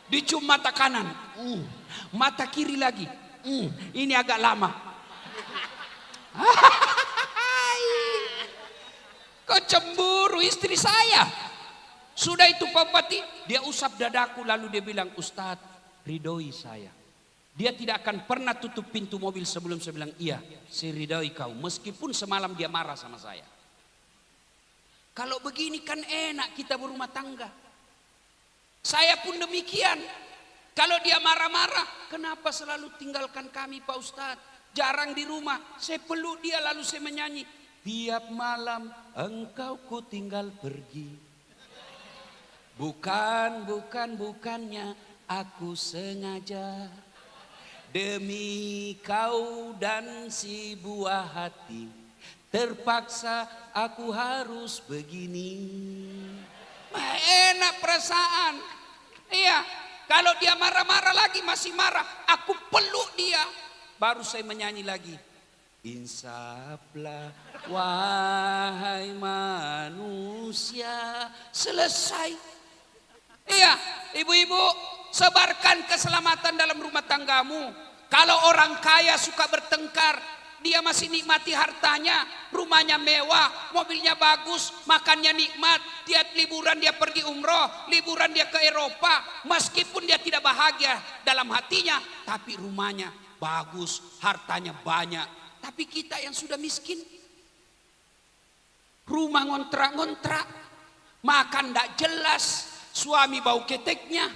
Dicium mata kanan. Mata kiri lagi. Ini agak lama. Kau cemburu istri saya. Sudah itu Pak Bupati, dia usap dadaku lalu dia bilang, Ustadz ridhoi saya. Dia tidak akan pernah tutup pintu mobil sebelum saya bilang, iya saya ridhoi kau. Meskipun semalam dia marah sama saya. Kalau begini kan enak kita berumah tangga. Saya pun demikian. Kalau dia marah-marah, kenapa selalu tinggalkan kami Pak Ustadz? Jarang di rumah, saya peluk dia lalu saya menyanyi. Tiap malam engkau ku tinggal pergi. Bukannya aku sengaja. Demi kau dan si buah hati, terpaksa aku harus begini. Enak perasaan. Iya, kalau dia marah-marah lagi masih marah, aku peluk dia. Baru saya menyanyi lagi. Insaflah wahai manusia. Selesai. Iya, ibu-ibu, sebarkan keselamatan dalam rumah tanggamu. Kalau orang kaya suka bertengkar, dia masih nikmati hartanya, rumahnya mewah, mobilnya bagus, makannya nikmat. Tiap liburan dia pergi umroh, liburan dia ke Eropa. Meskipun dia tidak bahagia dalam hatinya, tapi rumahnya bagus, hartanya banyak. Tapi kita yang sudah miskin, rumah ngontrak-ngontrak, makan tidak jelas, suami bau keteknya,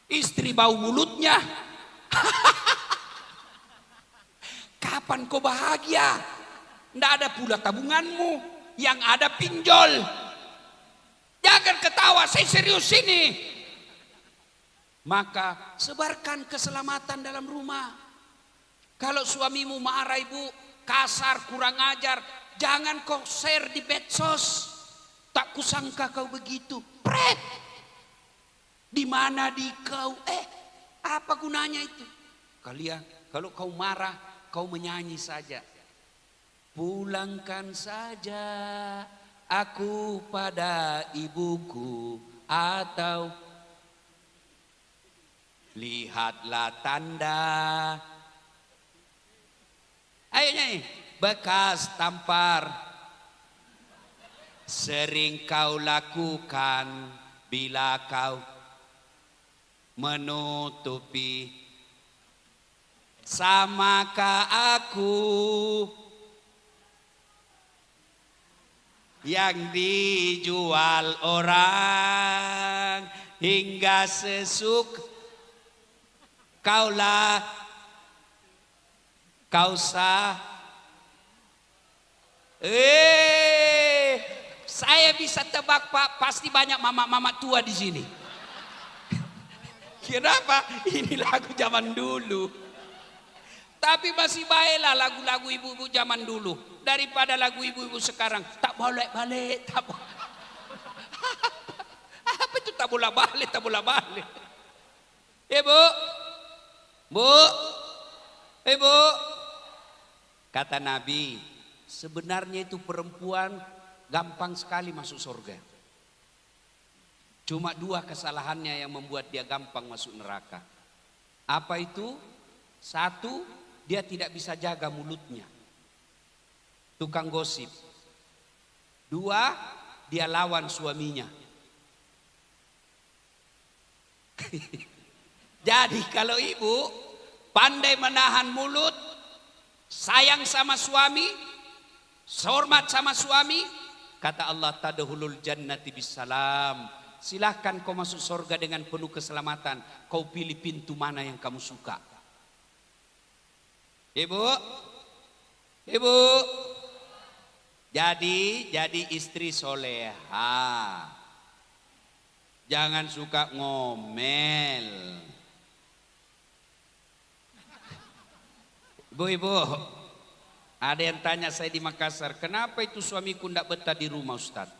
istri bau mulutnya. Kapan kau bahagia? Tidak ada pula tabunganmu, yang ada pinjol. Jangan ketawa, saya serius ini. Maka sebarkan keselamatan dalam rumah. Kalau suamimu marah ibu, kasar, kurang ajar, jangan kau share di medsos. Tak kusangka kau begitu. Pret. Di mana di kau? Apa gunanya itu? Kalian, kalau kau marah, kau menyanyi saja. Pulangkan saja aku pada ibuku, atau lihatlah tanda. Ayo nyanyi. Bekas tampar sering kau lakukan bila kau menutupi. Samakah aku yang dijual orang hingga sesuk kaulah kau sah. Saya bisa tebak Pak, pasti banyak mama-mama tua di sini. Kenapa? Ini lagu zaman dulu. Tapi masih baiklah lagu-lagu ibu-ibu zaman dulu daripada lagu ibu-ibu sekarang. Tak boleh-balik, tak boleh. Apa itu tak boleh-balik, tak boleh-balik? Ibu, ibu, kata Nabi, sebenarnya itu perempuan gampang sekali masuk surga. Cuma 2 kesalahannya yang membuat dia gampang masuk neraka. Apa itu? 1, dia tidak bisa jaga mulutnya. Tukang gosip. 2, dia lawan suaminya. Jadi kalau ibu pandai menahan mulut, sayang sama suami, hormat sama suami, kata Allah, tadkhulul jannati bisalam. Silahkan kau masuk surga dengan penuh keselamatan. Kau pilih pintu mana yang kamu suka. Ibu, ibu, jadi istri soleha. Jangan suka ngomel. Ibu-ibu, ada yang tanya saya di Makassar, kenapa itu suamiku tidak betah di rumah Ustaz?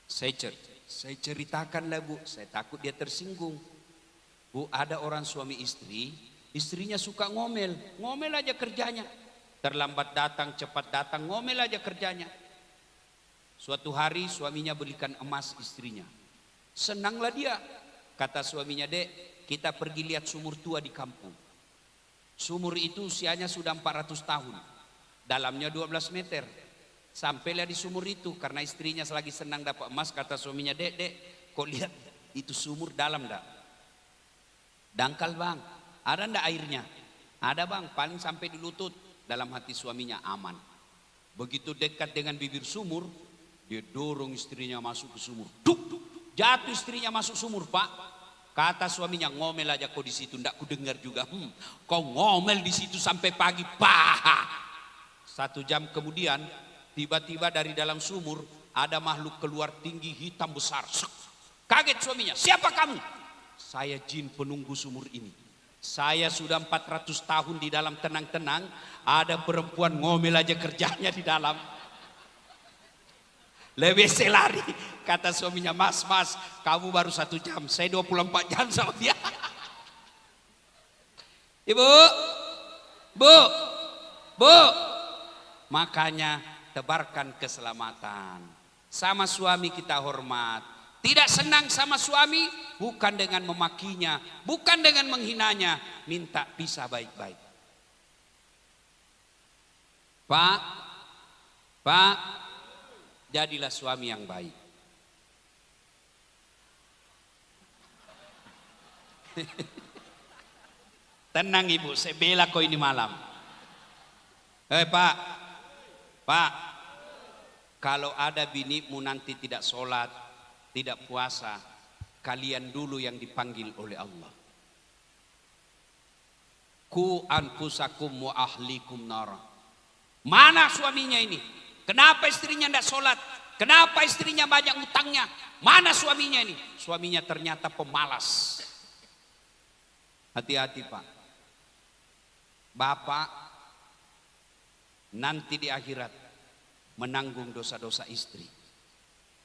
Saya ceritakanlah Bu, saya takut dia tersinggung. Bu, ada orang suami istri, istrinya suka ngomel aja kerjanya. Terlambat datang, cepat datang, ngomel aja kerjanya. Suatu hari suaminya belikan emas istrinya. Senanglah dia. Kata suaminya, Dek, kita pergi lihat sumur tua di kampung. Sumur itu usianya sudah 400 tahun. Dalamnya 12 meter. Sampailah di sumur itu karena istrinya selagi senang dapat emas. Kata suaminya, Dek, kok lihat itu sumur dalam dak? Dangkal bang, ada ndak airnya? Ada bang, paling sampai di lutut. Dalam hati suaminya aman. Begitu dekat dengan bibir sumur, dia dorong istrinya masuk ke sumur. Duk, jatuh istrinya masuk sumur, Pak. Kata suaminya, ngomel aja kau di situ, ndak ku dengar juga. Kau ngomel di situ sampai pagi, Pak. 1 jam kemudian, tiba-tiba dari dalam sumur ada makhluk keluar tinggi hitam besar. Kaget suaminya, siapa kamu? Saya jin penunggu sumur ini. Saya sudah 400 tahun di dalam tenang-tenang, ada perempuan ngomel aja kerjanya di dalam. Lebih selari, kata suaminya, mas, kamu baru 1 jam, saya 24 jam sama dia. Ibu, bu, makanya tebarkan keselamatan. Sama suami kita hormat. Tidak senang sama suami, bukan dengan memakinya, bukan dengan menghinanya, minta pisah baik-baik. Pak, jadilah suami yang baik. Tenang ibu, saya bela kau ini malam. Pak, kalau ada binimu nanti tidak sholat, tidak puasa, kalian dulu yang dipanggil oleh Allah. Ku anfusakum wa ahlikum nara. Mana suaminya ini? Kenapa istrinya tidak sholat? Kenapa istrinya banyak utangnya? Mana suaminya ini? Suaminya ternyata pemalas. Hati-hati Pak. Bapak nanti di akhirat menanggung dosa-dosa istri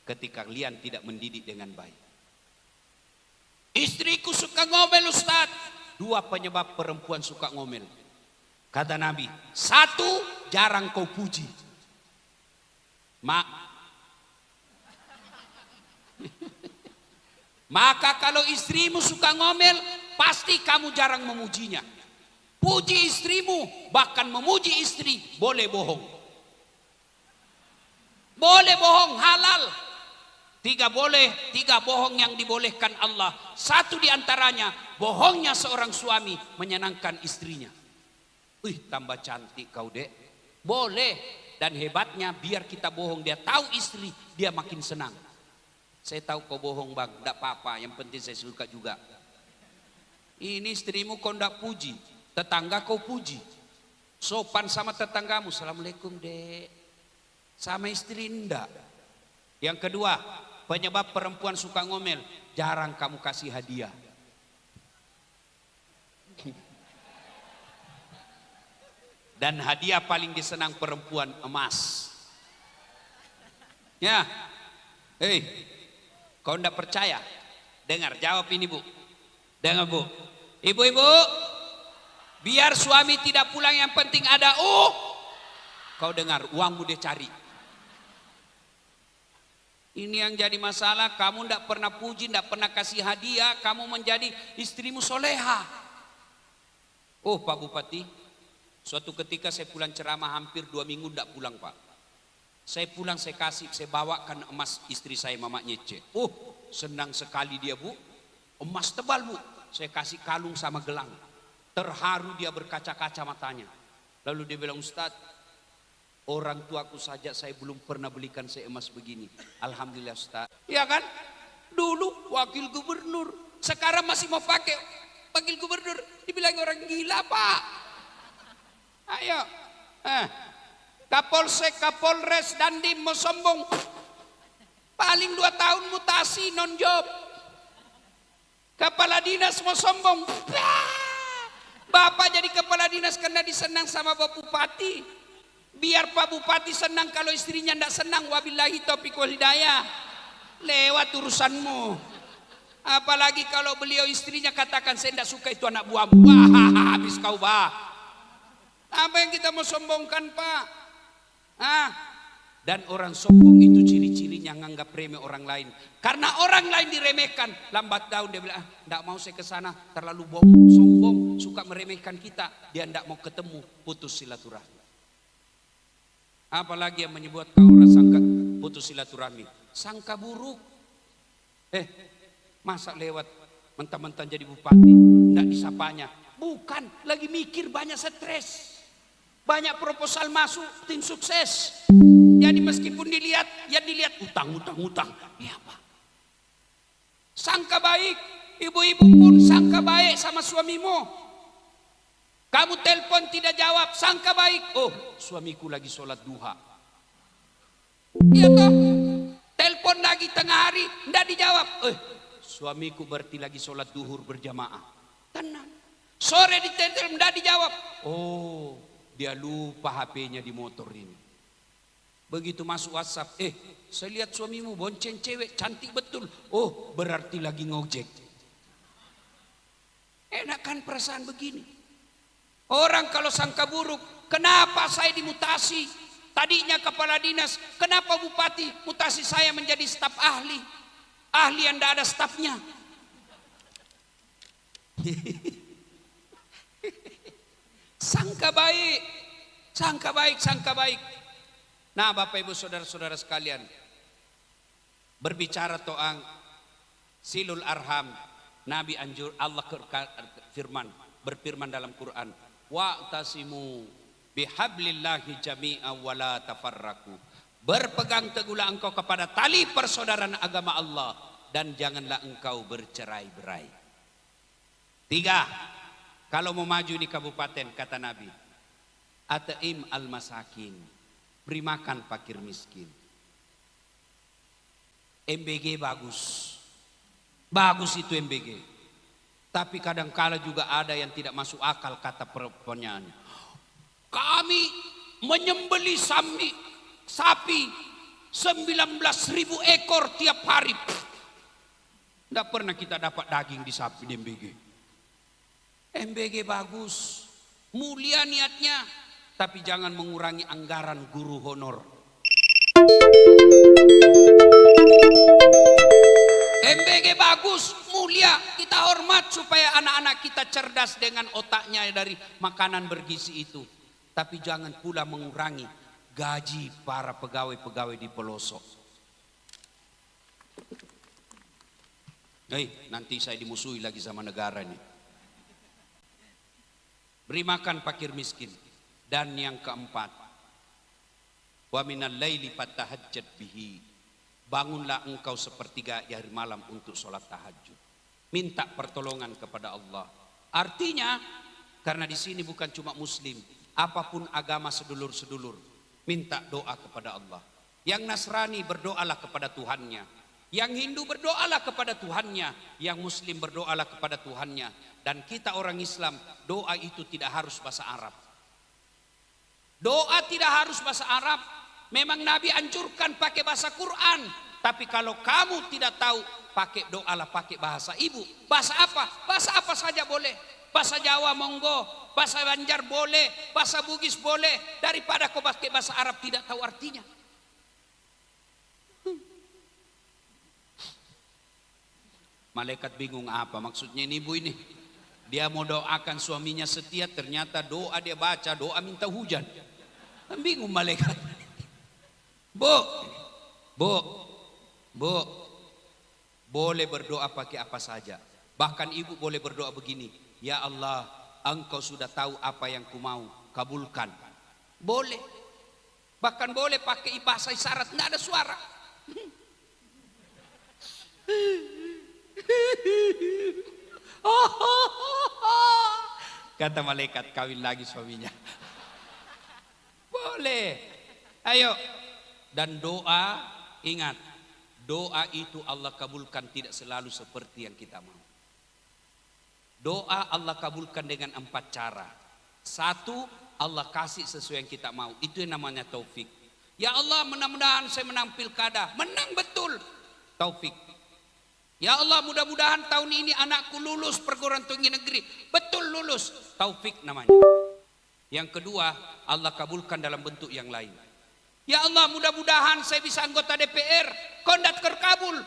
ketika kalian tidak mendidik dengan baik. Istriku suka ngomel Ustaz. 2 penyebab perempuan suka ngomel. Kata Nabi, 1, jarang kau puji. Maka kalau istrimu suka ngomel, pasti kamu jarang memujinya. Puji istrimu, bahkan memuji istri, boleh bohong. Boleh bohong, halal. 3 bohong yang dibolehkan Allah. 1 diantaranya, bohongnya seorang suami menyenangkan istrinya. Tambah cantik kau dek. Boleh. Dan hebatnya biar kita bohong, dia tahu istri, dia makin senang. Saya tahu kau bohong bang, tidak apa-apa, yang penting saya suka juga. Ini istrimu kau tidak puji, tetangga kau puji. Sopan sama tetanggamu, Assalamualaikum dek. Sama istri enggak. Yang kedua, penyebab perempuan suka ngomel, jarang kamu kasih hadiah. Dan hadiah paling disenang perempuan, emas. Ya, kau enggak percaya? Dengar, jawab ini bu. Dengar bu. Ibu-ibu, biar suami tidak pulang yang penting ada kau dengar, uangmu dia cari. Ini yang jadi masalah, kamu tidak pernah puji, tidak pernah kasih hadiah, kamu menjadi istrimu soleha. Pak Bupati, Suatu ketika saya pulang ceramah hampir 2 minggu tidak pulang Pak. Saya pulang saya bawakan emas istri saya Mama Nyece. Oh senang sekali dia Bu. Emas tebal Bu. Saya kasih kalung sama gelang. Terharu dia berkaca-kaca matanya. Lalu dia bilang, Ustadz, orang tuaku saja saya belum pernah belikan saya emas begini. Alhamdulillah Ustadz. Ya kan? Dulu wakil gubernur. Sekarang masih mau pakai wakil gubernur. Dibilang orang gila Pak. Ayo. Kapolsek, Kapolres, Dandim mau sombong. Paling 2 tahun mutasi non job. Kepala dinas mau sombong. Bapak jadi kepala dinas karena disenang sama Bapak Bupati. Biar Pak Bupati senang, kalau istrinya tidak senang, wabillahi taufiq wal hidayah. Lewat urusanmu. Apalagi kalau beliau istrinya katakan saya tidak suka itu anak buahmu. Wah, habis kau bah. Apa yang kita mau sombongkan Pak? Dan orang sombong itu ciri-cirinya nganggap remeh orang lain. Karena orang lain diremehkan, lambat daun dia bilang, tidak mau saya ke sana, terlalu sombong, suka meremehkan kita. Dia tidak mau ketemu, putus silaturahmi. Apalagi yang menyebut kau orang sangka putus silaturahmi, sangka buruk. Masa lewat mentang-mentang jadi bupati, tidak disapanya. Bukan, lagi mikir, banyak stres. Banyak proposal masuk, tim sukses. Jadi meskipun dilihat, ya dilihat utang. Ya Pak. Sangka baik, ibu-ibu pun sangka baik sama suamimu. Kamu telepon tidak jawab, sangka baik. Oh, suamiku lagi sholat duha. Iya toh? Telepon lagi tengah hari, tidak dijawab. Suamiku berarti lagi sholat duhur berjamaah. Tenang. Sore ditelepon, tidak dijawab. Oh, dia lupa HP-nya di motor ini. Begitu masuk WhatsApp, saya lihat suamimu bonceng cewek, cantik betul. Oh, berarti lagi ngojek. Enak kan perasaan begini? Orang kalau sangka buruk, kenapa saya dimutasi? Tadinya kepala dinas, kenapa bupati mutasi saya menjadi staf ahli? Ahli yang tidak ada stafnya. Sangka baik. Nah Bapak Ibu Saudara-saudara sekalian, berbicara tentang silul arham, Nabi anjur, Allah berfirman dalam Quran, wa'tasimu bihablillahi jami'a wa la tafarraku. Berpegang teguhlah engkau kepada tali persaudaraan agama Allah dan janganlah engkau bercerai-berai. 3, kalau mau maju di kabupaten kata Nabi, at'im al-masakin, beri makan fakir miskin. MBG bagus itu MBG. Tapi kadang-kala juga ada yang tidak masuk akal kata pertanyaannya. Kami menyembeli sapi 19.000 ekor tiap hari. Tidak pernah kita dapat daging di sapi di MBG. MBG bagus, mulia niatnya, tapi jangan mengurangi anggaran guru honor. MBG bagus, mulia, kita hormat supaya anak-anak kita cerdas dengan otaknya dari makanan bergizi itu. Tapi jangan pula mengurangi gaji para pegawai-pegawai di pelosok. Nanti saya dimusuhi lagi sama negara ini. Beri makan fakir miskin. Dan yang keempat, wa minal laili fatahajjat bihi, bangunlah engkau sepertiga hari malam untuk sholat tahajud. Minta pertolongan kepada Allah. Artinya, karena di sini bukan cuma muslim, apapun agama sedulur-sedulur, minta doa kepada Allah. Yang Nasrani berdoalah kepada Tuhannya, yang Hindu berdoalah kepada Tuhannya, yang Muslim berdoalah kepada Tuhannya. Dan kita orang Islam, doa itu tidak harus bahasa Arab. Doa tidak harus bahasa Arab. Memang Nabi anjurkan pakai bahasa Quran. Tapi kalau kamu tidak tahu, pakai doalah pakai bahasa ibu. Bahasa apa? Bahasa apa saja boleh. Bahasa Jawa monggo, bahasa Banjar boleh, bahasa Bugis boleh. Daripada kau pakai bahasa Arab tidak tahu artinya. Malaikat bingung apa maksudnya ini ibu ini. Dia mau doakan suaminya setia, ternyata doa dia baca, doa minta hujan. Kan bingung malaikat. Bu, boleh berdoa pakai apa saja. Bahkan ibu boleh berdoa begini, ya Allah, engkau sudah tahu apa yang ku mau, kabulkan. Boleh. Bahkan boleh pakai bahasa isyarat, nggak ada suara. Kata malaikat, kawin lagi suaminya. Boleh. Ayo. Dan doa, ingat, doa itu Allah kabulkan tidak selalu seperti yang kita mau. Doa Allah kabulkan dengan 4 cara. 1, Allah kasih sesuai yang kita mau. Itu yang namanya taufik. Ya Allah, mudah-mudahan saya menang pilkada. Menang betul. Taufik. Ya Allah, mudah-mudahan tahun ini anakku lulus perguruan tinggi negeri. Betul lulus. Taufik namanya. Yang kedua, Allah kabulkan dalam bentuk yang lain. Ya Allah, mudah-mudahan saya bisa anggota DPR. Kondat terkabul.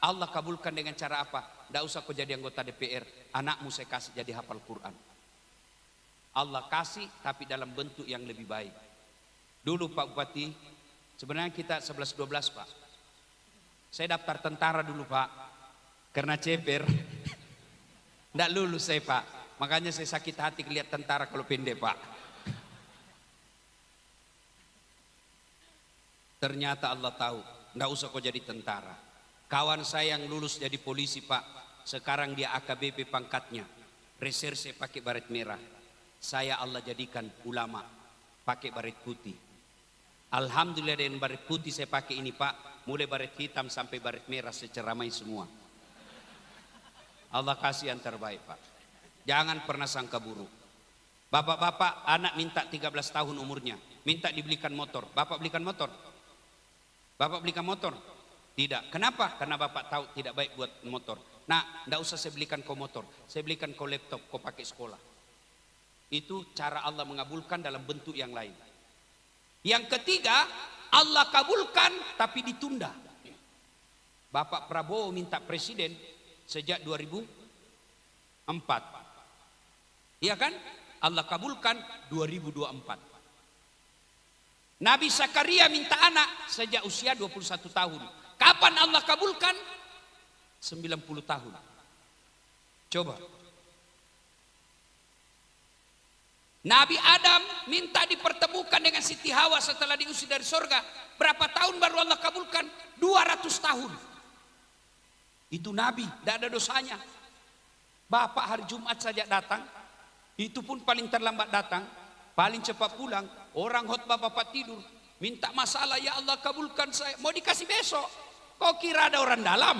Allah kabulkan dengan cara apa? Tidak usah kau jadi anggota DPR. Anakmu saya kasih jadi hafal Quran. Allah kasih tapi dalam bentuk yang lebih baik. Dulu Pak Bupati, sebenarnya kita 11-12 Pak. Saya daftar tentara dulu Pak. Karena ceper. Tidak lulus saya Pak. Makanya saya sakit hati lihat tentara kalau pendek Pak. Ternyata Allah tahu. Tidak usah kau jadi tentara. Kawan saya yang lulus jadi polisi Pak. Sekarang dia AKBP pangkatnya. Reserse pakai baret merah. Saya Allah jadikan ulama pakai baret putih. Alhamdulillah dengan baret putih saya pakai ini Pak. Mulai baret hitam sampai baret merah seceramai semua. Allah kasih yang terbaik Pak. Jangan pernah sangka buruk. Bapak-bapak anak minta 13 tahun umurnya. Minta dibelikan motor. Bapak belikan motor? Bapak belikan motor? Tidak. Kenapa? Karena bapak tahu tidak baik buat motor. Nah, tidak usah saya belikan kau motor. Saya belikan kau laptop, kau pakai sekolah. Itu cara Allah mengabulkan dalam bentuk yang lain. Yang ketiga, Allah kabulkan tapi ditunda. Bapak Prabowo minta presiden sejak 2004. Iya kan? Allah kabulkan 2024. Nabi Zakaria minta anak sejak usia 21 tahun. Kapan Allah kabulkan? 90 tahun. Coba. Nabi Adam minta dipertemukan dengan Siti Hawa setelah diusir dari surga. Berapa tahun baru Allah kabulkan? 200 tahun. Itu Nabi, tidak ada dosanya. Bapak hari Jumat saja datang. Itu pun paling terlambat datang. Paling cepat pulang. Orang khotbah bapak tidur. Minta masalah, ya Allah kabulkan saya. Mau dikasih besok. Kau kira ada orang dalam?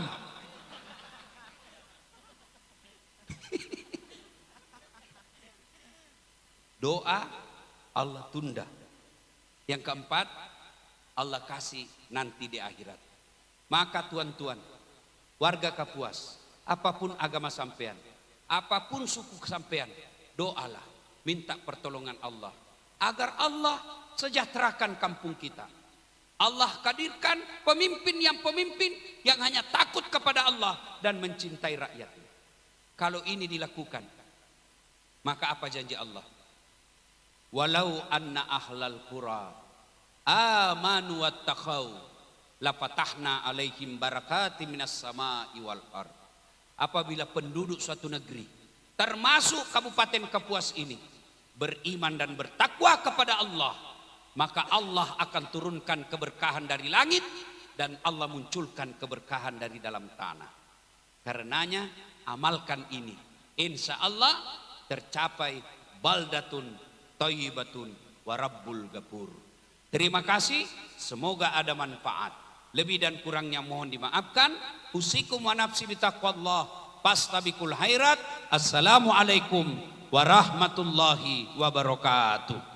Doa Allah tunda. Yang keempat, Allah kasih nanti di akhirat. Maka tuan-tuan, warga Kapuas, apapun agama sampean, apapun suku sampean, doalah, minta pertolongan Allah agar Allah sejahterakan kampung kita. Allah hadirkan pemimpin yang hanya takut kepada Allah dan mencintai rakyatnya. Kalau ini dilakukan, maka apa janji Allah? Walau anna ahlal qura amanu wattaqau lafatahna alaihim barakati minas sama'i wal ard. Apabila penduduk suatu negeri termasuk Kabupaten Kapuas ini beriman dan bertakwa kepada Allah, maka Allah akan turunkan keberkahan dari langit dan Allah munculkan keberkahan dari dalam tanah. Karenanya amalkan ini, insya Allah tercapai baldatun thayyibatun wa rabbul ghafur. Terima kasih, semoga ada manfaat. Lebih dan kurangnya mohon dimaafkan. Usikum wa nafsi bitaqwallah, fastabiqul khairat. Assalamualaikum warahmatullahi wabarakatuh.